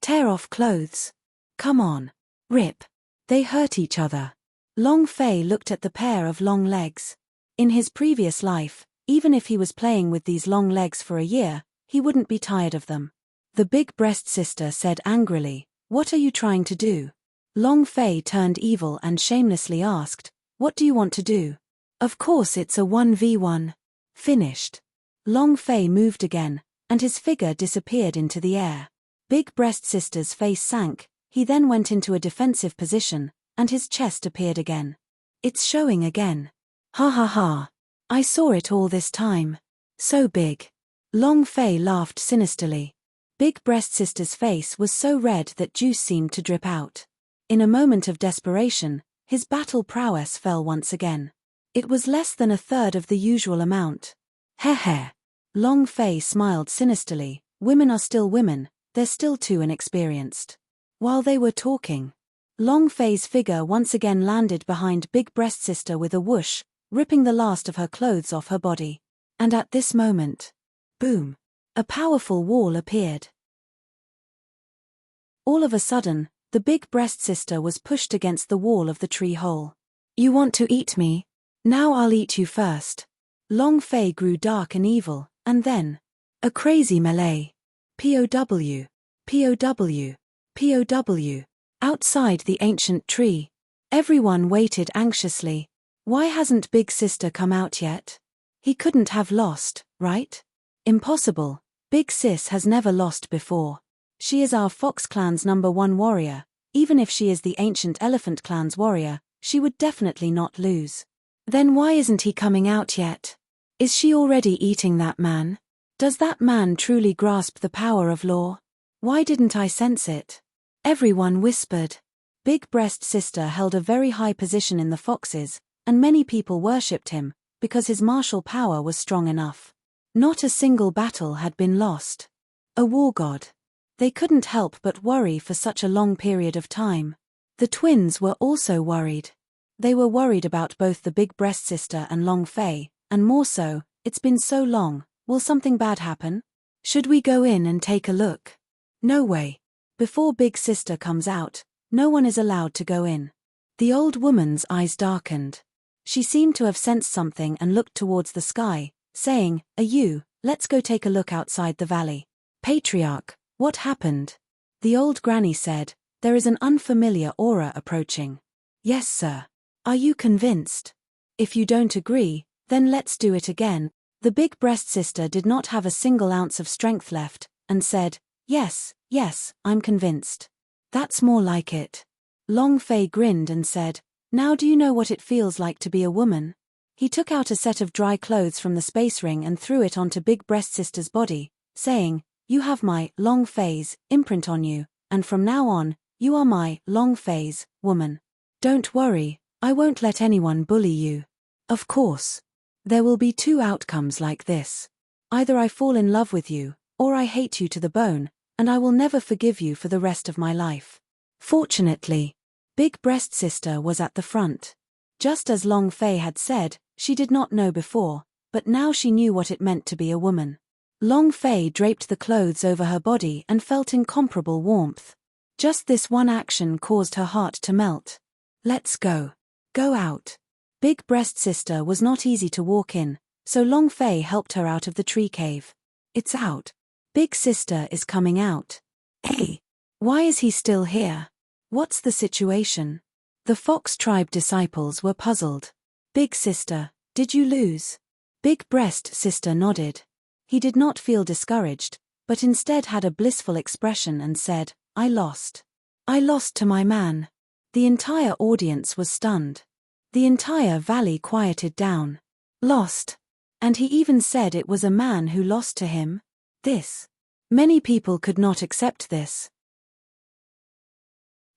Tear off clothes. Come on. Rip. They hurt each other. Long Fei looked at the pair of long legs. In his previous life, even if he was playing with these long legs for a year, he wouldn't be tired of them. The Big Breast Sister said angrily, What are you trying to do? Long Fei turned evil and shamelessly asked, What do you want to do? Of course it's a 1v1. Finished. Long Fei moved again, and his figure disappeared into the air. Big Breast Sister's face sank, he then went into a defensive position, and his chest appeared again. It's showing again. Ha ha ha. I saw it all this time. So big. Long Fei laughed sinisterly. Big Breast Sister's face was so red that juice seemed to drip out. In a moment of desperation, his battle prowess fell once again. It was less than a third of the usual amount. Heh heh. Long Fei smiled sinisterly, women are still women, they're still too inexperienced. While they were talking, Long Fei's figure once again landed behind Big Breast Sister with a whoosh, ripping the last of her clothes off her body. And at this moment, boom, a powerful wall appeared. All of a sudden, the Big Breast Sister was pushed against the wall of the tree hole. You want to eat me? Now I'll eat you first. Long Fei grew dark and evil, and then, a crazy melee. POW. POW. POW. Outside the ancient tree. Everyone waited anxiously. Why hasn't Big Sister come out yet? He couldn't have lost, right? Impossible. Big Sis has never lost before. She is our Fox Clan's #1 warrior. Even if she is the ancient Elephant Clan's warrior, she would definitely not lose. Then why isn't he coming out yet? Is she already eating that man? Does that man truly grasp the power of law? Why didn't I sense it? Everyone whispered. Big Breast Sister held a very high position in the foxes, and many people worshipped him, because his martial power was strong enough. Not a single battle had been lost. A war god. They couldn't help but worry for such a long period of time. The twins were also worried. They were worried about both the Big Breast Sister and Long Fei, and more so, it's been so long, will something bad happen? Should we go in and take a look? No way. Before Big Sister comes out, no one is allowed to go in. The old woman's eyes darkened. She seemed to have sensed something and looked towards the sky, saying, let's go take a look outside the valley. Patriarch, what happened? The old granny said, there is an unfamiliar aura approaching. Yes, sir. Are you convinced? If you don't agree, then let's do it again. The Big Breast Sister did not have a single ounce of strength left, and said, yes, I'm convinced. That's more like it. Long Fei grinned and said, now do you know what it feels like to be a woman? He took out a set of dry clothes from the space ring and threw it onto Big Breast Sister's body, saying, you have my Long Fei's imprint on you, and from now on, you are my Long Fei's woman. Don't worry, I won't let anyone bully you. Of course. There will be two outcomes like this. Either I fall in love with you, or I hate you to the bone, and I will never forgive you for the rest of my life. Fortunately, Big Breast Sister was at the front. Just as Long Fei had said, she did not know before, but now she knew what it meant to be a woman. Long Fei draped the clothes over her body and felt incomparable warmth. Just this one action caused her heart to melt. Let's go. Go out. Big Breast Sister was not easy to walk in, so Long Fei helped her out of the tree cave. It's out. Big Sister is coming out. Hey, why is he still here? What's the situation? The Fox Tribe disciples were puzzled. Big Sister, did you lose? Big Breast Sister nodded. He did not feel discouraged, but instead had a blissful expression and said, I lost. I lost to my man. The entire audience was stunned. The entire valley quieted down. Lost. And he even said it was a man who lost to him. This. Many people could not accept this.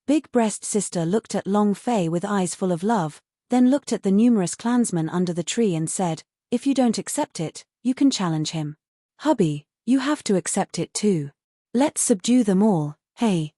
Big Breast Sister looked at Long Fei with eyes full of love, then looked at the numerous clansmen under the tree and said, if you don't accept it, you can challenge him. Hubby, you have to accept it too. Let's subdue them all, hey.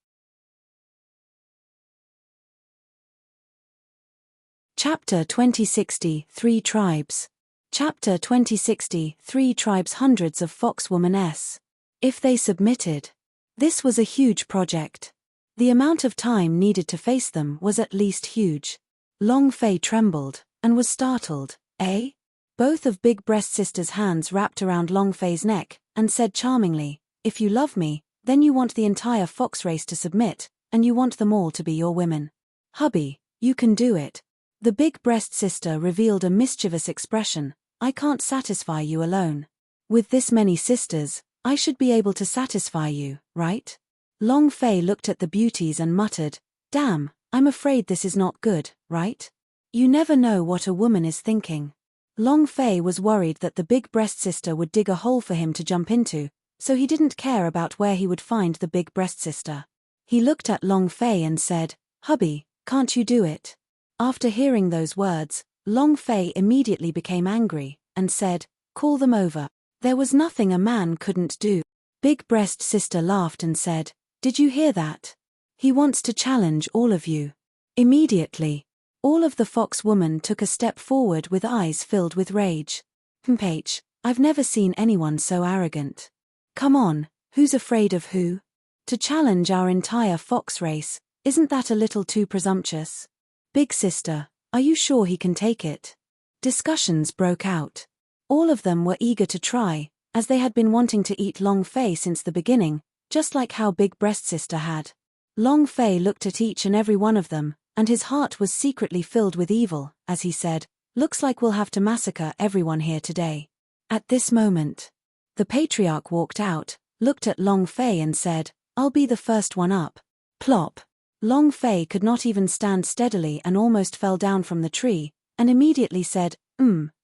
Chapter 2060, 3 Tribes. Chapter 2060, 3 Tribes. Hundreds of Foxwoman s. If they submitted. This was a huge project. The amount of time needed to face them was at least huge. Long Fei trembled, and was startled, eh? Both of Big Breast Sister's hands wrapped around Long Fei's neck, and said charmingly, if you love me, then you want the entire fox race to submit, and you want them all to be your women. Hubby, you can do it. The Big Breast Sister revealed a mischievous expression, I can't satisfy you alone. With this many sisters, I should be able to satisfy you, right? Long Fei looked at the beauties and muttered, damn, I'm afraid this is not good, right? You never know what a woman is thinking. Long Fei was worried that the Big Breast Sister would dig a hole for him to jump into, so he didn't care about where he would find the Big Breast Sister. He looked at Long Fei and said, hubby, can't you do it? After hearing those words, Long Fei immediately became angry, and said, call them over. There was nothing a man couldn't do. Big Breast Sister laughed and said, did you hear that? He wants to challenge all of you. Immediately, all of the Foxwoman took a step forward with eyes filled with rage. Mph, I've never seen anyone so arrogant. Come on, who's afraid of who? To challenge our entire fox race, isn't that a little too presumptuous? Big Sister, are you sure he can take it? Discussions broke out. All of them were eager to try, as they had been wanting to eat Long Fei since the beginning, just like how Big Breast Sister had. Long Fei looked at each and every one of them, and his heart was secretly filled with evil, as he said, "Looks like we'll have to massacre everyone here today." At this moment, the patriarch walked out, looked at Long Fei and said, "I'll be the first one up." Plop. Long Fei could not even stand steadily and almost fell down from the tree, and immediately said,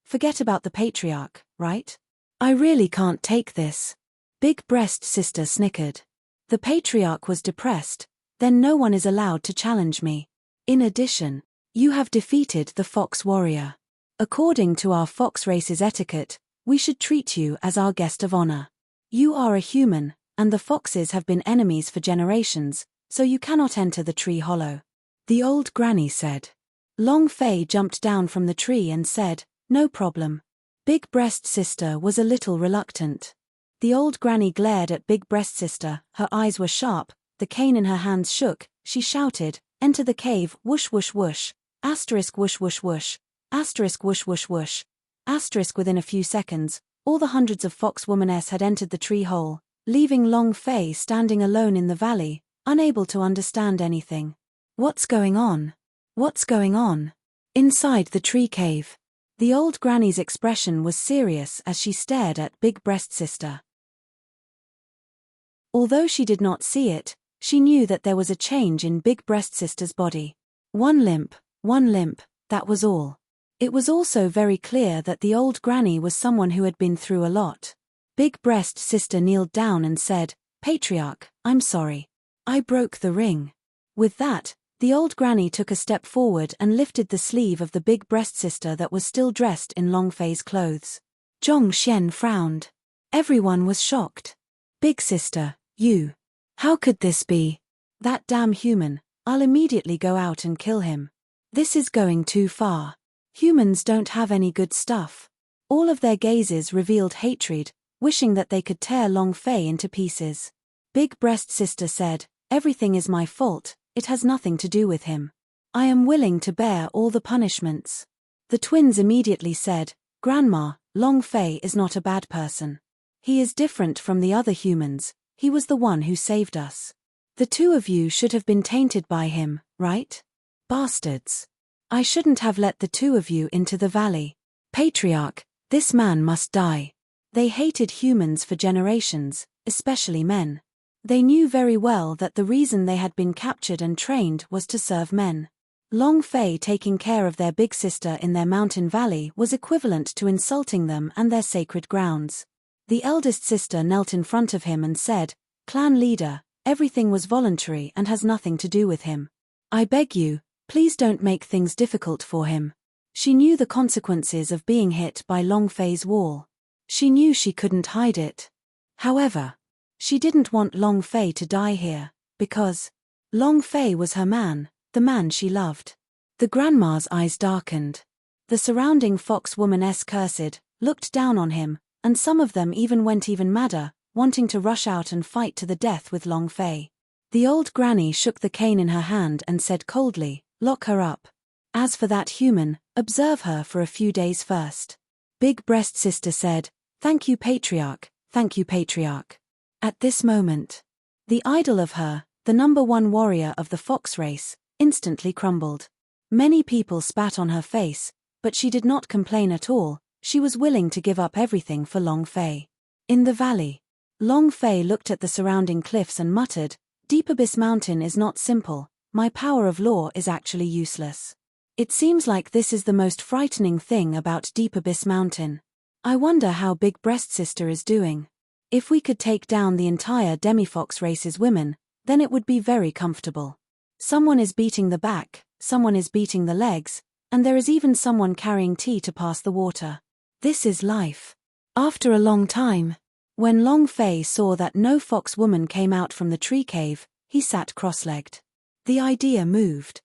Forget about the patriarch, right? I really can't take this." Big Breast Sister snickered. The patriarch was depressed. "Then no one is allowed to challenge me. In addition, you have defeated the fox warrior. According to our fox race's etiquette, we should treat you as our guest of honor. You are a human, and the foxes have been enemies for generations, so you cannot enter the tree hollow," the old granny said. Long Fei jumped down from the tree and said, "No problem." Big Breast Sister was a little reluctant. The old granny glared at Big Breast Sister, her eyes were sharp, the cane in her hands shook, she shouted, "Enter the cave, whoosh whoosh whoosh, asterisk whoosh whoosh whoosh, asterisk whoosh whoosh whoosh, asterisk." Within a few seconds, all the hundreds of fox womaness had entered the tree hole, leaving Long Fei standing alone in the valley, unable to understand anything. What's going on? What's going on? Inside the tree cave. The old granny's expression was serious as she stared at Big Breast Sister. Although she did not see it, she knew that there was a change in Big Breast Sister's body. One limp, that was all. It was also very clear that the old granny was someone who had been through a lot. Big Breast Sister kneeled down and said, "Patriarch, I'm sorry. I broke the ring." With that, the old granny took a step forward and lifted the sleeve of the Big Breast Sister that was still dressed in Long Fei's clothes. Zhong Xian frowned. Everyone was shocked. "Big Sister, you. How could this be? That damn human, I'll immediately go out and kill him. This is going too far. Humans don't have any good stuff." All of their gazes revealed hatred, wishing that they could tear Long Fei into pieces. Big Breast Sister said, "Everything is my fault, it has nothing to do with him. I am willing to bear all the punishments." The twins immediately said, "Grandma, Long Fei is not a bad person. He is different from the other humans, he was the one who saved us. The two of you should have been tainted by him, right? Bastards. I shouldn't have let the two of you into the valley. Patriarch, this man must die." They hated humans for generations, especially men. They knew very well that the reason they had been captured and trained was to serve men. Long Fei taking care of their big sister in their mountain valley was equivalent to insulting them and their sacred grounds. The eldest sister knelt in front of him and said, "Clan leader, everything was voluntary and has nothing to do with him. I beg you, please don't make things difficult for him." She knew the consequences of being hit by Long Fei's wall. She knew she couldn't hide it. However, she didn't want Long Fei to die here, because Long Fei was her man, the man she loved. The grandma's eyes darkened. The surrounding fox womaness cursed, looked down on him, and some of them even went even madder, wanting to rush out and fight to the death with Long Fei. The old granny shook the cane in her hand and said coldly, "Lock her up. As for that human, observe her for a few days first." Big Breast Sister said, "Thank you, Patriarch, thank you, Patriarch." At this moment, the idol of her, the #1 warrior of the fox race, instantly crumbled. Many people spat on her face, but she did not complain at all. She was willing to give up everything for Long Fei. In the valley, Long Fei looked at the surrounding cliffs and muttered, "Deep Abyss Mountain is not simple, my power of law is actually useless. It seems like this is the most frightening thing about Deep Abyss Mountain. I wonder how Big Breast Sister is doing. If we could take down the entire Demifox race's women, then it would be very comfortable. Someone is beating the back, someone is beating the legs, and there is even someone carrying tea to pass the water. This is life." After a long time, when Long Fei saw that no fox woman came out from the tree cave, he sat cross-legged. The idea moved.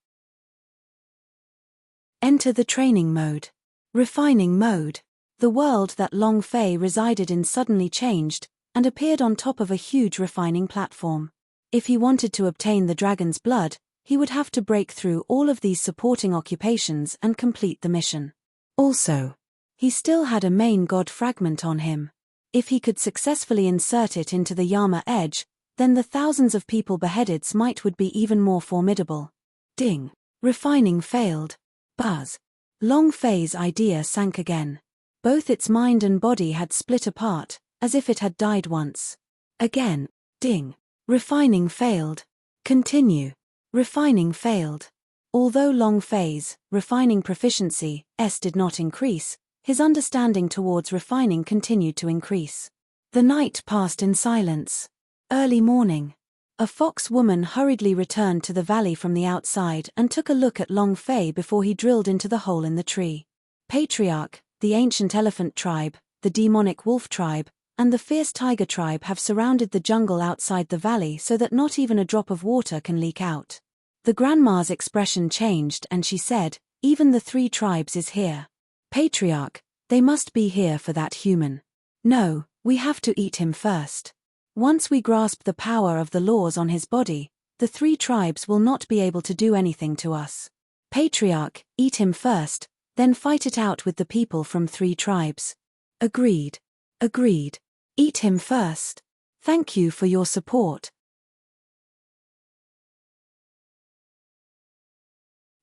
Enter the training mode. Refining mode. The world that Long Fei resided in suddenly changed, and appeared on top of a huge refining platform. If he wanted to obtain the dragon's blood, he would have to break through all of these supporting occupations and complete the mission. Also, he still had a main god fragment on him. If he could successfully insert it into the Yama edge, then the thousands of people beheaded would be even more formidable. Ding. Refining failed. Buzz. Long Fei's idea sank again. Both its mind and body had split apart, as if it had died once. Again. Ding. Refining failed. Continue. Refining failed. Although Long Fei's refining proficiency did not increase, his understanding towards refining continued to increase. The night passed in silence. Early morning. A fox woman hurriedly returned to the valley from the outside and took a look at Long Fei before he drilled into the hole in the tree. Patriarch, the ancient elephant tribe, the demonic wolf tribe, and the fierce tiger tribe have surrounded the jungle outside the valley so that not even a drop of water can leak out. The grandma's expression changed and she said, "Even the 3 tribes is here." Patriarch, they must be here for that human. No, we have to eat him first. Once we grasp the power of the laws on his body, the 3 tribes will not be able to do anything to us. Patriarch, eat him first, then fight it out with the people from 3 tribes. Agreed. Agreed. Eat him first. Thank you for your support.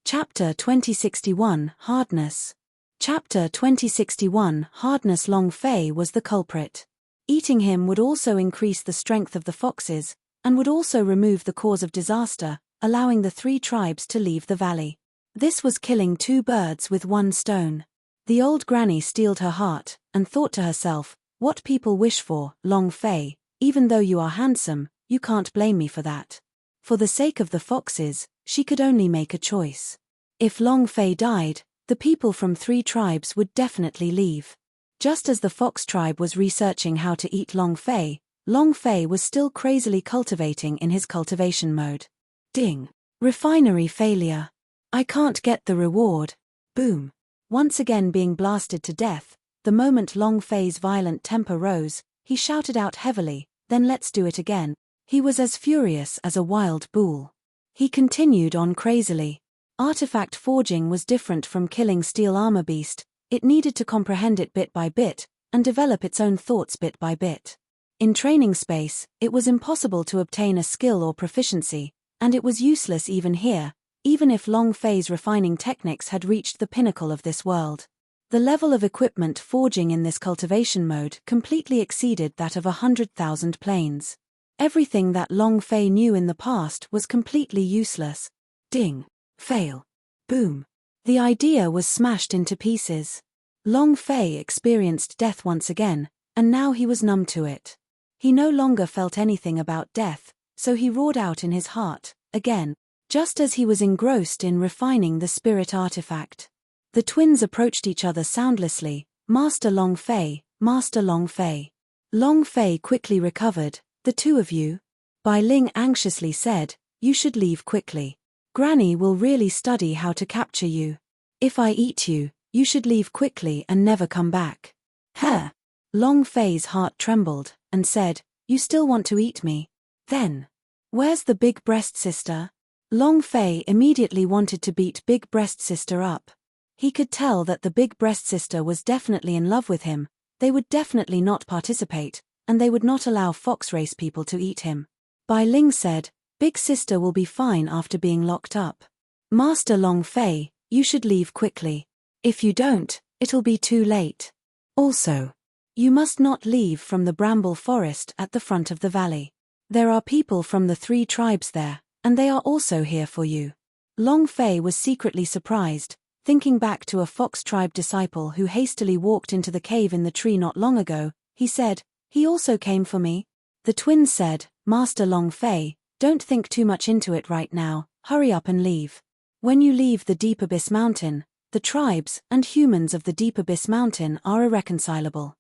Chapter 2061, Hardness. Chapter 2061, Hardness. Long Fei was the culprit. Eating him would also increase the strength of the foxes, and would also remove the cause of disaster, allowing the 3 tribes to leave the valley. This was killing 2 birds with 1 stone. The old granny steeled her heart, and thought to herself, "What people wish for, Long Fei, even though you are handsome, you can't blame me for that." For the sake of the foxes, she could only make a choice. If Long Fei died, the people from 3 tribes would definitely leave. Just as the fox tribe was researching how to eat Long Fei was still crazily cultivating in his cultivation mode. Ding. Refinery failure. I can't get the reward. Boom. Once again being blasted to death, the moment Long Fei's violent temper rose, he shouted out heavily, "Then let's do it again." He was as furious as a wild bull. He continued on crazily. Artifact forging was different from killing steel armor beast. It needed to comprehend it bit by bit, and develop its own thoughts bit by bit. In training space, it was impossible to obtain a skill or proficiency, and it was useless even here, even if Long Fei's refining techniques had reached the pinnacle of this world. The level of equipment forging in this cultivation mode completely exceeded that of 100,000 planes. Everything that Long Fei knew in the past was completely useless. Ding. Fail. Boom. The idea was smashed into pieces. Long Fei experienced death once again, and now he was numb to it. He no longer felt anything about death, so he roared out in his heart, again, just as he was engrossed in refining the spirit artifact. The twins approached each other soundlessly, "Master Long Fei, Master Long Fei." Long Fei quickly recovered. "The 2 of you?" Bai Ling anxiously said, "You should leave quickly. Granny will really study how to capture you. If I eat you, you should leave quickly and never come back." "Huh." Long Fei's heart trembled, and said, "You still want to eat me? Then. Where's the big breast sister?" Long Fei immediately wanted to beat big breast sister up. He could tell that the big breast sister was definitely in love with him, they would definitely not participate, and they would not allow fox race people to eat him. Bai Ling said, "Big sister will be fine after being locked up. Master Long Fei, you should leave quickly. If you don't, it'll be too late. Also, you must not leave from the bramble forest at the front of the valley. There are people from the 3 tribes there, and they are also here for you." Long Fei was secretly surprised, thinking back to a fox tribe disciple who hastily walked into the cave in the tree not long ago. He said, "He also came for me?" The twins said, "Master Long Fei, don't think too much into it right now, hurry up and leave. When you leave the Deep Abyss Mountain, the tribes and humans of the Deep Abyss Mountain are irreconcilable.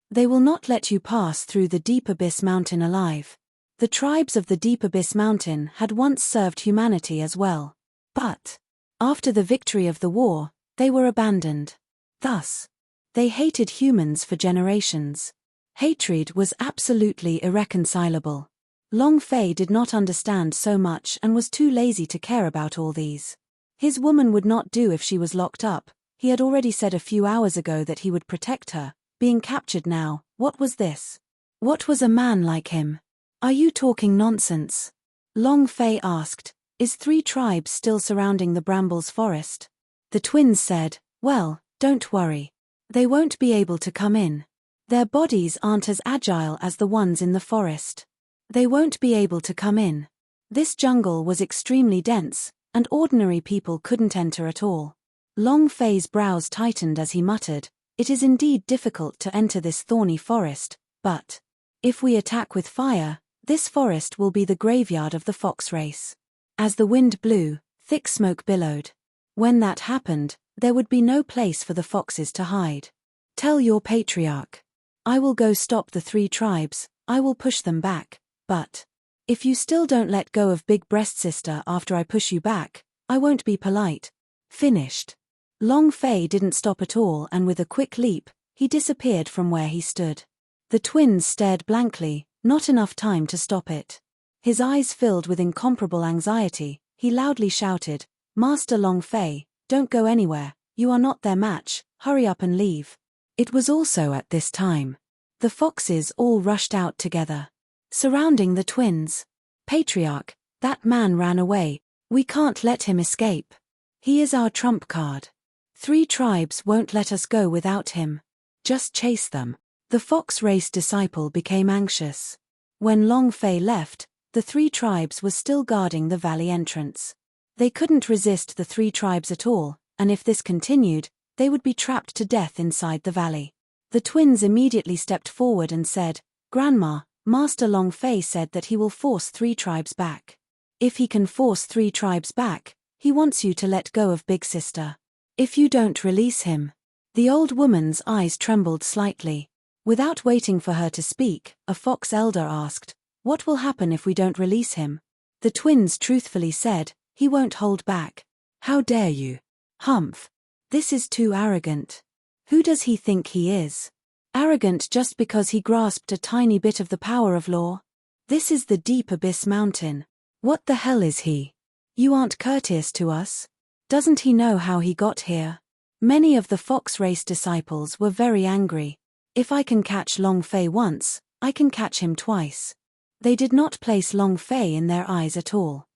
They will not let you pass through the Deep Abyss Mountain alive." The tribes of the Deep Abyss Mountain had once served humanity as well. But, after the victory of the war, they were abandoned. Thus, they hated humans for generations. Hatred was absolutely irreconcilable. Long Fei did not understand so much and was too lazy to care about all these. His woman would not do if she was locked up. He had already said a few hours ago that he would protect her. Being captured now, what was this? What was a man like him? Are you talking nonsense? Long Fei asked. Is 3 tribes still surrounding the brambles forest? The twins said, well, don't worry. They won't be able to come in. Their bodies aren't as agile as the ones in the forest. They won't be able to come in. This jungle was extremely dense, and ordinary people couldn't enter at all. Long Fei's brows tightened as he muttered, it is indeed difficult to enter this thorny forest, but if we attack with fire, this forest will be the graveyard of the fox race. As the wind blew, thick smoke billowed. When that happened, there would be no place for the foxes to hide. Tell your patriarch. I will go stop the 3 tribes, I will push them back, but if you still don't let go of Big Breast Sister after I push you back, I won't be polite. Finished. Long Fei didn't stop at all, and with a quick leap, he disappeared from where he stood. The twins stared blankly, not enough time to stop it. His eyes filled with incomparable anxiety, he loudly shouted, Master Long Fei, don't go anywhere, you are not their match, hurry up and leave. It was also at this time. The foxes all rushed out together, surrounding the twins. Patriarch, that man ran away, we can't let him escape. He is our trump card. 3 tribes won't let us go without him. Just chase them. The fox race disciple became anxious. When Long Fei left, the 3 tribes were still guarding the valley entrance. They couldn't resist the 3 tribes at all, and if this continued, they would be trapped to death inside the valley. The twins immediately stepped forward and said, Grandma, Master Long Fei said that he will force 3 tribes back. If he can force 3 tribes back, he wants you to let go of Big Sister. If you don't release him. The old woman's eyes trembled slightly. Without waiting for her to speak, a fox elder asked, what will happen if we don't release him? The twins truthfully said, he won't hold back. How dare you? Humph. This is too arrogant. Who does he think he is? Arrogant just because he grasped a tiny bit of the power of law? This is the deep abyss mountain. What the hell is he? You aren't courteous to us? Doesn't he know how he got here? Many of the fox race disciples were very angry. If I can catch Long Fei once, I can catch him twice. They did not place Long Fei in their eyes at all.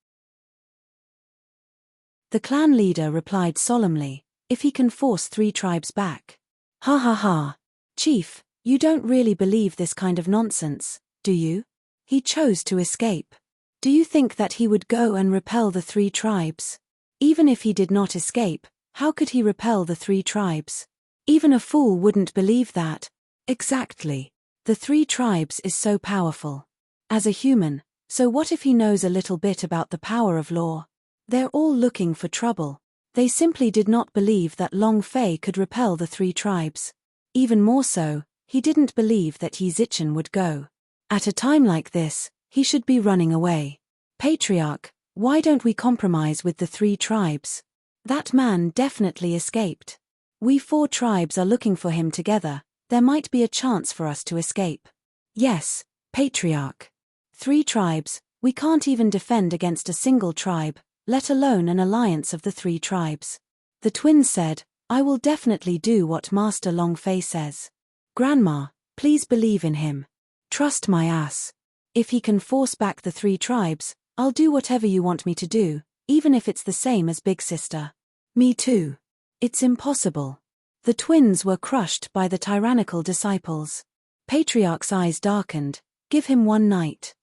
The clan leader replied solemnly, if he can force 3 tribes back. Ha ha ha. Chief, you don't really believe this kind of nonsense, do you? He chose to escape. Do you think that he would go and repel the 3 tribes? Even if he did not escape, how could he repel the 3 tribes? Even a fool wouldn't believe that. Exactly. The 3 tribes is so powerful. As a human, so what if he knows a little bit about the power of law? They're all looking for trouble. They simply did not believe that Long Fei could repel the 3 tribes. Even more so, he didn't believe that Yi Zichen would go. At a time like this, he should be running away. Patriarch, why don't we compromise with the 3 tribes? That man definitely escaped. We 4 tribes are looking for him together, there might be a chance for us to escape. Yes, Patriarch. 3 tribes, we can't even defend against a single tribe, let alone an alliance of the 3 tribes. The twins said, I will definitely do what Master Long Fei says. Grandma, please believe in him. Trust my ass. If he can force back the 3 tribes, I'll do whatever you want me to do, even if it's the same as Big Sister. Me too. It's impossible. The twins were crushed by the tyrannical disciples. Patriarch's eyes darkened, give him 1 night.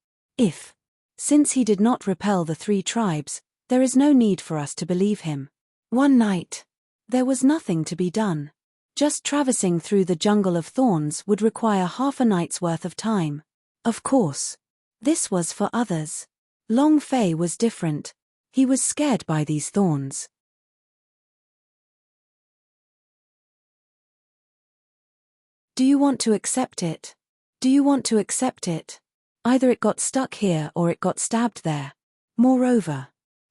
Since he did not repel the 3 tribes, there is no need for us to believe him. 1 night. There was nothing to be done. Just traversing through the jungle of thorns would require half a night's worth of time. Of course. This was for others. Long Fei was different. He was scared by these thorns. Do you want to accept it? Do you want to accept it? Either it got stuck here or it got stabbed there. Moreover,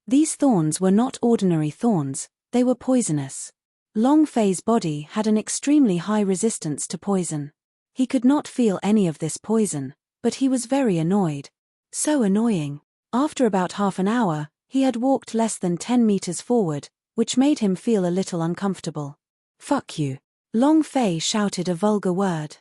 these thorns were not ordinary thorns, they were poisonous. Long Fei's body had an extremely high resistance to poison. He could not feel any of this poison, but he was very annoyed. So annoying. After about half an hour, he had walked less than 10 meters forward, which made him feel a little uncomfortable. Fuck you. Long Fei shouted a vulgar word.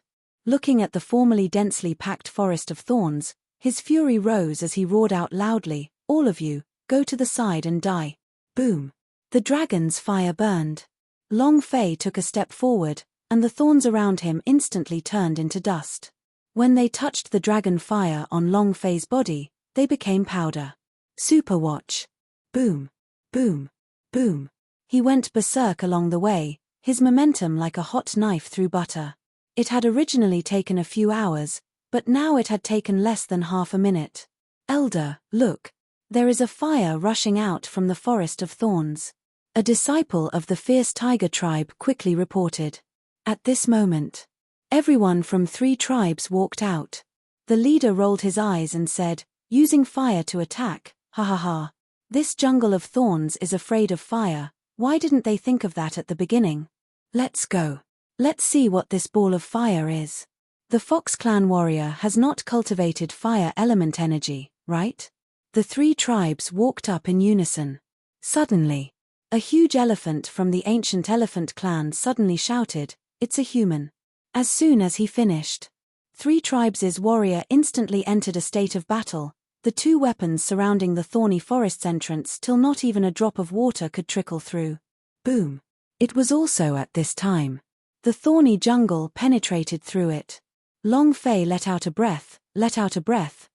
Looking at the formerly densely packed forest of thorns, his fury rose as he roared out loudly, "All of you, go to the side and die." Boom! The dragon's fire burned. Long Fei took a step forward, and the thorns around him instantly turned into dust. When they touched the dragon fire on Long Fei's body, they became powder. Super watch. Boom! Boom! Boom! He went berserk along the way, his momentum like a hot knife through butter. It had originally taken a few hours, but now it had taken less than half a minute. "Elder, look. There is a fire rushing out from the forest of thorns," a disciple of the fierce tiger tribe quickly reported. At this moment, everyone from 3 tribes walked out. The leader rolled his eyes and said, "Using fire to attack, ha ha ha. This jungle of thorns is afraid of fire. Why didn't they think of that at the beginning? Let's go. Let's see what this ball of fire is. The Fox Clan warrior has not cultivated fire element energy, right?" The 3 tribes walked up in unison. Suddenly, a huge elephant from the ancient elephant clan suddenly shouted, "It's a human." As soon as he finished, 3 tribes' warrior instantly entered a state of battle, the 2 weapons surrounding the thorny forest's entrance till not even a drop of water could trickle through. Boom! It was also at this time the thorny jungle penetrated through it. Long Fei let out a breath,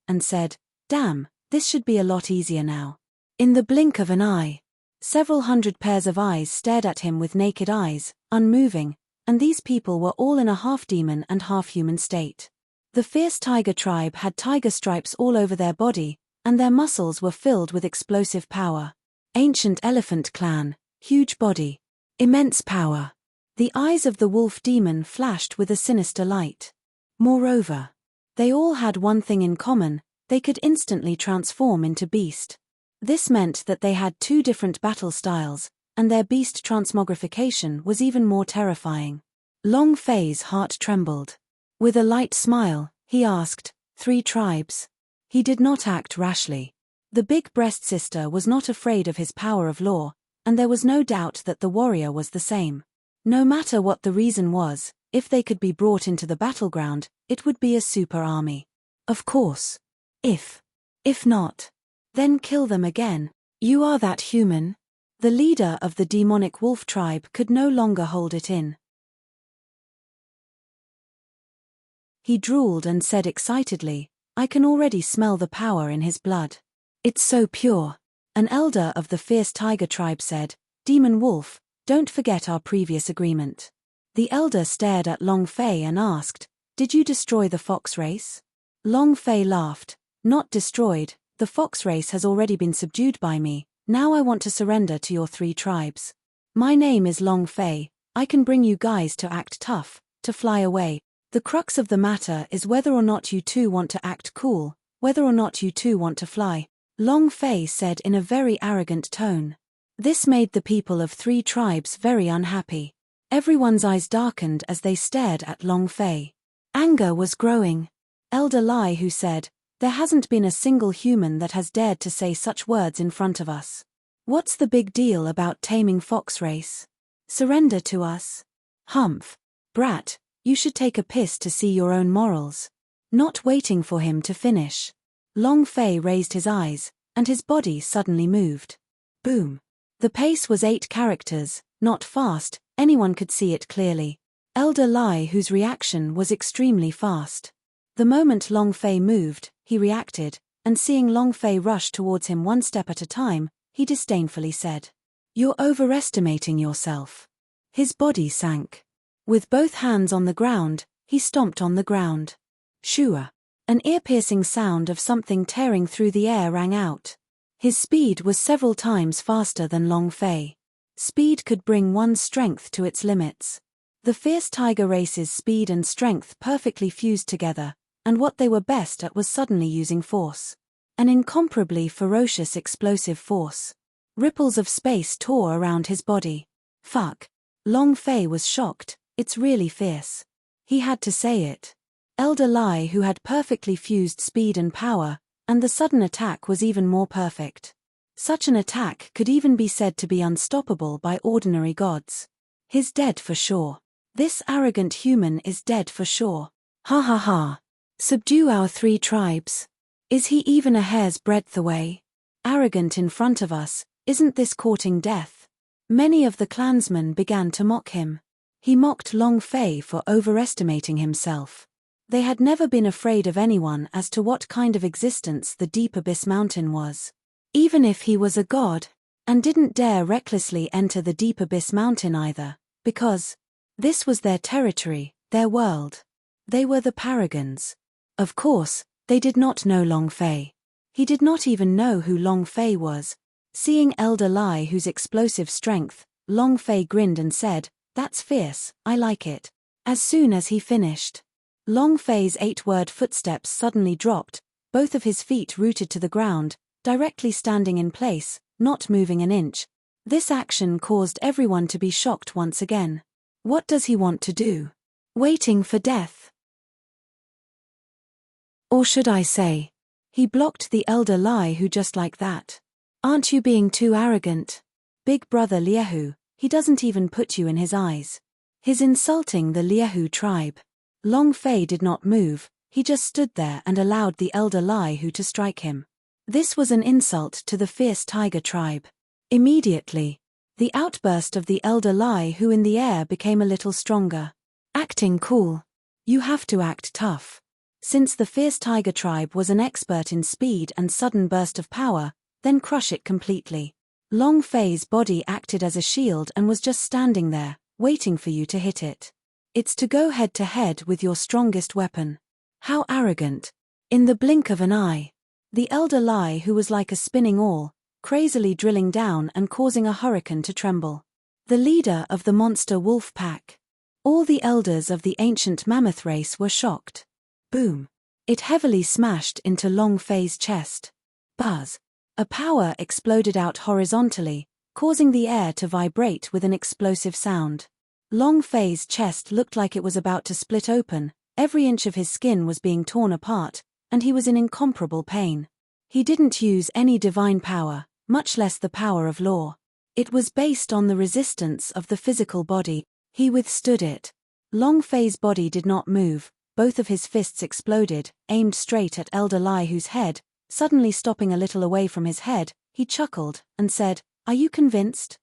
and said, "Damn, this should be a lot easier now." In the blink of an eye, several hundred pairs of eyes stared at him with naked eyes, unmoving, and these people were all in a half-demon and half-human state. The fierce tiger tribe had tiger stripes all over their body, and their muscles were filled with explosive power. Ancient elephant clan, huge body, immense power. The eyes of the wolf demon flashed with a sinister light. Moreover, they all had one thing in common: they could instantly transform into beast. This meant that they had 2 different battle styles, and their beast transmogrification was even more terrifying. Long Fei's heart trembled. With a light smile, he asked, 3 tribes. He did not act rashly. The big-breast sister was not afraid of his power of law, and there was no doubt that the warrior was the same. No matter what the reason was, if they could be brought into the battleground, it would be a super army. Of course. If not, then kill them again. "You are that human?" The leader of the demonic wolf tribe could no longer hold it in. He drooled and said excitedly, "I can already smell the power in his blood. It's so pure." An elder of the fierce tiger tribe said, "Demon wolf, don't forget our previous agreement." The elder stared at Long Fei and asked, "Did you destroy the fox race?" Long Fei laughed, "Not destroyed, the fox race has already been subdued by me, now I want to surrender to your 3 tribes. My name is Long Fei, I can bring you guys to act tough, to fly away. The crux of the matter is whether or not you 2 want to act cool, whether or not you 2 want to fly," Long Fei said in a very arrogant tone. This made the people of 3 tribes very unhappy. Everyone's eyes darkened as they stared at Long Fei. Anger was growing. Elder Lai who said, "There hasn't been a single human that has dared to say such words in front of us. What's the big deal about taming fox race? Surrender to us. Humph. Brat, you should take a piss to see your own morals." Not waiting for him to finish, Long Fei raised his eyes, and his body suddenly moved. Boom. The pace was 8 characters, not fast, anyone could see it clearly. Elder Lai whose reaction was extremely fast. The moment Long Fei moved, he reacted, and seeing Long Fei rush towards him 1 step at a time, he disdainfully said, "You're overestimating yourself." His body sank. With both hands on the ground, he stomped on the ground. Shua. An ear-piercing sound of something tearing through the air rang out. His speed was several times faster than Long Fei. Speed could bring one's strength to its limits. The fierce tiger race's speed and strength perfectly fused together, and what they were best at was suddenly using force. An incomparably ferocious explosive force. Ripples of space tore around his body. Fuck. Long Fei was shocked, it's really fierce. He had to say it. Elder Lai who had perfectly fused speed and power, and the sudden attack was even more perfect. Such an attack could even be said to be unstoppable by ordinary gods. He's dead for sure. This arrogant human is dead for sure. Ha ha ha. Subdue our 3 tribes. Is he even a hair's breadth away? Arrogant in front of us, isn't this courting death? Many of the clansmen began to mock him. He mocked Long Fei for overestimating himself. They had never been afraid of anyone as to what kind of existence the Deep Abyss Mountain was. Even if he was a god, and didn't dare recklessly enter the Deep Abyss Mountain either, because this was their territory, their world. They were the Paragons. Of course, they did not know Long Fei. He did not even know who Long Fei was. Seeing Elder Lai whose explosive strength, Long Fei grinned and said, "That's fierce, I like it." As soon as he finished, Long Fei's 8-word footsteps suddenly dropped, both of his feet rooted to the ground, directly standing in place, not moving an inch. This action caused everyone to be shocked once again. What does he want to do? Waiting for death? Or should I say, he blocked the Elder Lai who just like that. Aren't you being too arrogant? Big brother Liehu, he doesn't even put you in his eyes. He's insulting the Liehu tribe. Long Fei did not move, he just stood there and allowed the Elder Liehu to strike him. This was an insult to the fierce tiger tribe. Immediately, the outburst of the Elder Liehu in the air became a little stronger. Acting cool. You have to act tough. Since the fierce tiger tribe was an expert in speed and sudden burst of power, then crush it completely. Long Fei's body acted as a shield and was just standing there, waiting for you to hit it. It's to go head to head with your strongest weapon. How arrogant. In the blink of an eye, the Elder Lai who was like a spinning awl, crazily drilling down and causing a hurricane to tremble. The leader of the monster wolf pack. All the elders of the ancient mammoth race were shocked. Boom. It heavily smashed into Long Fei's chest. Buzz. A power exploded out horizontally, causing the air to vibrate with an explosive sound. Long Fei's chest looked like it was about to split open, every inch of his skin was being torn apart, and he was in incomparable pain. He didn't use any divine power, much less the power of law. It was based on the resistance of the physical body. He withstood it. Long Fei's body did not move, both of his fists exploded, aimed straight at Elder Liehu's head. Suddenly stopping a little away from his head, he chuckled and said, "Are you convinced?"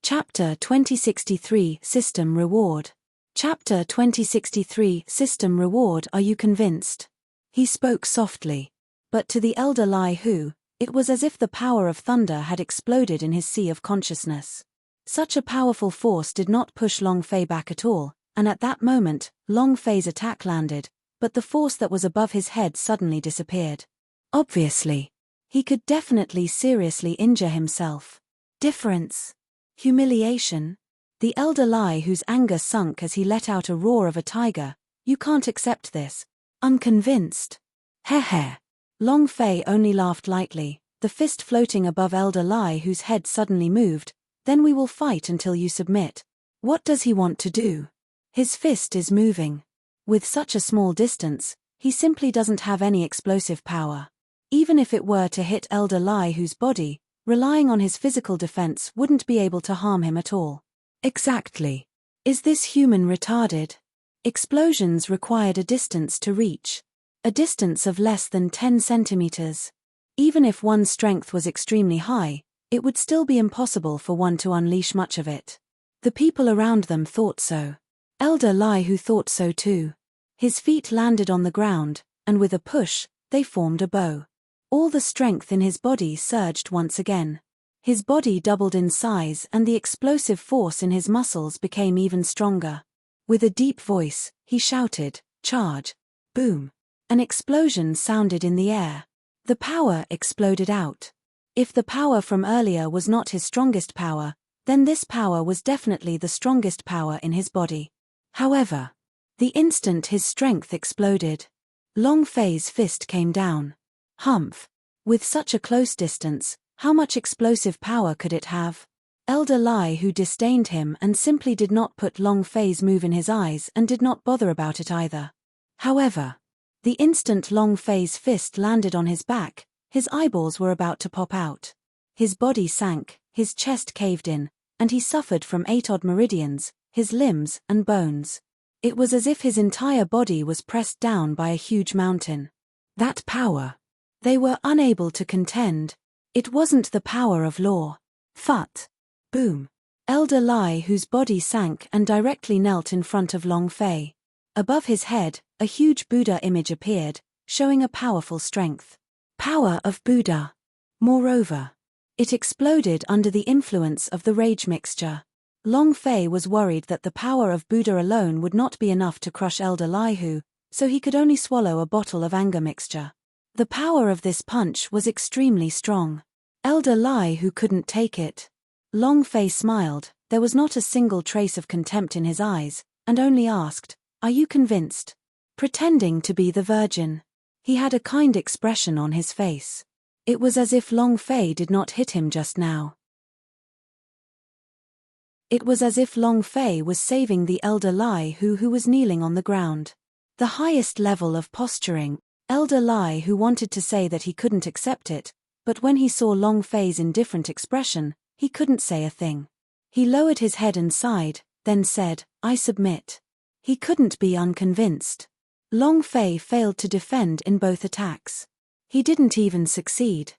Chapter 2063 System Reward. Chapter 2063 System Reward. Are you convinced? He spoke softly. But to the Elder Liehu, it was as if the power of thunder had exploded in his sea of consciousness. Such a powerful force did not push Long Fei back at all, and at that moment, Long Fei's attack landed, but the force that was above his head suddenly disappeared. Obviously, he could definitely seriously injure himself. Difference. Humiliation. The Elder Lai whose anger sunk as he let out a roar of a tiger. You can't accept this. Unconvinced. Heh. Long Fei only laughed lightly, the fist floating above Elder Lai whose head suddenly moved. Then we will fight until you submit. What does he want to do? His fist is moving. With such a small distance, he simply doesn't have any explosive power. Even if it were to hit Elder Liehu's body, relying on his physical defense wouldn't be able to harm him at all. Exactly. Is this human retarded? Explosions required a distance to reach. A distance of less than 10 centimeters. Even if one's strength was extremely high, it would still be impossible for one to unleash much of it. The people around them thought so. Elder Liehu thought so too. His feet landed on the ground, and with a push, they formed a bow. All the strength in his body surged once again. His body doubled in size and the explosive force in his muscles became even stronger. With a deep voice, he shouted, "Charge!" Boom! An explosion sounded in the air. The power exploded out. If the power from earlier was not his strongest power, then this power was definitely the strongest power in his body. However, the instant his strength exploded, Long Fei's fist came down. Humph! With such a close distance, how much explosive power could it have? Elder Liehu disdained him and simply did not put Long Fei's move in his eyes and did not bother about it either. However, the instant Long Fei's fist landed on his back, his eyeballs were about to pop out. His body sank, his chest caved in, and he suffered from 8 odd meridians, his limbs and bones. It was as if his entire body was pressed down by a huge mountain. That power. They were unable to contend. It wasn't the power of law. Thut. Boom. Elder Lai, whose body sank and directly knelt in front of Long Fei. Above his head, a huge Buddha image appeared, showing a powerful strength. Power of Buddha. Moreover, it exploded under the influence of the rage mixture. Long Fei was worried that the power of Buddha alone would not be enough to crush Elder Lai, so he could only swallow a bottle of anger mixture. The power of this punch was extremely strong. Elder Lai couldn't take it. Long Fei smiled, there was not a single trace of contempt in his eyes, and only asked, "Are you convinced?" Pretending to be the virgin. He had a kind expression on his face. It was as if Long Fei did not hit him just now. It was as if Long Fei was saving the Elder Lai who was kneeling on the ground. The highest level of posturing. Elder Lai wanted to say that he couldn't accept it, but when he saw Long Fei's indifferent expression, he couldn't say a thing. He lowered his head and sighed, then said, "I submit." He couldn't be unconvinced. Long Fei failed to defend in both attacks. He didn't even succeed.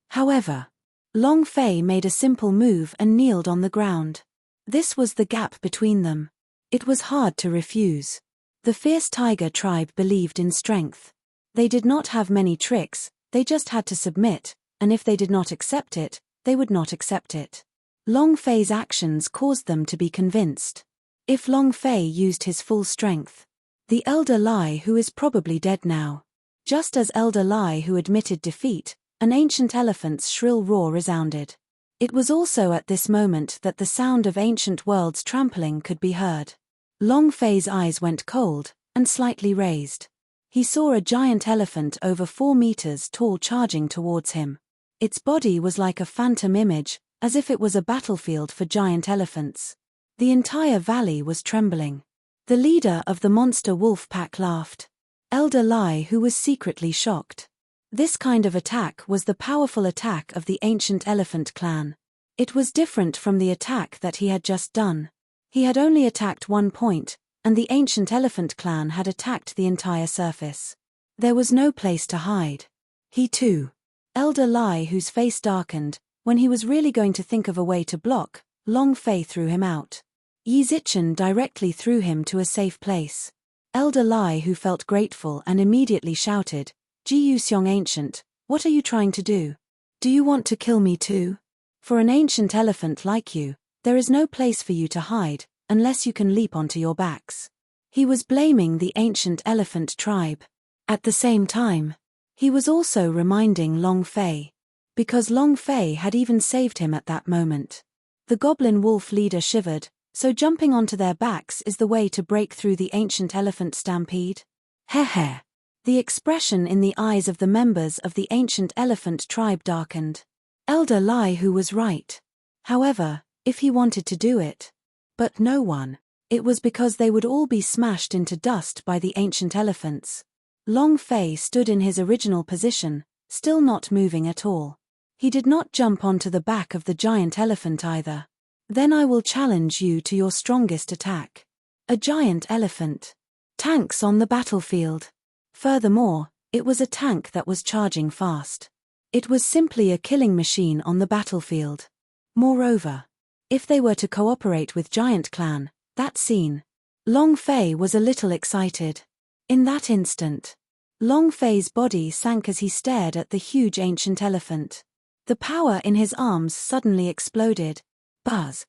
However, Long Fei made a simple move and kneeled on the ground. This was the gap between them. It was hard to refuse. The fierce tiger tribe believed in strength. They did not have many tricks, they just had to submit, and if they did not accept it, they would not accept it. Long Fei's actions caused them to be convinced. If Long Fei used his full strength, the Elder Lai is probably dead now. Just as Elder Lai admitted defeat, an ancient elephant's shrill roar resounded. It was also at this moment that the sound of ancient worlds trampling could be heard. Long Fei's eyes went cold, and slightly raised. He saw a giant elephant over 4 meters tall charging towards him. Its body was like a phantom image, as if it was a battlefield for giant elephants. The entire valley was trembling. The leader of the monster wolf pack laughed. Elder Lai was secretly shocked. This kind of attack was the powerful attack of the ancient elephant clan. It was different from the attack that he had just done. He had only attacked one point, and the ancient elephant clan had attacked the entire surface. There was no place to hide. He too. Elder Lai, whose face darkened, when he was really going to think of a way to block, Long Fei threw him out. Yi Zichen directly threw him to a safe place. Elder Lai felt grateful and immediately shouted, "Ji Yuxiong Ancient, what are you trying to do? Do you want to kill me too? For an ancient elephant like you, there is no place for you to hide, unless you can leap onto your backs." He was blaming the ancient elephant tribe. At the same time, he was also reminding Long Fei. Because Long Fei had even saved him at that moment. The goblin wolf leader shivered, so jumping onto their backs is the way to break through the ancient elephant stampede? Heh. The expression in the eyes of the members of the ancient elephant tribe darkened. Elder Lai was right. However, if he wanted to do it. But no one. It was because they would all be smashed into dust by the ancient elephants. Long Fei stood in his original position, still not moving at all. He did not jump onto the back of the giant elephant either. Then I will challenge you to your strongest attack. A giant elephant. Tanks on the battlefield. Furthermore, it was a tank that was charging fast. It was simply a killing machine on the battlefield. Moreover, if they were to cooperate with Giant Clan, that scene. Long Fei was a little excited. In that instant, Long Fei's body sank as he stared at the huge ancient elephant. The power in his arms suddenly exploded. Buzz.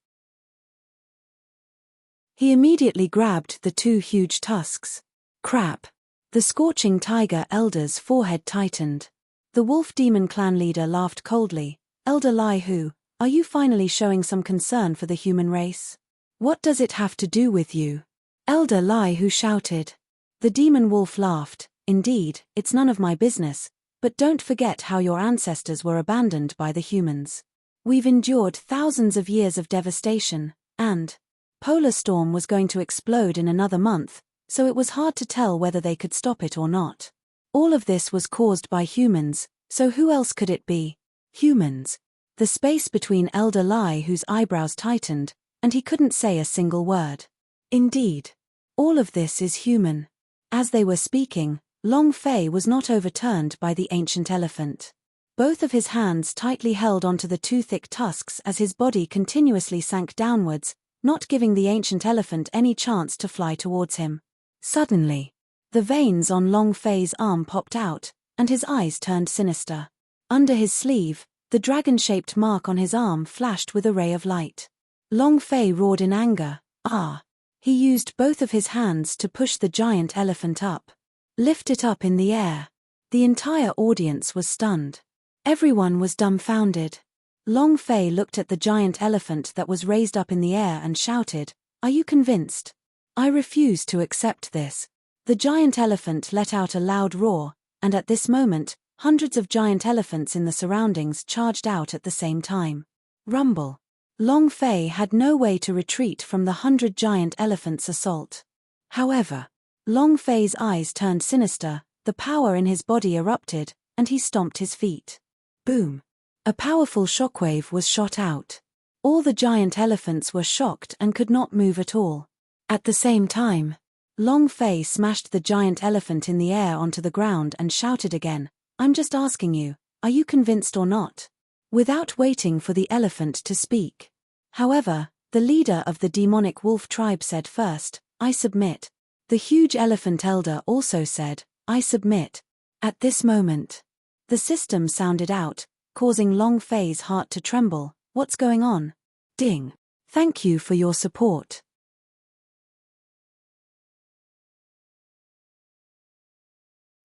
He immediately grabbed the 2 huge tusks. Crap. The scorching tiger elder's forehead tightened. The wolf demon clan leader laughed coldly. Elder Lai, are you finally showing some concern for the human race? What does it have to do with you? Elder Lai shouted. The demon wolf laughed. Indeed, it's none of my business, but don't forget how your ancestors were abandoned by the humans. We've endured thousands of years of devastation, and Polar Storm was going to explode in another month, so it was hard to tell whether they could stop it or not. All of this was caused by humans, so who else could it be? Humans. The space between Elder Lai, whose eyebrows tightened, and he couldn't say a single word. Indeed. All of this is human. As they were speaking, Long Fei was not overturned by the ancient elephant. Both of his hands tightly held onto the two thick tusks as his body continuously sank downwards, not giving the ancient elephant any chance to fly towards him. Suddenly, the veins on Long Fei's arm popped out, and his eyes turned sinister. Under his sleeve, the dragon-shaped mark on his arm flashed with a ray of light. Long Fei roared in anger, "Ah!" He used both of his hands to push the giant elephant up. Lift it up in the air. The entire audience was stunned. Everyone was dumbfounded. Long Fei looked at the giant elephant that was raised up in the air and shouted, "Are you convinced? I refuse to accept this." The giant elephant let out a loud roar, and at this moment, hundreds of giant elephants in the surroundings charged out at the same time. Rumble. Long Fei had no way to retreat from the 100 giant elephants' assault. However, Long Fei's eyes turned sinister, the power in his body erupted, and he stomped his feet. Boom. A powerful shockwave was shot out. All the giant elephants were shocked and could not move at all. At the same time, Long Fei smashed the giant elephant in the air onto the ground and shouted again, "I'm just asking you, are you convinced or not?" Without waiting for the elephant to speak. However, the leader of the demonic wolf tribe said first, "I submit." The huge elephant elder also said, "I submit." At this moment, the system sounded out, causing Long Fei's heart to tremble. What's going on? Ding. Thank you for your support.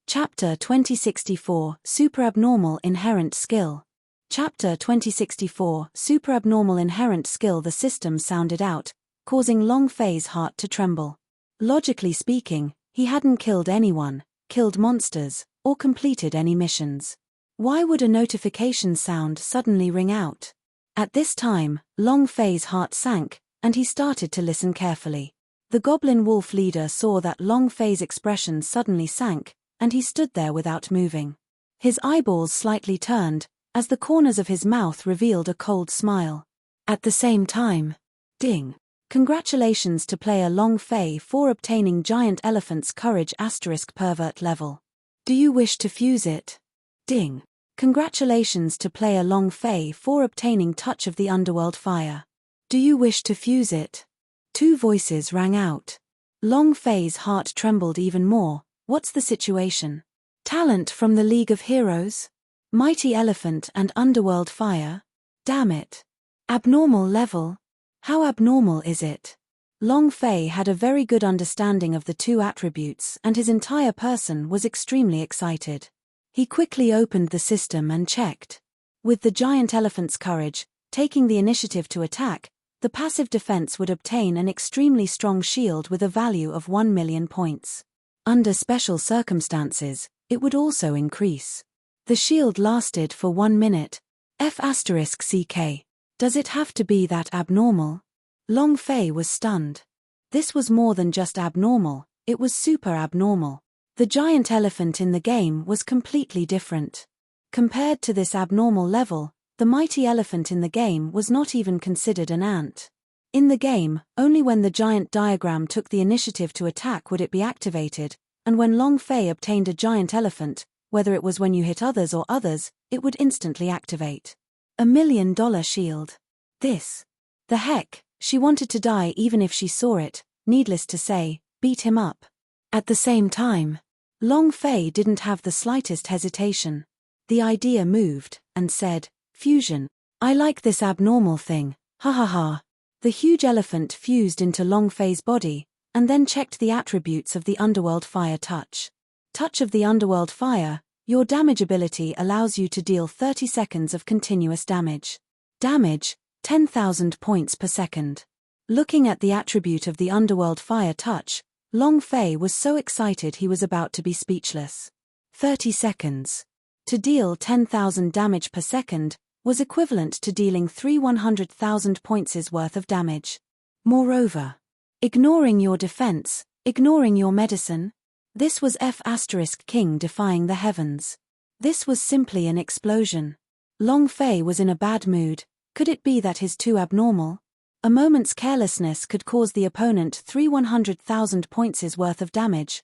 Chapter 2064, Super Abnormal Inherent Skill. Chapter 2064, Super Abnormal Inherent Skill. The system sounded out, causing Long Fei's heart to tremble. Logically speaking, he hadn't killed anyone, killed monsters, or completed any missions. Why would a notification sound suddenly ring out? At this time, Long Fei's heart sank, and he started to listen carefully. The goblin wolf leader saw that Long Fei's expression suddenly sank, and he stood there without moving. His eyeballs slightly turned, as the corners of his mouth revealed a cold smile. At the same time, ding. Congratulations to player Long Fei for obtaining Giant Elephant's Courage * pervert level. Do you wish to fuse it? Ding. Congratulations to player Long Fei for obtaining Touch of the Underworld Fire. Do you wish to fuse it? Two voices rang out. Long Fei's heart trembled even more. What's the situation? Talent from the League of Heroes? Mighty Elephant and Underworld Fire? Damn it. Abnormal level? How abnormal is it? Long Fei had a very good understanding of the two attributes and his entire person was extremely excited. He quickly opened the system and checked. With the giant elephant's courage, taking the initiative to attack, the passive defense would obtain an extremely strong shield with a value of 1 million points. Under special circumstances, it would also increase. The shield lasted for 1 minute. F***CK. Does it have to be that abnormal? Long Fei was stunned. This was more than just abnormal, it was super abnormal. The giant elephant in the game was completely different. Compared to this abnormal level, the mighty elephant in the game was not even considered an ant. In the game, only when the giant diagram took the initiative to attack would it be activated, and when Long Fei obtained a giant elephant, whether it was when you hit others or others, it would instantly activate. $1 million shield. This. The heck, she wanted to die even if she saw it, needless to say, beat him up. At the same time, Long Fei didn't have the slightest hesitation. The idea moved, and said, "Fusion. I like this abnormal thing, ha ha ha." The huge elephant fused into Long Fei's body, and then checked the attributes of the Underworld Fire Touch. Touch of the Underworld Fire, your damage ability allows you to deal 30 seconds of continuous damage. Damage, 10,000 points per second. Looking at the attribute of the Underworld Fire Touch, Long Fei was so excited he was about to be speechless. 30 seconds. To deal 10,000 damage per second was equivalent to dealing 100,000 points worth of damage. Moreover, ignoring your defense, ignoring your medicine, this was F***King defying the heavens. This was simply an explosion. Long Fei was in a bad mood. Could it be that he's too abnormal? A moment's carelessness could cause the opponent 100,000 points worth of damage.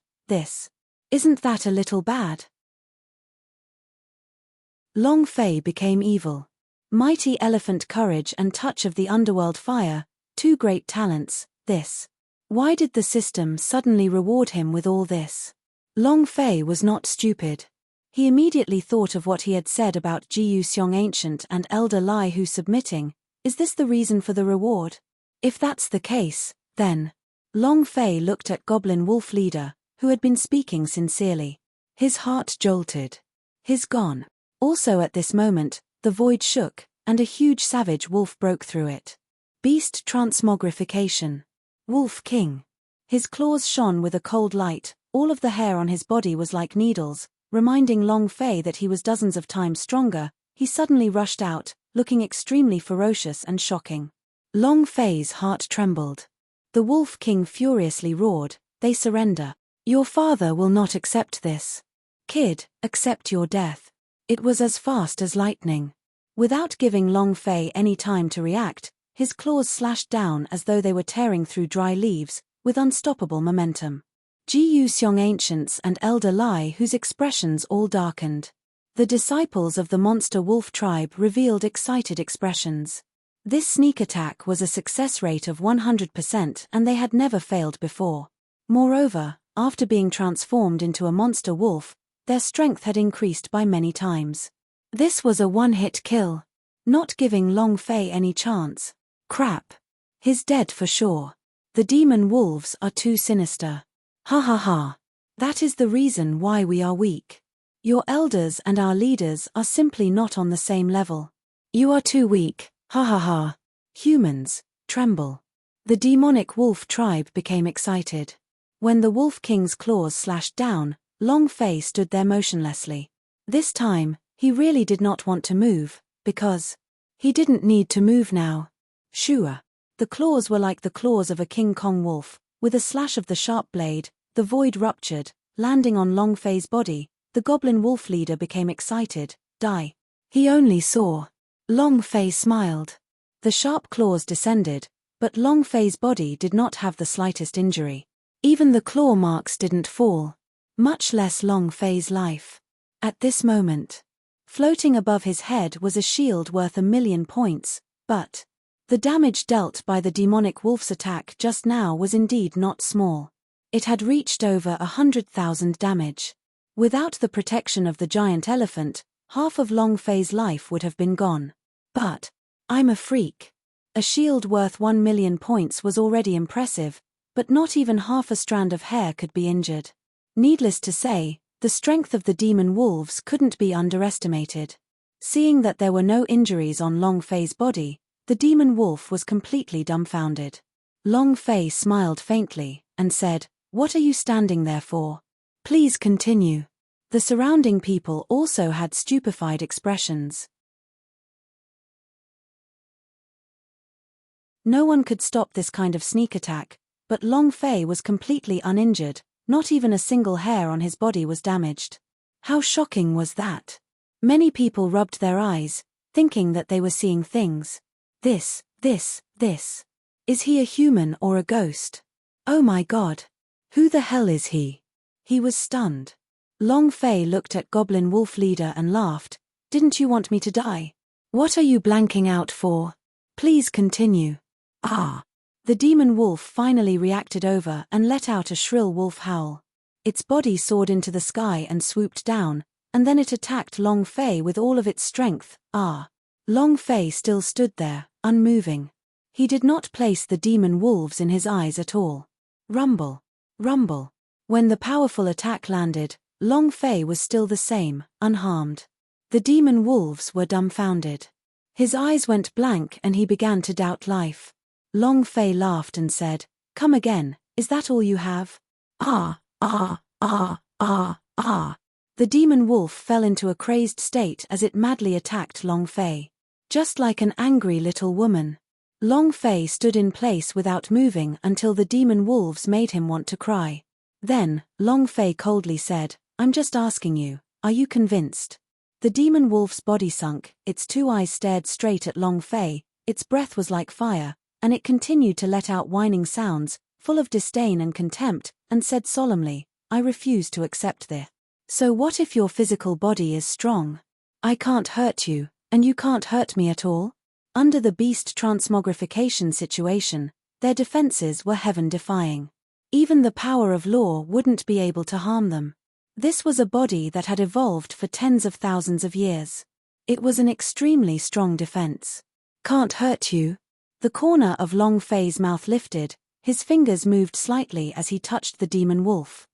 Isn't that a little bad? Long Fei became evil. Mighty elephant courage and touch of the underworld fire, two great talents. Why did the system suddenly reward him with all this? Long Fei was not stupid. He immediately thought of what he had said about Jiyu Xiong Ancient and Elder Lai Hu submitting. Is this the reason for the reward? If that's the case, then… Long Fei looked at Goblin Wolf Leader, who had been speaking sincerely. His heart jolted. He's gone. Also at this moment, the void shook, and a huge savage wolf broke through it. Beast transmogrification. Wolf King. His claws shone with a cold light, all of the hair on his body was like needles, reminding Long Fei that he was dozens of times stronger. He suddenly rushed out, looking extremely ferocious and shocking. Long Fei's heart trembled. The Wolf King furiously roared, "They surrender. Your father will not accept this. Kid, accept your death." It was as fast as lightning. Without giving Long Fei any time to react, his claws slashed down as though they were tearing through dry leaves, with unstoppable momentum. Jiyu Xiong Ancients and Elder Lai whose expressions all darkened. The disciples of the monster wolf tribe revealed excited expressions. This sneak attack was a success rate of 100% and they had never failed before. Moreover, after being transformed into a monster wolf, their strength had increased by many times. This was a one-hit kill, not giving Long Fei any chance. Crap. He's dead for sure. The demon wolves are too sinister. Ha ha ha. That is the reason why we are weak. Your elders and our leaders are simply not on the same level. You are too weak, ha ha ha. Humans, tremble. The demonic wolf tribe became excited. When the Wolf King's claws slashed down, Long Fei stood there motionlessly. This time, he really did not want to move, because he didn't need to move now. Shua. The claws were like the claws of a King Kong wolf. With a slash of the sharp blade, the void ruptured, landing on Long Fei's body. The Goblin Wolf Leader became excited. Die. He only saw. Long Fei smiled. The sharp claws descended, but Long Fei's body did not have the slightest injury. Even the claw marks didn't fall, much less Long Fei's life. At this moment, floating above his head was a shield worth 1,000,000 points, but the damage dealt by the demonic wolf's attack just now was indeed not small. It had reached over 100,000 damage. Without the protection of the giant elephant, half of Long Fei's life would have been gone. But I'm a freak. A shield worth 1,000,000 points was already impressive, but not even half a strand of hair could be injured. Needless to say, the strength of the demon wolves couldn't be underestimated. Seeing that there were no injuries on Long Fei's body, the demon wolf was completely dumbfounded. Long Fei smiled faintly, and said, "What are you standing there for? Please continue." The surrounding people also had stupefied expressions. No one could stop this kind of sneak attack, but Long Fei was completely uninjured, not even a single hair on his body was damaged. How shocking was that? Many people rubbed their eyes, thinking that they were seeing things. This. Is he a human or a ghost? Oh my god. Who the hell is he? He was stunned. Long Fei looked at Goblin Wolf Leader and laughed. Didn't you want me to die? What are you blanking out for? Please continue. Ah. The demon wolf finally reacted over and let out a shrill wolf howl. Its body soared into the sky and swooped down, and then it attacked Long Fei with all of its strength. Ah. Long Fei still stood there, unmoving. He did not place the demon wolves in his eyes at all. Rumble. Rumble. When the powerful attack landed, Long Fei was still the same, unharmed. The demon wolves were dumbfounded. His eyes went blank and he began to doubt life. Long Fei laughed and said, "Come again, is that all you have?" Ah. The demon wolf fell into a crazed state as it madly attacked Long Fei. Just like an angry little woman. Long Fei stood in place without moving until the demon wolves made him want to cry. Then, Long Fei coldly said, "I'm just asking you, are you convinced?" The demon wolf's body sunk, its two eyes stared straight at Long Fei, its breath was like fire, and it continued to let out whining sounds, full of disdain and contempt, and said solemnly, I refuse to accept this. So what if your physical body is strong? I can't hurt you, and you can't hurt me at all? Under the beast transmogrification situation, their defenses were heaven-defying. Even the power of law wouldn't be able to harm them. This was a body that had evolved for tens of thousands of years. It was an extremely strong defense. Can't hurt you? The corner of Long Fei's mouth lifted, his fingers moved slightly as he touched the demon wolf.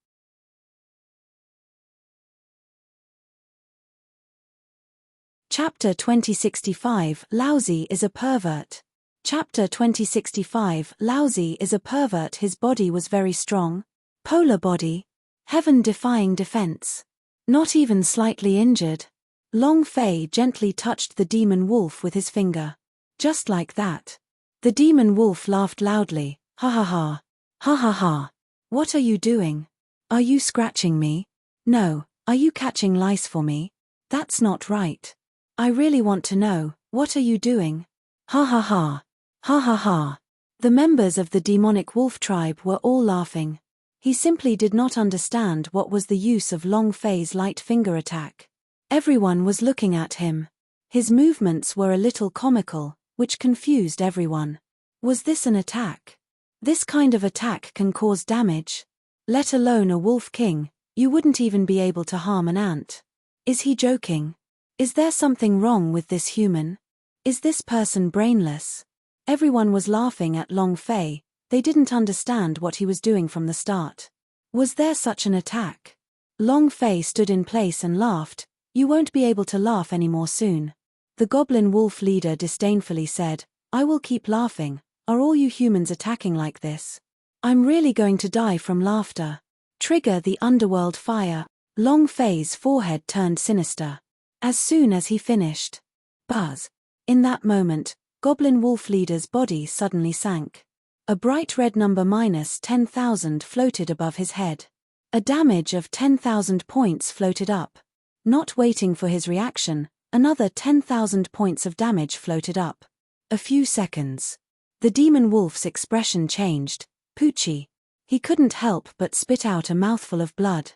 Chapter 2065 Lousy is a pervert. Chapter 2065 Lousy is a pervert. His body was very strong. Polar body. Heaven-defying defense. Not even slightly injured. Long Fei gently touched the demon wolf with his finger. Just like that. The demon wolf laughed loudly. Ha ha ha. Ha ha ha. What are you doing? Are you scratching me? No. Are you catching lice for me? That's not right. I really want to know, what are you doing? Ha ha ha. Ha ha ha. The members of the demonic wolf tribe were all laughing. He simply did not understand what was the use of Long Fei's light finger attack. Everyone was looking at him. His movements were a little comical, which confused everyone. Was this an attack? This kind of attack can cause damage. Let alone a wolf king, you wouldn't even be able to harm an ant. Is he joking? Is there something wrong with this human? Is this person brainless? Everyone was laughing at Long Fei. They didn't understand what he was doing from the start. Was there such an attack? Long Fei stood in place and laughed. You won't be able to laugh anymore soon. The goblin wolf leader disdainfully said, I will keep laughing. Are all you humans attacking like this? I'm really going to die from laughter. Trigger the underworld fire. Long Fei's forehead turned sinister. As soon as he finished. Buzz. In that moment, Goblin Wolf Leader's body suddenly sank. A bright red number -10,000 floated above his head. A damage of 10,000 points floated up. Not waiting for his reaction, another 10,000 points of damage floated up. A few seconds. The demon wolf's expression changed. Poochie. He couldn't help but spit out a mouthful of blood.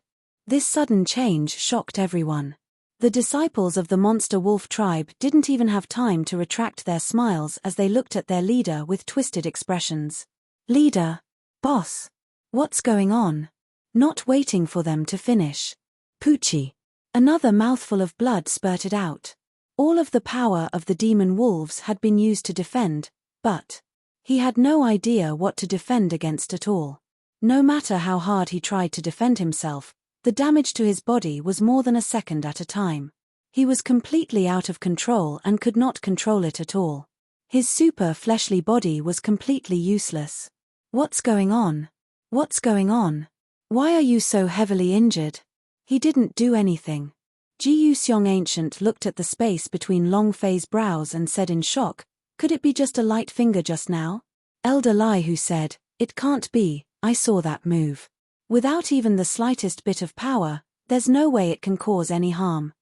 This sudden change shocked everyone. The disciples of the monster wolf tribe didn't even have time to retract their smiles as they looked at their leader with twisted expressions. Leader. Boss. What's going on? Not waiting for them to finish. Poochie. Another mouthful of blood spurted out. All of the power of the demon wolves had been used to defend, but he had no idea what to defend against at all. No matter how hard he tried to defend himself, the damage to his body was more than a second at a time. He was completely out of control and could not control it at all. His super fleshly body was completely useless. What's going on? What's going on? Why are you so heavily injured? He didn't do anything. Ji Yuxiong Ancient looked at the space between Long Fei's brows and said in shock, could it be just a light finger just now? Elder Lai Hu said, it can't be, I saw that move. Without even the slightest bit of power, there's no way it can cause any harm.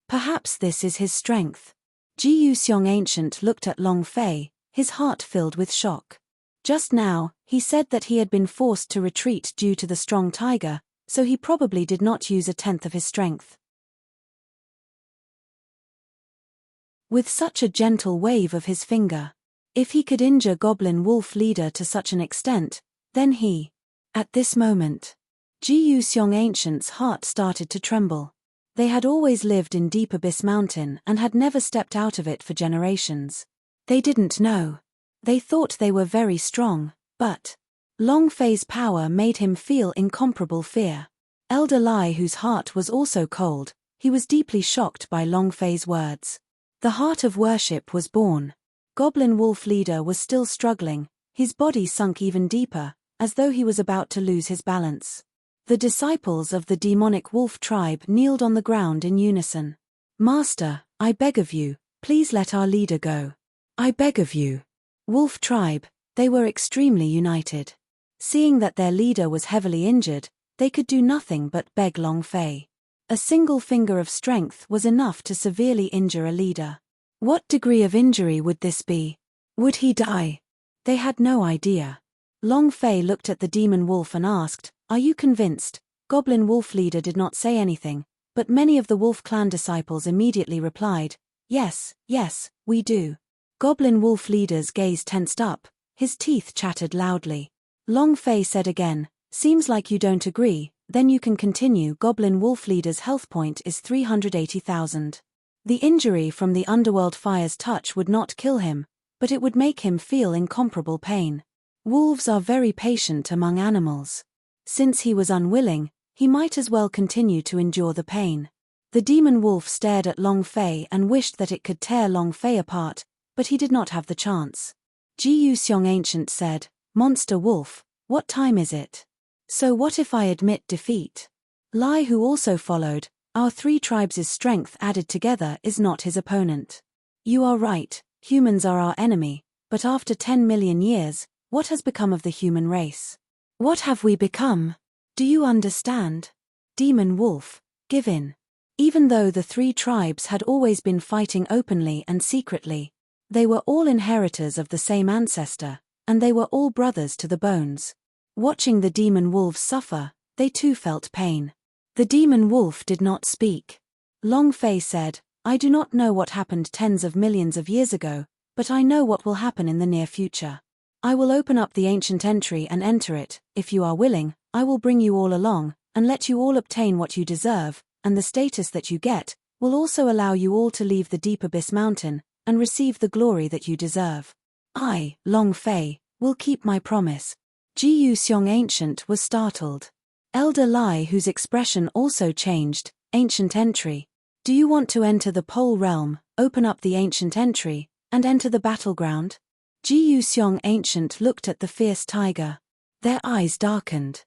Perhaps this is his strength. Ji Yuxiong Ancient looked at Long Fei, his heart filled with shock. Just now, he said that he had been forced to retreat due to the strong tiger, so he probably did not use a tenth of his strength. With such a gentle wave of his finger. If he could injure Goblin Wolf Leader to such an extent, then he... At this moment, Ji Yuxiong Ancient's heart started to tremble. They had always lived in Deep Abyss Mountain and had never stepped out of it for generations. They didn't know. They thought they were very strong, but Long Fei's power made him feel incomparable fear. Elder Lai, whose heart was also cold, he was deeply shocked by Long Fei's words. The heart of worship was born. Goblin Wolf Leader was still struggling, his body sunk even deeper, as though he was about to lose his balance. The disciples of the demonic wolf tribe kneeled on the ground in unison. Master, I beg of you, please let our leader go. I beg of you. Wolf tribe, they were extremely united. Seeing that their leader was heavily injured, they could do nothing but beg Long Fei. A single finger of strength was enough to severely injure a leader. What degree of injury would this be? Would he die? They had no idea. Long Fei looked at the demon wolf and asked, "Are you convinced?" Goblin wolf leader did not say anything, but many of the wolf clan disciples immediately replied, "Yes, yes, we do." Goblin wolf leader's gaze tensed up, his teeth chattered loudly. Long Fei said again, "Seems like you don't agree, then you can continue." Goblin wolf leader's health point is 380,000. The injury from the underworld fire's touch would not kill him, but it would make him feel incomparable pain. Wolves are very patient among animals. Since he was unwilling, he might as well continue to endure the pain. The demon wolf stared at Long Fei and wished that it could tear Long Fei apart, but he did not have the chance. Ji Yuxiong Ancient said, "Monster wolf, what time is it? So what if I admit defeat?" Lai, who also followed, "Our three tribes' strength added together is not his opponent." You are right, humans are our enemy, but after 10 million years, what has become of the human race? What have we become? Do you understand? Demon wolf, give in. Even though the three tribes had always been fighting openly and secretly, they were all inheritors of the same ancestor, and they were all brothers to the bones. Watching the demon wolves suffer, they too felt pain. The demon wolf did not speak. Long Fei said, "I do not know what happened tens of millions of years ago, but I know what will happen in the near future. I will open up the ancient entry and enter it. If you are willing, I will bring you all along, and let you all obtain what you deserve, and the status that you get will also allow you all to leave the deep abyss mountain, and receive the glory that you deserve. I, Long Fei, will keep my promise." Ji Yuxiong Ancient was startled. Elder Lai, whose expression also changed, "Ancient entry. Do you want to enter the pole realm, open up the ancient entry, and enter the battleground?" Ji Yuxiong Ancient looked at the fierce tiger. Their eyes darkened.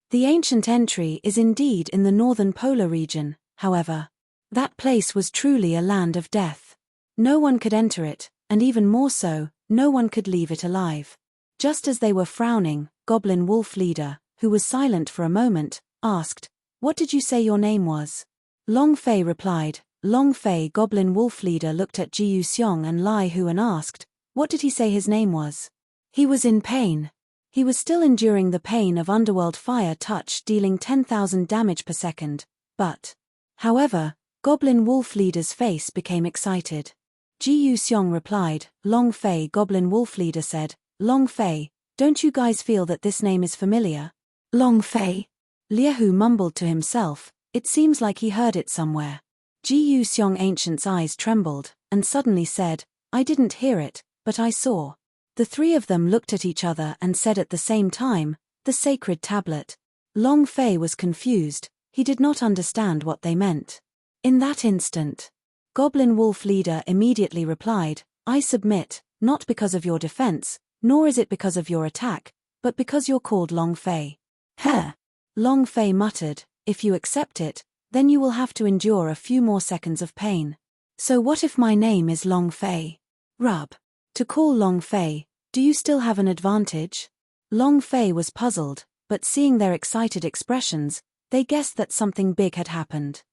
The ancient entry is indeed in the northern polar region, however. That place was truly a land of death. No one could enter it, and even more so, no one could leave it alive. Just as they were frowning, Goblin Wolf Leader, who was silent for a moment, asked, "What did you say your name was?" Long Fei replied. Long Fei. Goblin Wolf Leader looked at Ji Yuxiong and Lai Hu and asked, "What did he say his name was?" He was in pain. He was still enduring the pain of underworld fire touch dealing 10,000 damage per second, but... However, Goblin Wolf Leader's face became excited. Ji Yuxiong replied, "Long Fei." Goblin Wolf Leader said, "Long Fei, don't you guys feel that this name is familiar?" Long Fei? Liehu mumbled to himself, it seems like he heard it somewhere. Ji Yuxiong Ancient's eyes trembled, and suddenly said, "I didn't hear it, but I saw." The three of them looked at each other and said at the same time, "The sacred tablet." Long Fei was confused, he did not understand what they meant. In that instant, Goblin Wolf Leader immediately replied, "I submit, not because of your defense, nor is it because of your attack, but because you're called Long Fei." "Heh!" Long Fei muttered, "If you accept it, then you will have to endure a few more seconds of pain. So what if my name is Long Fei? Rub. To call Long Fei, do you still have an advantage?" Long Fei was puzzled, but seeing their excited expressions, they guessed that something big had happened.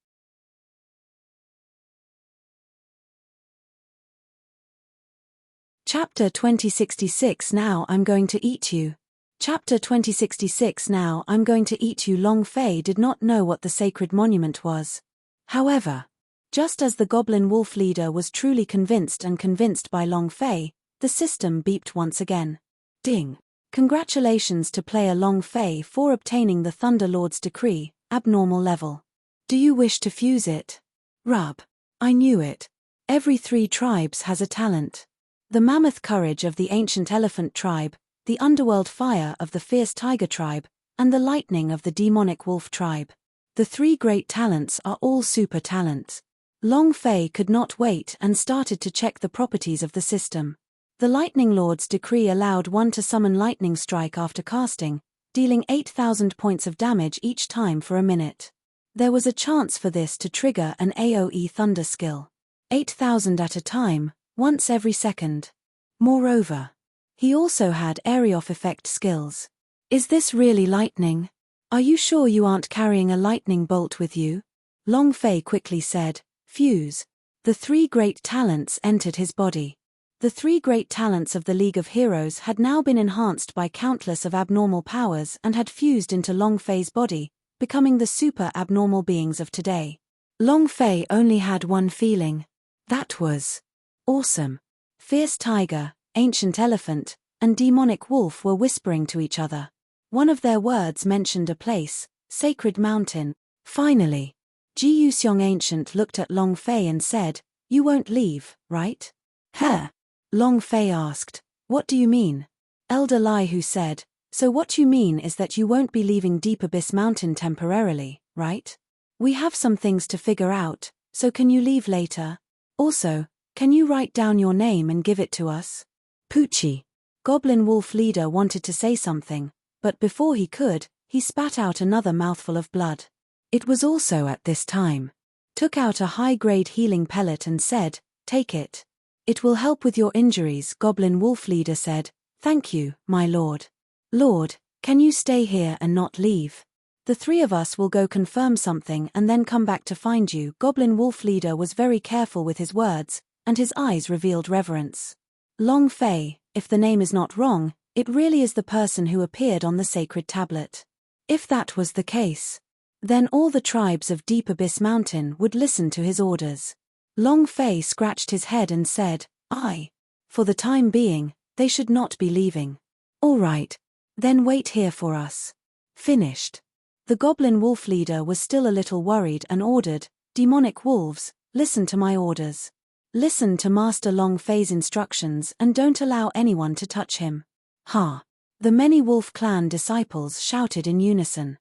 Chapter 2066. Now I'm going to eat you. Chapter 2066. Now I'm going to eat you. Long Fei did not know what the sacred monument was. However, just as the Goblin Wolf Leader was truly convinced by Long Fei, the system beeped once again. Ding! Congratulations to player Long Fei for obtaining the Thunder Lord's decree, abnormal level. Do you wish to fuse it? Rub. I knew it. Every three tribes has a talent. The mammoth courage of the ancient elephant tribe, the underworld fire of the fierce tiger tribe, and the lightning of the demonic wolf tribe. The three great talents are all super talents. Long Fei could not wait and started to check the properties of the system. The Lightning Lord's decree allowed one to summon lightning strike after casting, dealing 8,000 points of damage each time for a minute. There was a chance for this to trigger an AoE thunder skill. 8,000 at a time, once every second. Moreover, he also had area of effect skills. Is this really lightning? Are you sure you aren't carrying a lightning bolt with you? Long Fei quickly said, Fuse. The 3 great talents entered his body. The 3 great talents of the League of Heroes had now been enhanced by countless of abnormal powers and had fused into Long Fei's body, becoming the super abnormal beings of today. Long Fei only had one feeling. That was awesome. Fierce tiger, ancient elephant, and demonic wolf were whispering to each other. One of their words mentioned a place, Sacred Mountain. Finally, Ji Yuxiong Ancient looked at Long Fei and said, You won't leave, right? Huh? Long Fei asked, What do you mean? Elder Lai Hu said, So what you mean is that you won't be leaving Deep Abyss Mountain temporarily, right? We have some things to figure out, so can you leave later? Also, can you write down your name and give it to us? Poochie. Goblin Wolf Leader wanted to say something, but before he could, he spat out another mouthful of blood. It was also at this time. Took out a high-grade healing pellet and said, Take it. It will help with your injuries, Goblin Wolf Leader said. Thank you, my lord. Lord, can you stay here and not leave? The 3 of us will go confirm something and then come back to find you. Goblin Wolf Leader was very careful with his words, and his eyes revealed reverence. Long Fei, if the name is not wrong, it really is the person who appeared on the sacred tablet. If that was the case, then all the tribes of Deep Abyss Mountain would listen to his orders. Long Fei scratched his head and said, For the time being, they should not be leaving. All right. Then wait here for us. Finished. The Goblin Wolf Leader was still a little worried and ordered, Demonic wolves, listen to my orders. Listen to Master Long Fei's instructions and don't allow anyone to touch him. Ha! The many Wolf Clan disciples shouted in unison.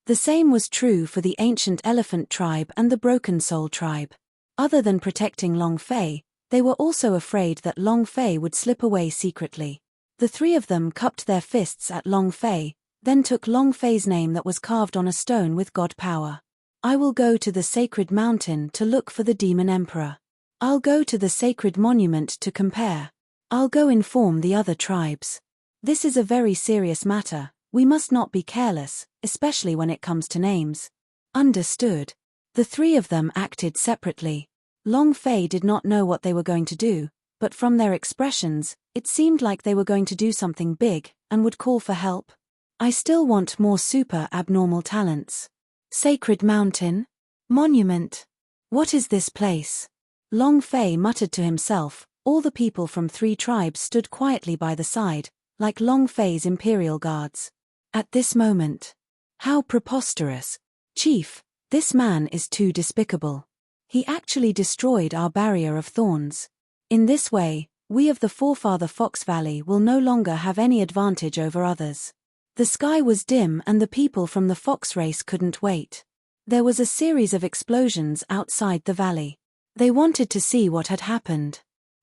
The same was true for the Ancient Elephant Tribe and the Broken Soul Tribe. Other than protecting Long Fei, they were also afraid that Long Fei would slip away secretly. The 3 of them cupped their fists at Long Fei, then took Long Fei's name that was carved on a stone with god power. I will go to the Sacred Mountain to look for the Demon Emperor. I'll go to the Sacred Monument to compare. I'll go inform the other tribes. This is a very serious matter. We must not be careless, especially when it comes to names. Understood. The 3 of them acted separately. Long Fei did not know what they were going to do, but from their expressions, it seemed like they were going to do something big, and would call for help. I still want more super abnormal talents. Sacred Mountain? Monument? What is this place? Long Fei muttered to himself. All the people from 3 tribes stood quietly by the side, like Long Fei's imperial guards. At this moment. How preposterous. Chief, this man is too despicable. He actually destroyed our barrier of thorns. In this way, we of the Forefather Fox Valley will no longer have any advantage over others. The sky was dim and the people from the fox race couldn't wait. There was a series of explosions outside the valley. They wanted to see what had happened.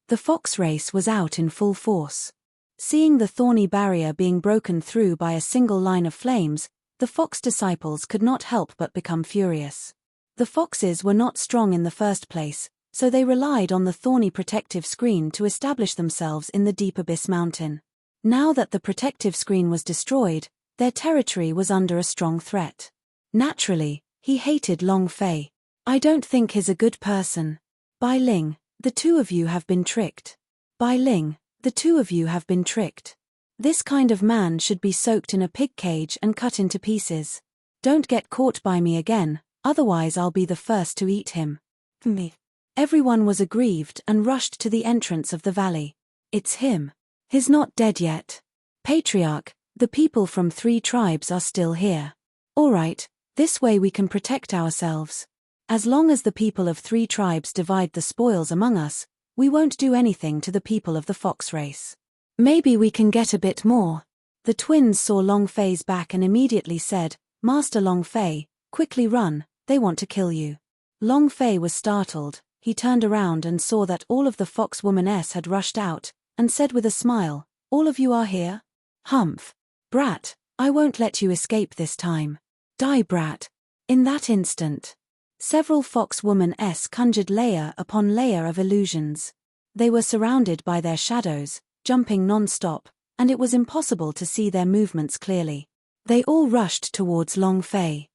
The fox race was out in full force. Seeing the thorny barrier being broken through by a single line of flames, the fox disciples could not help but become furious. The foxes were not strong in the first place, so they relied on the thorny protective screen to establish themselves in the Deep Abyss Mountain. Now that the protective screen was destroyed, their territory was under a strong threat. Naturally, he hated Long Fei. I don't think he's a good person. Bai Ling, the 2 of you have been tricked. Bai Ling, the 2 of you have been tricked. This kind of man should be soaked in a pig cage and cut into pieces. Don't get caught by me again, otherwise I'll be the first to eat him. Me. Everyone was aggrieved and rushed to the entrance of the valley. It's him. He's not dead yet. Patriarch, the people from 3 tribes are still here. All right, this way we can protect ourselves. As long as the people of 3 tribes divide the spoils among us, we won't do anything to the people of the fox race. Maybe we can get a bit more. The twins saw Long Fei's back and immediately said, Master Long Fei, quickly run, they want to kill you. Long Fei was startled. He turned around and saw that all of the fox womaness had rushed out, and said with a smile, All of you are here? Humph. Brat, I won't let you escape this time. Die, brat. In that instant, several fox woman-s conjured layer upon layer of illusions. They were surrounded by their shadows, jumping non-stop, and it was impossible to see their movements clearly. They all rushed towards Long Fei.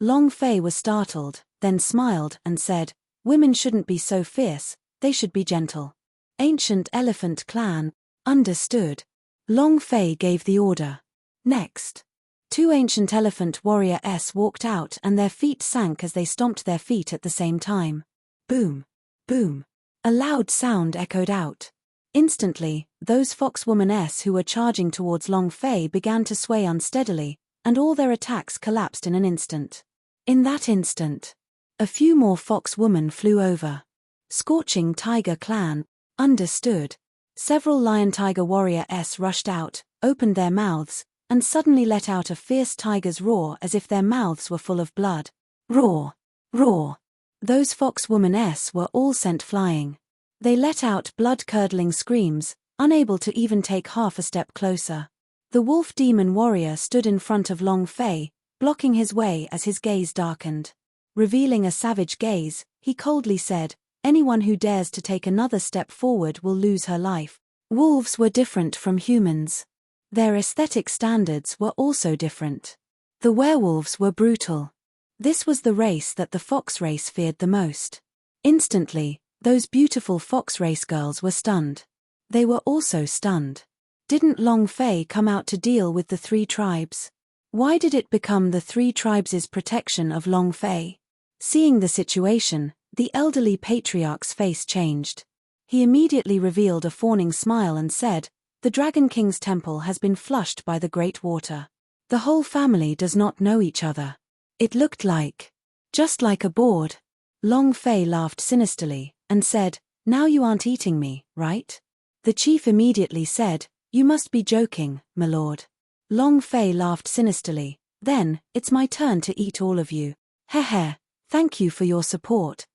Long Fei was startled, then smiled and said, "Women shouldn't be so fierce, they should be gentle." Ancient Elephant Clan, understood. Long Fei gave the order. Next. 2 ancient elephant warriors walked out and their feet sank as they stomped their feet at the same time. Boom! Boom! A loud sound echoed out. Instantly, those foxwoman-s who were charging towards Long Fei began to sway unsteadily, and all their attacks collapsed in an instant. In that instant, a few more foxwomen flew over. Scorching Tiger Clan, understood. Several lion-tiger warriors rushed out, opened their mouths, and suddenly let out a fierce tiger's roar as if their mouths were full of blood. Roar! Roar! Those foxwoman-s were all sent flying. They let out blood-curdling screams, unable to even take half a step closer. The wolf demon warrior stood in front of Long Fei, blocking his way as his gaze darkened. Revealing a savage gaze, he coldly said, "Anyone who dares to take another step forward will lose her life." Wolves were different from humans. Their aesthetic standards were also different. The werewolves were brutal. This was the race that the fox race feared the most. Instantly, those beautiful fox race girls were stunned. They were also stunned. Didn't Long Fei come out to deal with the 3 tribes? Why did it become the 3 tribes' protection of Long Fei? Seeing the situation, the elderly patriarch's face changed. He immediately revealed a fawning smile and said, "The Dragon King's temple has been flushed by the great water. The whole family does not know each other." It looked like, just like a board. Long Fei laughed sinisterly, and said, "Now you aren't eating me, right?" The chief immediately said, "You must be joking, my lord." Long Fei laughed sinisterly, "Then, it's my turn to eat all of you. Heh, thank you for your support."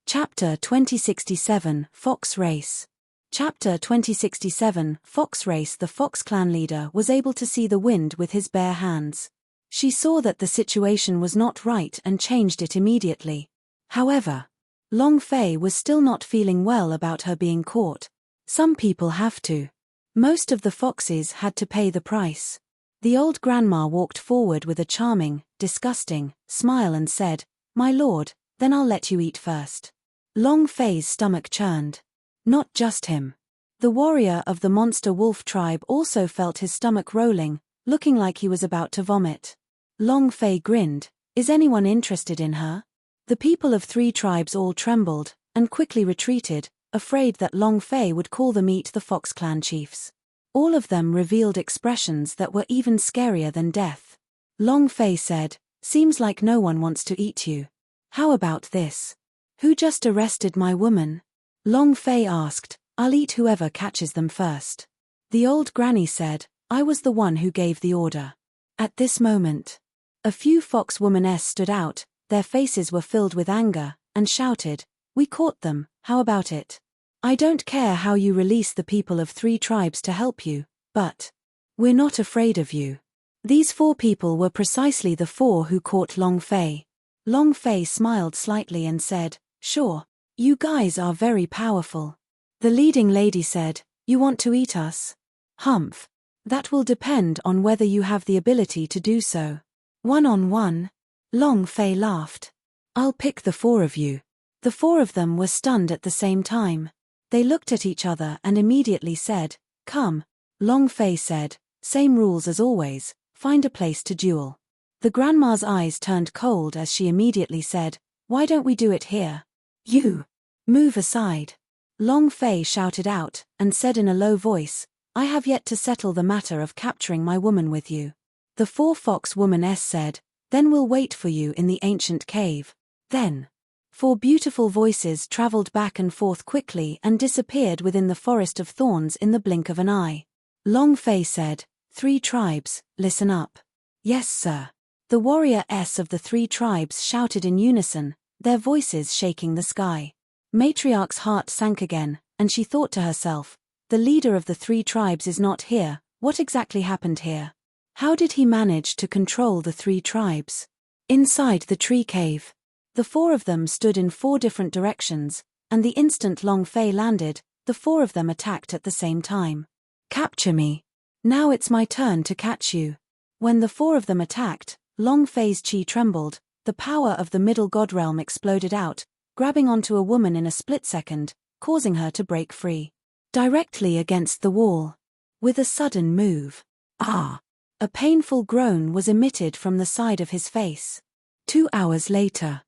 Chapter 2067, Fox Race. Chapter 2067, Fox Race. The Fox Clan leader was able to see the wind with his bare hands. She saw that the situation was not right and changed it immediately. However, Long Fei was still not feeling well about her being caught. Some people have to. Most of the foxes had to pay the price. The old grandma walked forward with a charming, disgusting smile and said, "My lord, then I'll let you eat first." Long Fei's stomach churned. Not just him. The warrior of the monster wolf tribe also felt his stomach rolling, looking like he was about to vomit. Long Fei grinned. "Is anyone interested in her?" The people of 3 tribes all trembled, and quickly retreated, afraid that Long Fei would call them eat the Fox Clan chiefs. All of them revealed expressions that were even scarier than death. Long Fei said, "Seems like no one wants to eat you. How about this? Who just arrested my woman?" Long Fei asked, "I'll eat whoever catches them first." The old granny said, "I was the one who gave the order." At this moment, a few foxwoman-s stood out, their faces were filled with anger, and shouted, "We caught them, how about it? I don't care how you release the people of 3 tribes to help you, but we're not afraid of you." These 4 people were precisely the 4 who caught Long Fei. Long Fei smiled slightly and said, "Sure. You guys are very powerful." The leading lady said, "You want to eat us? Humph. That will depend on whether you have the ability to do so. One-on-one?" Long Fei laughed. "I'll pick the 4 of you." The 4 of them were stunned at the same time. They looked at each other and immediately said, "Come." Long Fei said, "Same rules as always, find a place to duel." The grandma's eyes turned cold as she immediately said, "Why don't we do it here? You! Move aside." Long Fei shouted out, and said in a low voice, "I have yet to settle the matter of capturing my woman with you." The 4 foxwoman-s said, "Then we'll wait for you in the ancient cave." Then 4 beautiful voices traveled back and forth quickly and disappeared within the forest of thorns in the blink of an eye. Long Fei said, "3 tribes, listen up." "Yes, sir." The warrior-s of the 3 tribes shouted in unison, their voices shaking the sky. Matriarch's heart sank again, and she thought to herself, "The leader of the 3 tribes is not here. What exactly happened here? How did he manage to control the 3 tribes?" Inside the tree cave, The four of them stood in four different directions, and the instant Long Fei landed, the four of them attacked at the same time. Capture me. Now it's my turn to catch you. When the four of them attacked, Long Fei's chi trembled, the power of the middle god realm exploded out, grabbing onto a woman in a split second, causing her to break free. Directly against the wall. With a sudden move. Ah! A painful groan was emitted from the side of his face. 2 hours later.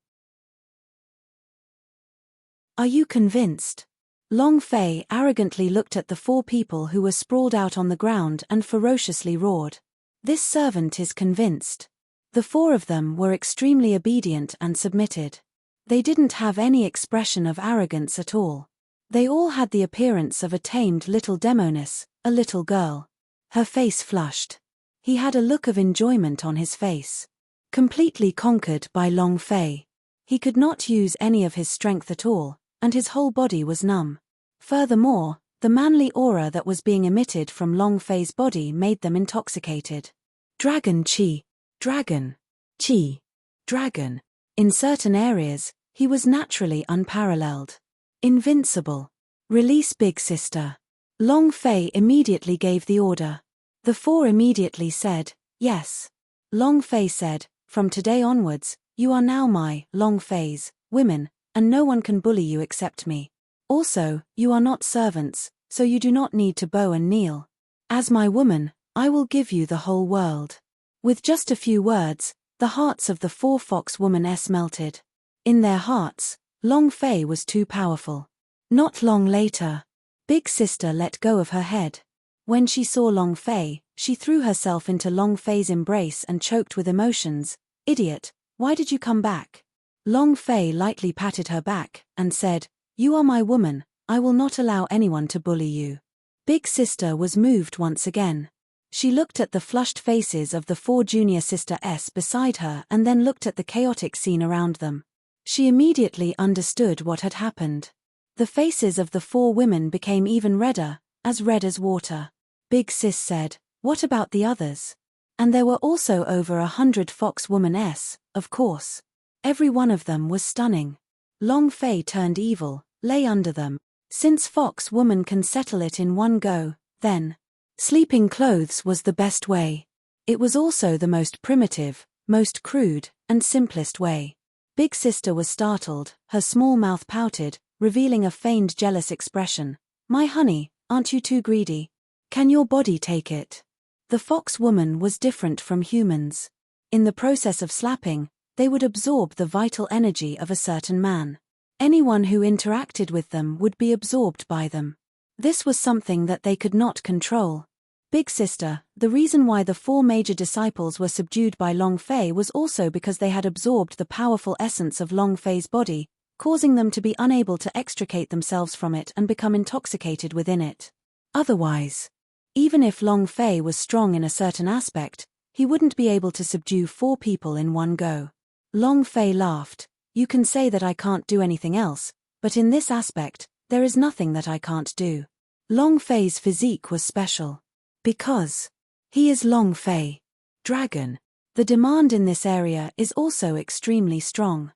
Are you convinced? Long Fei arrogantly looked at the four people who were sprawled out on the ground and ferociously roared. This servant is convinced. The four of them were extremely obedient and submitted. They didn't have any expression of arrogance at all. They all had the appearance of a tamed little demoness, a little girl. Her face flushed. He had a look of enjoyment on his face. Completely conquered by Long Fei. He could not use any of his strength at all, and his whole body was numb. Furthermore, the manly aura that was being emitted from Long Fei's body made them intoxicated. Dragon Chi. Dragon. Chi. Dragon. In certain areas, he was naturally unparalleled. Invincible. Release Big Sister. Long Fei immediately gave the order. The four immediately said, yes. Long Fei said, from today onwards, you are now my, Long Fei's, women, and no one can bully you except me. Also, you are not servants, so you do not need to bow and kneel. As my woman, I will give you the whole world. With just a few words, the hearts of the four fox woman-s melted. In their hearts, Long Fei was too powerful. Not long later, Big Sister let go of her head. When she saw Long Fei, she threw herself into Long Fei's embrace and choked with emotions. Idiot, why did you come back? Long Fei lightly patted her back and said, you are my woman, I will not allow anyone to bully you. Big Sister was moved once again. She looked at the flushed faces of the four junior sisters beside her and then looked at the chaotic scene around them. She immediately understood what had happened. The faces of the four women became even redder, as red as water. Big Sis said, what about the others? And there were also over 100 fox woman-s, of course. Every one of them was stunning. Long Fei turned evil, lay under them. Since fox woman can settle it in one go, then sleeping clothes was the best way. It was also the most primitive, most crude, and simplest way. Big Sister was startled, her small mouth pouted, revealing a feigned jealous expression. My honey, aren't you too greedy? Can your body take it? The fox woman was different from humans. In the process of slapping, they would absorb the vital energy of a certain man. Anyone who interacted with them would be absorbed by them. This was something that they could not control. Big Sister, the reason why the four major disciples were subdued by Long Fei was also because they had absorbed the powerful essence of Long Fei's body, causing them to be unable to extricate themselves from it and become intoxicated within it. Otherwise, even if Long Fei was strong in a certain aspect, he wouldn't be able to subdue four people in one go. Long Fei laughed. You can say that I can't do anything else, but in this aspect, there is nothing that I can't do. Long Fei's physique was special. Because he is Long Fei. Dragon. The demand in this area is also extremely strong.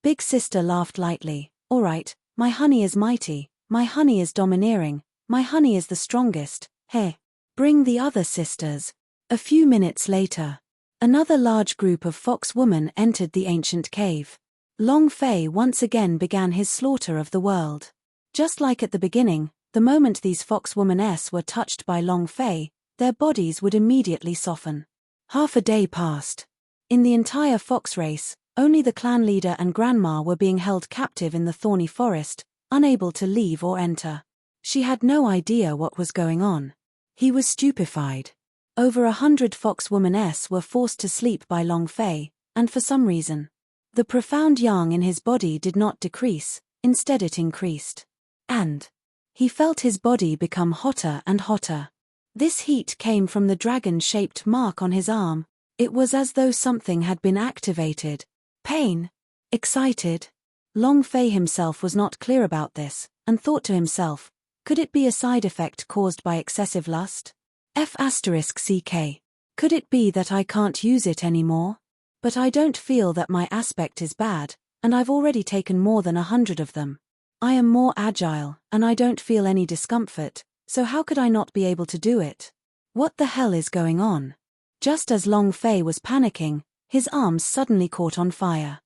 Big Sister laughed lightly. All right, my honey is mighty, my honey is domineering, my honey is the strongest. Hey, bring the other sisters. A few minutes later, another large group of fox women entered the ancient cave. Long Fei once again began his slaughter of the world. Just like at the beginning, the moment these fox woman-s were touched by Long Fei, their bodies would immediately soften. Half a day passed. In the entire fox race, only the clan leader and grandma were being held captive in the thorny forest, unable to leave or enter. She had no idea what was going on. He was stupefied. Over 100 fox woman-s were forced to sleep by Long Fei, and for some reason, the profound yang in his body did not decrease, instead it increased. And he felt his body become hotter and hotter. This heat came from the dragon-shaped mark on his arm. It was as though something had been activated. Pain. Excited. Long Fei himself was not clear about this, and thought to himself, could it be a side effect caused by excessive lust? F***ck. Could it be that I can't use it anymore? But I don't feel that my aspect is bad, and I've already taken more than 100 of them. I am more agile, and I don't feel any discomfort, so how could I not be able to do it? What the hell is going on? Just as Long Fei was panicking, his arms suddenly caught on fire.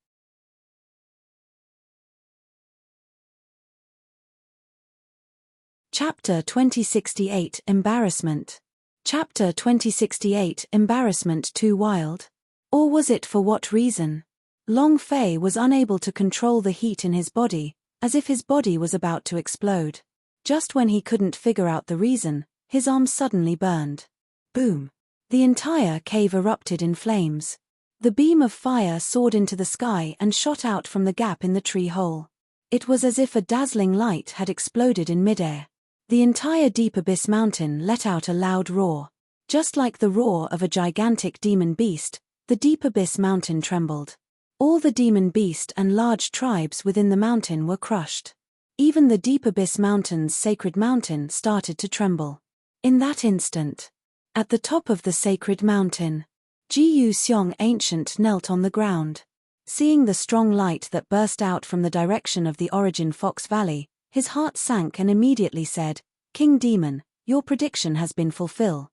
Chapter 2068 Embarrassment. Chapter 2068 Embarrassment Too Wild? Or was it for what reason? Long Fei was unable to control the heat in his body, as if his body was about to explode. Just when he couldn't figure out the reason, his arm suddenly burned. Boom! The entire cave erupted in flames. The beam of fire soared into the sky and shot out from the gap in the tree hole. It was as if a dazzling light had exploded in midair. The entire Deep Abyss Mountain let out a loud roar. Just like the roar of a gigantic demon beast, the Deep Abyss Mountain trembled. All the demon beast and large tribes within the mountain were crushed. Even the Deep Abyss Mountain's sacred mountain started to tremble. In that instant, at the top of the sacred mountain, Jiyu Xiong Ancient knelt on the ground. Seeing the strong light that burst out from the direction of the Origin Fox Valley, his heart sank and immediately said, "King Demon, your prediction has been fulfilled."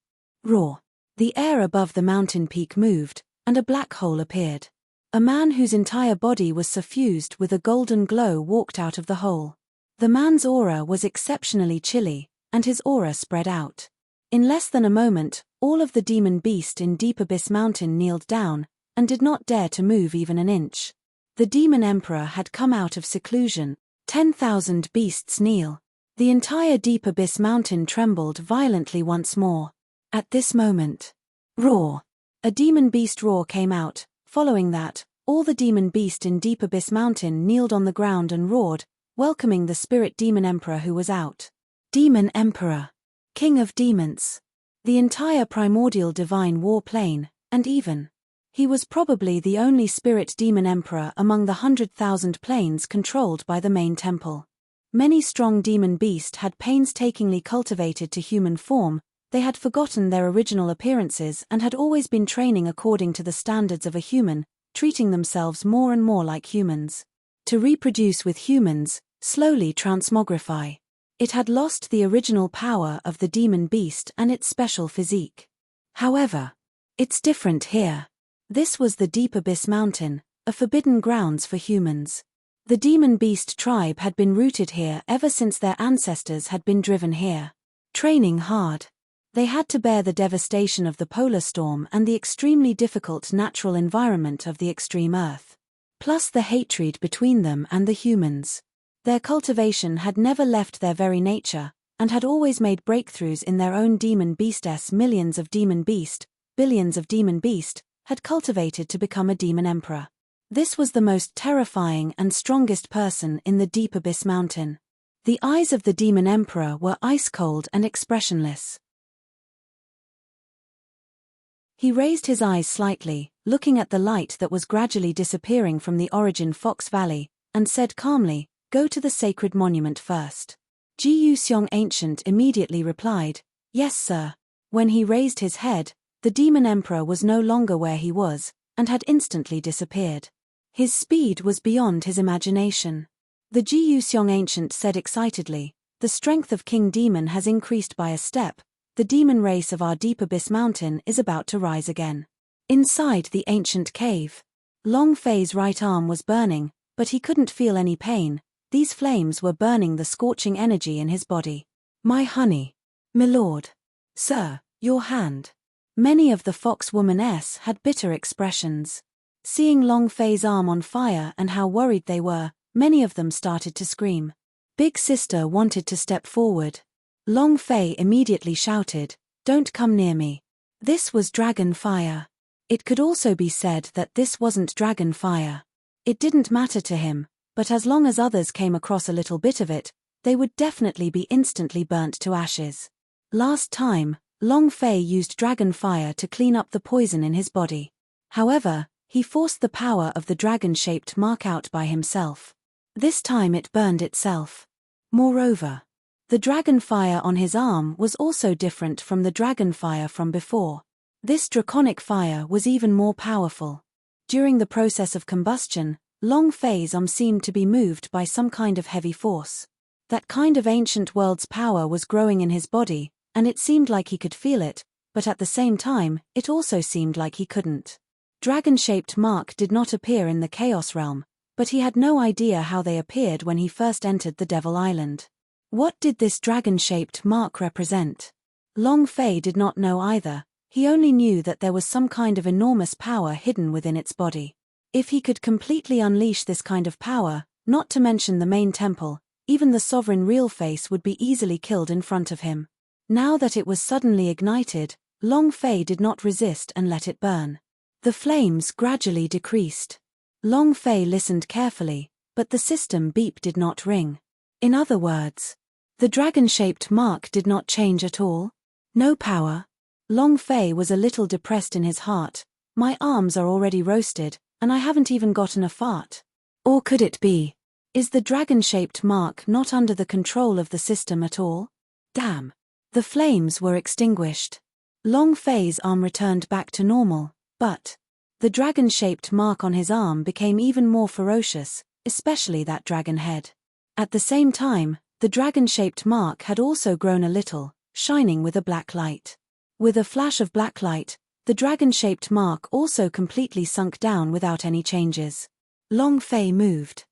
Roar! The air above the mountain peak moved, and a black hole appeared. A man whose entire body was suffused with a golden glow walked out of the hole. The man's aura was exceptionally chilly, and his aura spread out. In less than a moment, all of the demon beast in Deep Abyss Mountain kneeled down, and did not dare to move even an inch. The demon emperor had come out of seclusion. 10,000 beasts kneel. The entire Deep Abyss Mountain trembled violently once more. At this moment, roar! A demon beast roar came out. Following that, all the demon beast in Deep Abyss Mountain kneeled on the ground and roared, welcoming the spirit demon emperor who was out. Demon Emperor, King of Demons. The entire primordial divine war plane, and even he was probably the only spirit demon emperor among the 100,000 planes controlled by the main temple. Many strong demon beast had painstakingly cultivated to human form. They had forgotten their original appearances and had always been training according to the standards of a human, treating themselves more and more like humans. To reproduce with humans, slowly transmogrify. It had lost the original power of the demon beast and its special physique. However, it's different here. This was the Deep Abyss Mountain, a forbidden grounds for humans. The demon beast tribe had been rooted here ever since their ancestors had been driven here. Training hard. They had to bear the devastation of the polar storm and the extremely difficult natural environment of the extreme Earth. Plus the hatred between them and the humans. Their cultivation had never left their very nature, and had always made breakthroughs in their own demon beastess. Millions of demon beast, billions of demon beast, had cultivated to become a demon emperor. This was the most terrifying and strongest person in the Deep Abyss Mountain. The eyes of the demon emperor were ice-cold and expressionless. He raised his eyes slightly, looking at the light that was gradually disappearing from the Origin Fox Valley, and said calmly, "Go to the sacred monument first." Jiyu Xiong Ancient immediately replied, "Yes, sir." When he raised his head, the demon emperor was no longer where he was, and had instantly disappeared. His speed was beyond his imagination. The Jiyu Xiong Ancient said excitedly, "The strength of King Demon has increased by a step. The demon race of our Deep Abyss Mountain is about to rise again." Inside the ancient cave, Long Fei's right arm was burning, but he couldn't feel any pain. These flames were burning the scorching energy in his body. "My honey. Milord. Sir, your hand." Many of the fox womaness had bitter expressions. Seeing Long Fei's arm on fire and how worried they were, many of them started to scream. Big Sister wanted to step forward. Long Fei immediately shouted, "Don't come near me." This was dragon fire. It could also be said that this wasn't dragon fire. It didn't matter to him, but as long as others came across a little bit of it, they would definitely be instantly burnt to ashes. Last time, Long Fei used dragon fire to clean up the poison in his body. However, he forced the power of the dragon-shaped mark out by himself. This time it burned itself. Moreover, the dragon fire on his arm was also different from the dragon fire from before. This draconic fire was even more powerful. During the process of combustion, Long Fei's arm seemed to be moved by some kind of heavy force. That kind of ancient world's power was growing in his body, and it seemed like he could feel it, but at the same time, it also seemed like he couldn't. Dragon-shaped mark did not appear in the Chaos Realm, but he had no idea how they appeared when he first entered the Devil Island. What did this dragon-shaped mark represent? Long Fei did not know either. He only knew that there was some kind of enormous power hidden within its body. If he could completely unleash this kind of power, not to mention the main temple, even the sovereign real face would be easily killed in front of him. Now that it was suddenly ignited, Long Fei did not resist and let it burn. The flames gradually decreased. Long Fei listened carefully, but the system beep did not ring. In other words, the dragon-shaped mark did not change at all. No power. Long Fei was a little depressed in his heart. My arms are already roasted, and I haven't even gotten a fart. Or could it be? Is the dragon-shaped mark not under the control of the system at all? Damn. The flames were extinguished. Long Fei's arm returned back to normal, but the dragon-shaped mark on his arm became even more ferocious, especially that dragon head. At the same time, the dragon-shaped mark had also grown a little, shining with a black light. With a flash of black light, the dragon-shaped mark also completely sunk down without any changes. Long Fei moved.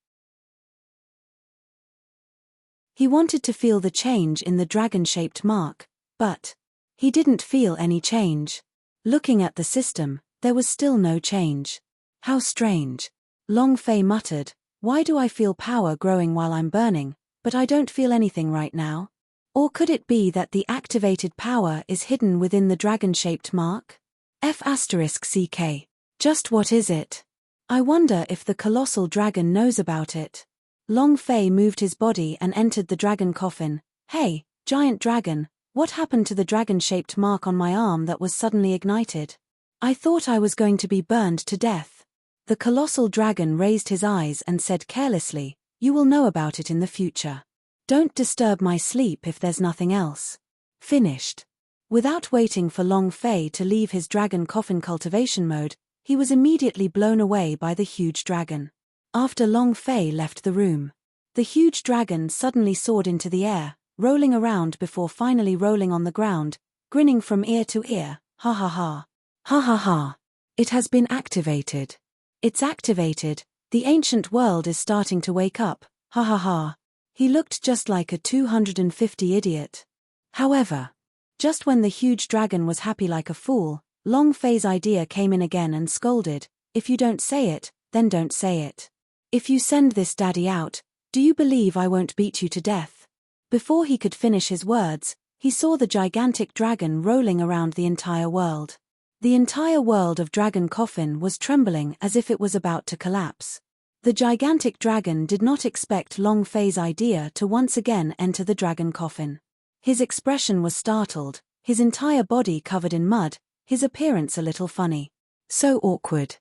He wanted to feel the change in the dragon-shaped mark, but he didn't feel any change. Looking at the system, there was still no change. How strange. Long Fei muttered, "Why do I feel power growing while I'm burning, but I don't feel anything right now? Or could it be that the activated power is hidden within the dragon-shaped mark? F***CK. Just what is it? I wonder if the colossal dragon knows about it." Long Fei moved his body and entered the dragon coffin. "Hey, giant dragon, what happened to the dragon-shaped mark on my arm that was suddenly ignited? I thought I was going to be burned to death." The colossal dragon raised his eyes and said carelessly, "You will know about it in the future. Don't disturb my sleep if there's nothing else." Finished. Without waiting for Long Fei to leave his dragon coffin cultivation mode, he was immediately blown away by the huge dragon. After Long Fei left the room, the huge dragon suddenly soared into the air, rolling around before finally rolling on the ground, grinning from ear to ear. "Ha ha ha. Ha ha ha. It has been activated. It's activated. The ancient world is starting to wake up. Ha ha ha." He looked just like a 250 idiot. However, just when the huge dragon was happy like a fool, Long Fei's idea came in again and scolded, "If you don't say it, then don't say it. If you send this daddy out, do you believe I won't beat you to death?" Before he could finish his words, he saw the gigantic dragon rolling around the entire world. The entire world of Dragon Coffin was trembling as if it was about to collapse. The gigantic dragon did not expect Long Fei's idea to once again enter the dragon coffin. His expression was startled, his entire body covered in mud, his appearance a little funny. So awkward.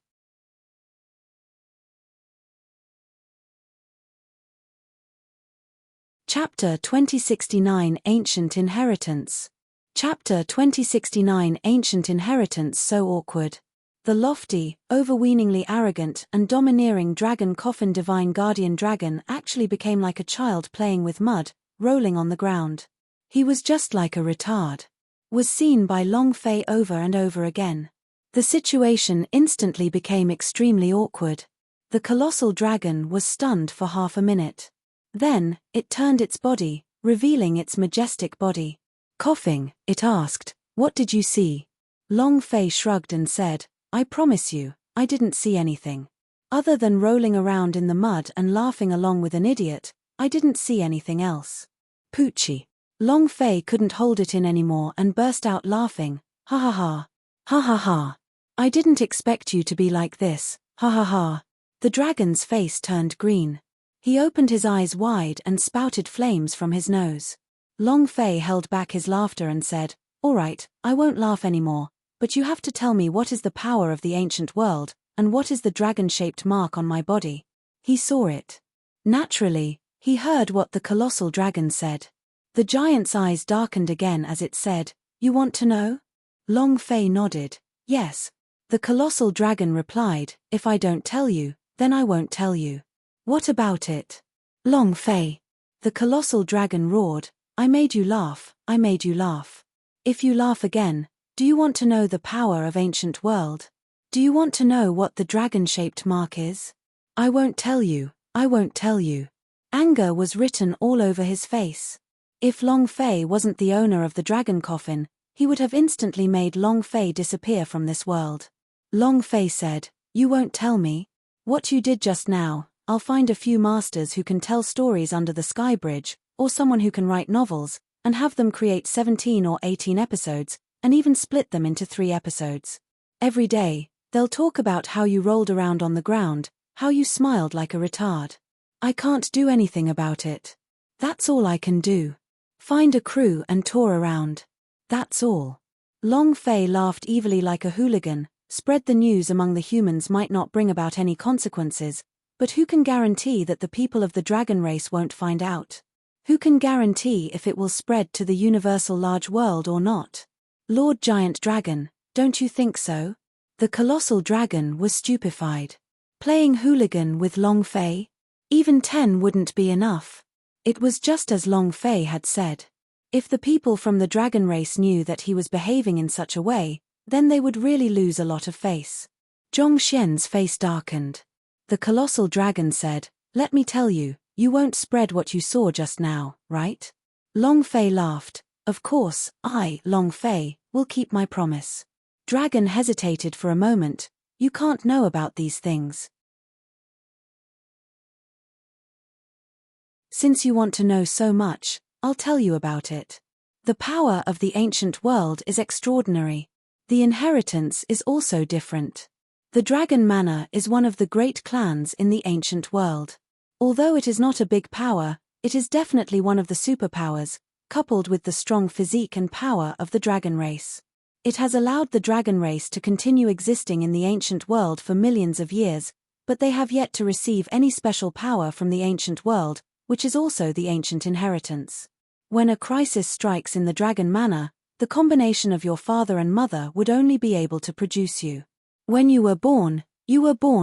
Chapter 2069 Ancient Inheritance. Chapter 2069 Ancient Inheritance. So awkward. The lofty, overweeningly arrogant and domineering dragon coffin divine guardian dragon actually became like a child playing with mud, rolling on the ground. He was just like a retard. Was seen by Long Fei over and over again. The situation instantly became extremely awkward. The colossal dragon was stunned for half a minute. Then, it turned its body, revealing its majestic body. Coughing, it asked, "What did you see?" Long Fei shrugged and said, "I promise you, I didn't see anything. Other than rolling around in the mud and laughing along with an idiot, I didn't see anything else." Poochie. Long Fei couldn't hold it in anymore and burst out laughing. "Ha ha ha. Ha ha ha. I didn't expect you to be like this. Ha ha ha." The dragon's face turned green. He opened his eyes wide and spouted flames from his nose. Long Fei held back his laughter and said, "All right, I won't laugh anymore. But you have to tell me what is the power of the ancient world, and what is the dragon-shaped mark on my body." He saw it. Naturally, he heard what the colossal dragon said. The giant's eyes darkened again as it said, "You want to know?" Long Fei nodded. "Yes." The colossal dragon replied, "If I don't tell you, then I won't tell you." "What about it?" "Long Fei." The colossal dragon roared, "I made you laugh, I made you laugh. If you laugh again, do you want to know the power of ancient world? Do you want to know what the dragon-shaped mark is? I won't tell you, I won't tell you." Anger was written all over his face. If Long Fei wasn't the owner of the dragon coffin, he would have instantly made Long Fei disappear from this world. Long Fei said, "You won't tell me? What you did just now, I'll find a few masters who can tell stories under the sky bridge, or someone who can write novels, and have them create 17 or 18 episodes, and even split them into 3 episodes. Every day, they'll talk about how you rolled around on the ground, how you smiled like a retard. I can't do anything about it. That's all I can do. Find a crew and tour around. That's all." Long Fei laughed evilly like a hooligan. Spread the news among the humans might not bring about any consequences, but who can guarantee that the people of the dragon race won't find out? Who can guarantee if it will spread to the universal large world or not? "Lord Giant Dragon, don't you think so?" The colossal dragon was stupefied. Playing hooligan with Long Fei? Even 10 wouldn't be enough. It was just as Long Fei had said. If the people from the dragon race knew that he was behaving in such a way, then they would really lose a lot of face. Zhong Xian's face darkened. The colossal dragon said, "Let me tell you, you won't spread what you saw just now, right?" Long Fei laughed. "Of course, I, Long Fei, will keep my promise." Dragon hesitated for a moment. "You can't know about these things." "Since you want to know so much, I'll tell you about it. The power of the ancient world is extraordinary. The inheritance is also different. The Dragon Manor is one of the great clans in the ancient world. Although it is not a big power, it is definitely one of the superpowers, coupled with the strong physique and power of the dragon race. It has allowed the dragon race to continue existing in the ancient world for millions of years, but they have yet to receive any special power from the ancient world, which is also the ancient inheritance. When a crisis strikes in the Dragon Manor, the combination of your father and mother would only be able to produce you. When you were born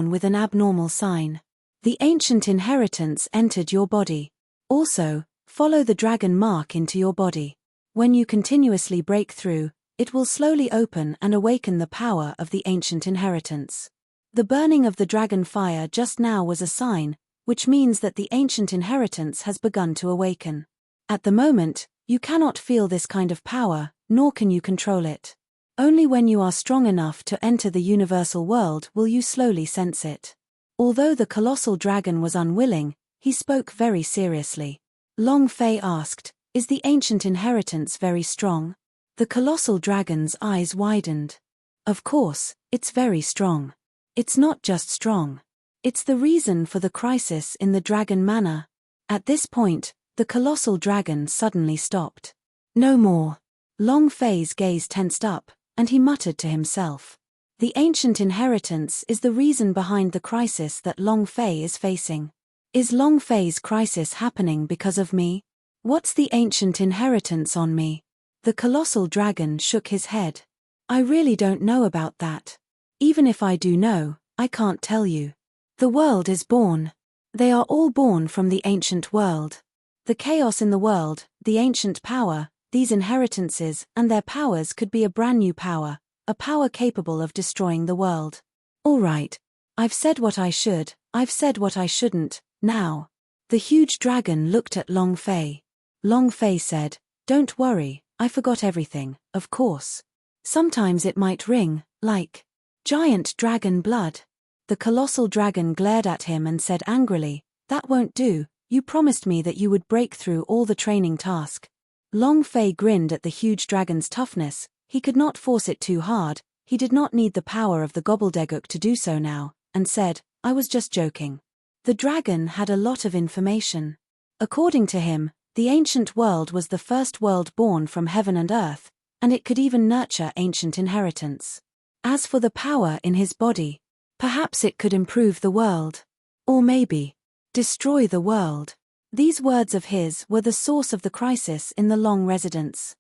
with an abnormal sign. The ancient inheritance entered your body. Also, follow the dragon mark into your body. When you continuously break through, it will slowly open and awaken the power of the ancient inheritance. The burning of the dragon fire just now was a sign, which means that the ancient inheritance has begun to awaken. At the moment, you cannot feel this kind of power, nor can you control it. Only when you are strong enough to enter the universal world will you slowly sense it. Although the colossal dragon was unwilling, he spoke very seriously. Long Fei asked, "Is the ancient inheritance very strong?" The colossal dragon's eyes widened. "Of course, it's very strong. It's not just strong. It's the reason for the crisis in the Dragon Manor." At this point, the colossal dragon suddenly stopped. "No more." Long Fei's gaze tensed up, and he muttered to himself. The ancient inheritance is the reason behind the crisis that Long Fei is facing. Is Long Fei's crisis happening because of me? What's the ancient inheritance on me? The colossal dragon shook his head. "I really don't know about that. Even if I do know, I can't tell you. The world is born. They are all born from the ancient world. The chaos in the world, the ancient power, these inheritances and their powers could be a brand new power, a power capable of destroying the world. All right. I've said what I should, I've said what I shouldn't, now." The huge dragon looked at Long Fei. Long Fei said, "Don't worry, I forgot everything, of course. Sometimes it might ring, like giant dragon blood." The colossal dragon glared at him and said angrily, "That won't do, you promised me that you would break through all the training task." Long Fei grinned at the huge dragon's toughness. He could not force it too hard, he did not need the power of the gobbledygook to do so now, and said, "I was just joking." The dragon had a lot of information. According to him, the ancient world was the first world born from heaven and earth, and it could even nurture ancient inheritance. As for the power in his body, perhaps it could improve the world. Or maybe destroy the world. These words of his were the source of the crisis in the Long residence.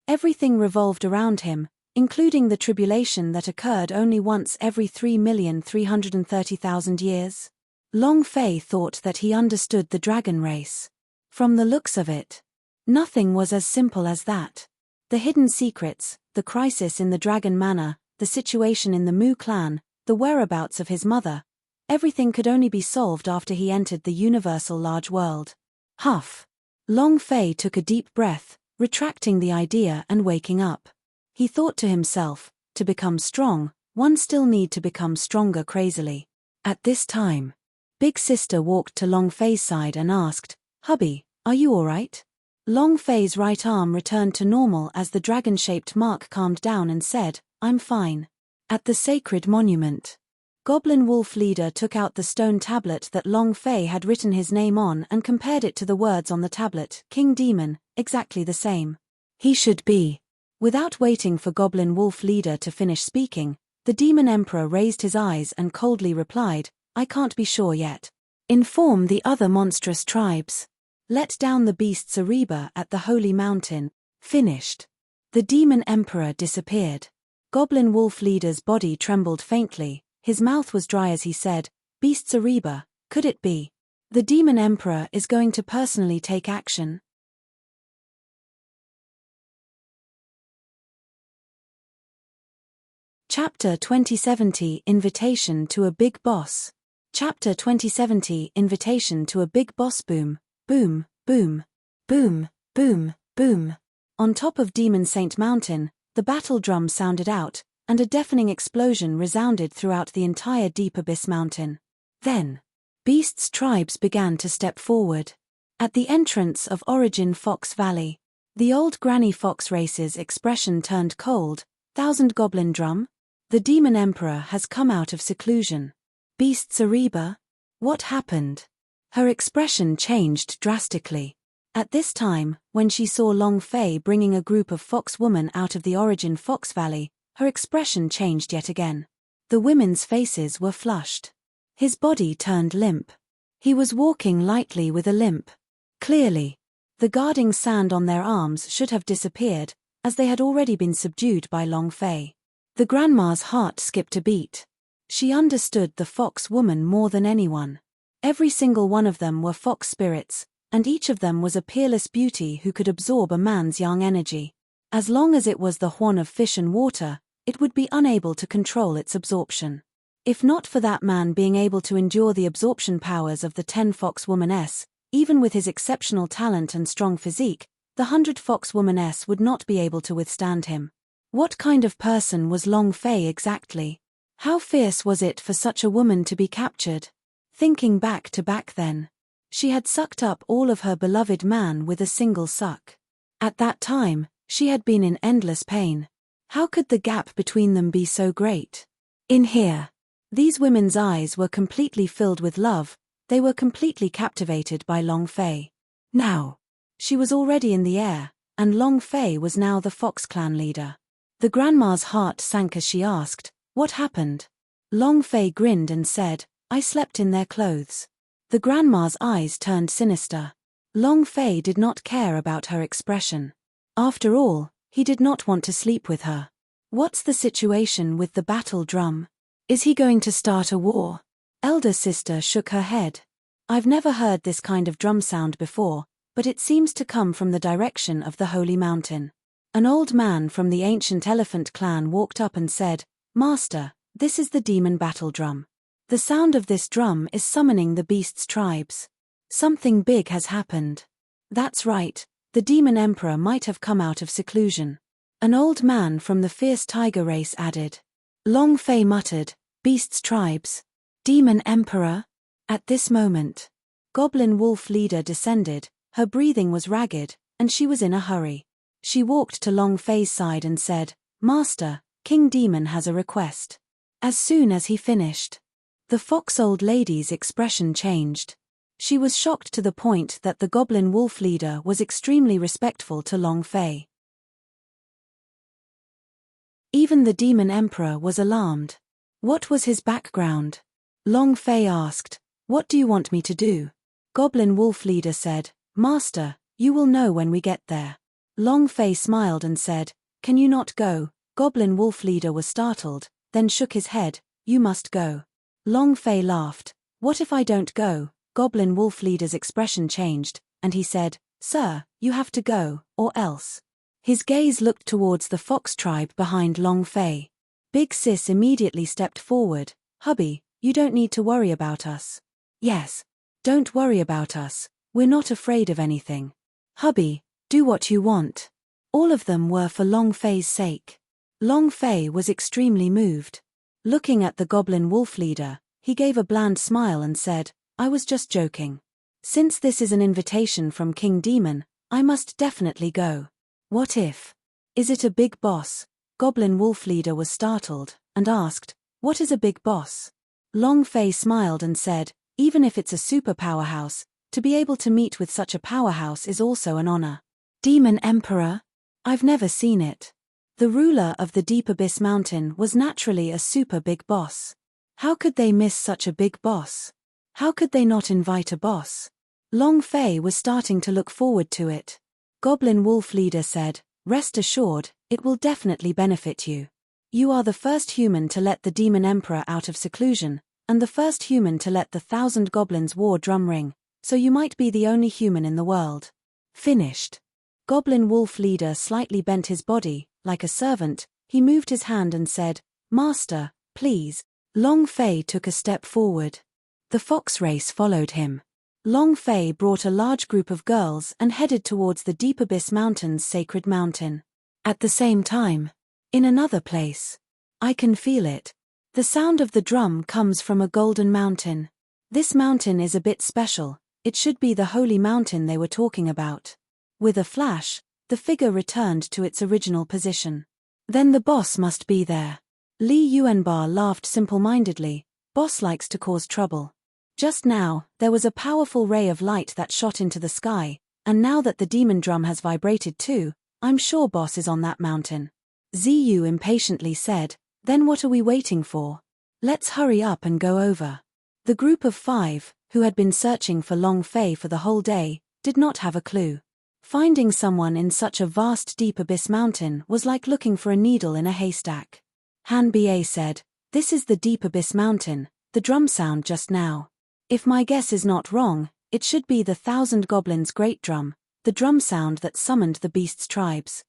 Everything revolved around him, including the tribulation that occurred only once every 3,330,000 years? Long Fei thought that he understood the dragon race. From the looks of it, nothing was as simple as that. The hidden secrets, the crisis in the Dragon Manor, the situation in the Mu clan, the whereabouts of his mother, everything could only be solved after he entered the universal large world. Huff. Long Fei took a deep breath, retracting the idea and waking up. He thought to himself, to become strong, one still need to become stronger crazily. At this time, Big Sister walked to Long Fei's side and asked, "Hubby, are you alright?" Long Fei's right arm returned to normal as the dragon-shaped mark calmed down and said, "I'm fine." At the sacred monument, Goblin Wolf Leader took out the stone tablet that Long Fei had written his name on and compared it to the words on the tablet, King Demon, exactly the same. He should be. Without waiting for Goblin Wolf Leader to finish speaking, the Demon Emperor raised his eyes and coldly replied, "I can't be sure yet. Inform the other monstrous tribes. Let down the beasts Ariba at the Holy Mountain." Finished. The Demon Emperor disappeared. Goblin Wolf Leader's body trembled faintly, his mouth was dry as he said, "Beasts Ariba, could it be? The Demon Emperor is going to personally take action?" Chapter 2070 Invitation to a Big Boss. Chapter 2070 Invitation to a Big Boss. Boom, boom, boom, boom, boom, boom. On top of Demon Saint Mountain, the battle drum sounded out, and a deafening explosion resounded throughout the entire Deep Abyss Mountain. Then, Beasts' tribes began to step forward. At the entrance of Origin Fox Valley, the old Granny Fox race's expression turned cold. "Thousand Goblin Drum? The Demon Emperor has come out of seclusion. Beasts Ariba? What happened?" Her expression changed drastically. At this time, when she saw Long Fei bringing a group of fox women out of the Origin Fox Valley, her expression changed yet again. The women's faces were flushed. His body turned limp. He was walking lightly with a limp. Clearly, the guarding sand on their arms should have disappeared, as they had already been subdued by Long Fei. The grandma's heart skipped a beat. She understood the fox woman more than anyone. Every single one of them were fox spirits, and each of them was a peerless beauty who could absorb a man's young energy. As long as it was the horn of fish and water, it would be unable to control its absorption. If not for that man being able to endure the absorption powers of the 10 fox womaness, even with his exceptional talent and strong physique, the 100 fox womaness would not be able to withstand him. What kind of person was Long Fei exactly? How fierce was it for such a woman to be captured? Thinking back then, she had sucked up all of her beloved man with a single suck. At that time, she had been in endless pain. How could the gap between them be so great? In here, these women's eyes were completely filled with love, they were completely captivated by Long Fei. Now, she was already in the air, and Long Fei was now the Fox clan leader. The grandma's heart sank as she asked, "What happened?" Long Fei grinned and said, "I slept in their clothes." The grandma's eyes turned sinister. Long Fei did not care about her expression. After all, he did not want to sleep with her. What's the situation with the battle drum? Is he going to start a war? Elder sister shook her head. I've never heard this kind of drum sound before, but it seems to come from the direction of the Holy Mountain. An old man from the ancient elephant clan walked up and said, "Master, this is the demon battle drum. The sound of this drum is summoning the beasts' tribes. Something big has happened." That's right, the Demon Emperor might have come out of seclusion. An old man from the fierce tiger race added. Long Fei muttered, "Beasts' tribes? Demon Emperor?" At this moment, Goblin Wolf Leader descended, her breathing was ragged, and she was in a hurry. She walked to Long Fei's side and said, "Master, King Demon has a request." As soon as he finished, the fox old lady's expression changed. She was shocked to the point that the Goblin Wolf Leader was extremely respectful to Long Fei. Even the Demon Emperor was alarmed. What was his background? Long Fei asked, "What do you want me to do?" Goblin Wolf Leader said, "Master, you will know when we get there." Long Fei smiled and said, "Can you not go? Goblin wolf leader was startled, then shook his head. You must go. Long Fei laughed. What if I don't go? Goblin wolf leader's expression changed, and he said, Sir, you have to go, or else. His gaze looked towards the fox tribe behind Long Fei. Big Sis immediately stepped forward. Hubby, you don't need to worry about us. Yes. Don't worry about us. We're not afraid of anything. Hubby, do what you want. All of them were for Long Fei's sake. Long Fei was extremely moved. Looking at the goblin wolf leader, he gave a bland smile and said, I was just joking. Since this is an invitation from King Demon, I must definitely go. What if? Is it a big boss? Goblin wolf leader was startled, and asked, What is a big boss? Long Fei smiled and said, Even if it's a super powerhouse, to be able to meet with such a powerhouse is also an honor. Demon Emperor? I've never seen it. The ruler of the Deep Abyss Mountain was naturally a super big boss. How could they miss such a big boss? How could they not invite a boss? Long Fei was starting to look forward to it. Goblin wolf leader said, Rest assured, it will definitely benefit you. You are the first human to let the Demon Emperor out of seclusion, and the first human to let the 1,000 goblins war drum ring, so you might be the only human in the world. Finished. Goblin wolf leader slightly bent his body, like a servant, he moved his hand and said, Master, please. Long Fei took a step forward. The fox race followed him. Long Fei brought a large group of girls and headed towards the Deep Abyss Mountain's sacred mountain. At the same time, in another place, I can feel it. The sound of the drum comes from a golden mountain. This mountain is a bit special, it should be the holy mountain they were talking about. With a flash, the figure returned to its original position. Then the boss must be there. Li Yuanbar laughed simple-mindedly. Boss likes to cause trouble. Just now, there was a powerful ray of light that shot into the sky, and now that the demon drum has vibrated too, I'm sure boss is on that mountain. Ziyu impatiently said, Then what are we waiting for? Let's hurry up and go over. The group of 5, who had been searching for Long Fei for the whole day, did not have a clue. Finding someone in such a vast Deep Abyss Mountain was like looking for a needle in a haystack. Han Ba said, This is the Deep Abyss Mountain, the drum sound just now. If my guess is not wrong, it should be the 1,000 goblins' great drum, the drum sound that summoned the beast's tribes.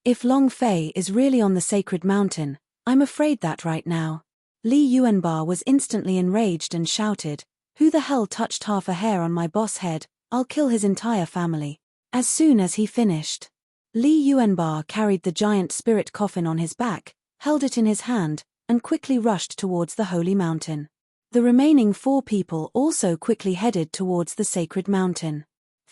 If Long Fei is really on the sacred mountain, I'm afraid that right now. Li Yuanbar was instantly enraged and shouted, Who the hell touched half a hair on my boss head? I'll kill his entire family. As soon as he finished, Li Yuanbar carried the giant spirit coffin on his back, held it in his hand, and quickly rushed towards the holy mountain. The remaining 4 people also quickly headed towards the sacred mountain.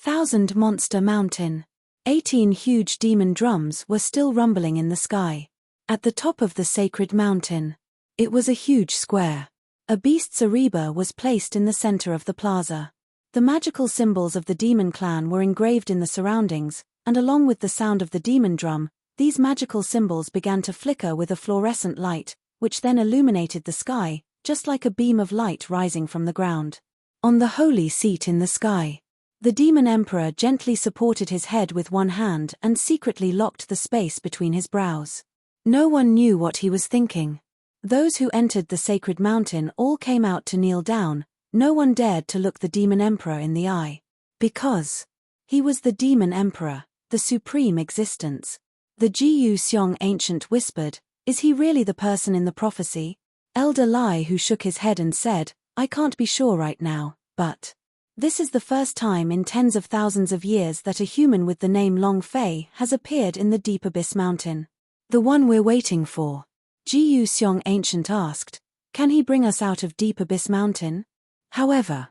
1,000 Monster Mountain. 18 huge demon drums were still rumbling in the sky. At the top of the sacred mountain, it was a huge square. A beast's areba was placed in the center of the plaza. The magical symbols of the demon clan were engraved in the surroundings, and along with the sound of the demon drum, these magical symbols began to flicker with a fluorescent light, which then illuminated the sky, just like a beam of light rising from the ground. On the holy seat in the sky, the demon emperor gently supported his head with one hand and secretly locked the space between his brows. No one knew what he was thinking. Those who entered the sacred mountain all came out to kneel down. No one dared to look the demon emperor in the eye. Because he was the demon emperor, the supreme existence. The Jiyu Xiong ancient whispered, Is he really the person in the prophecy? Elder Lai who shook his head and said, I can't be sure right now, but this is the first time in tens of thousands of years that a human with the name Long Fei has appeared in the Deep Abyss Mountain. The one we're waiting for. Jiyu Xiong Ancient asked, Can he bring us out of Deep Abyss Mountain? However,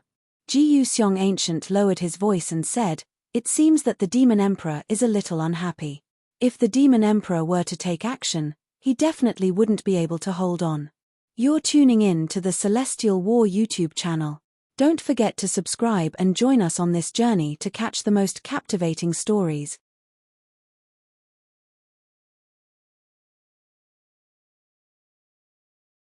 Jiyu Xiong Ancient lowered his voice and said, It seems that the Demon Emperor is a little unhappy. If the Demon Emperor were to take action, he definitely wouldn't be able to hold on. You're tuning in to the Celestial War YouTube channel. Don't forget to subscribe and join us on this journey to catch the most captivating stories.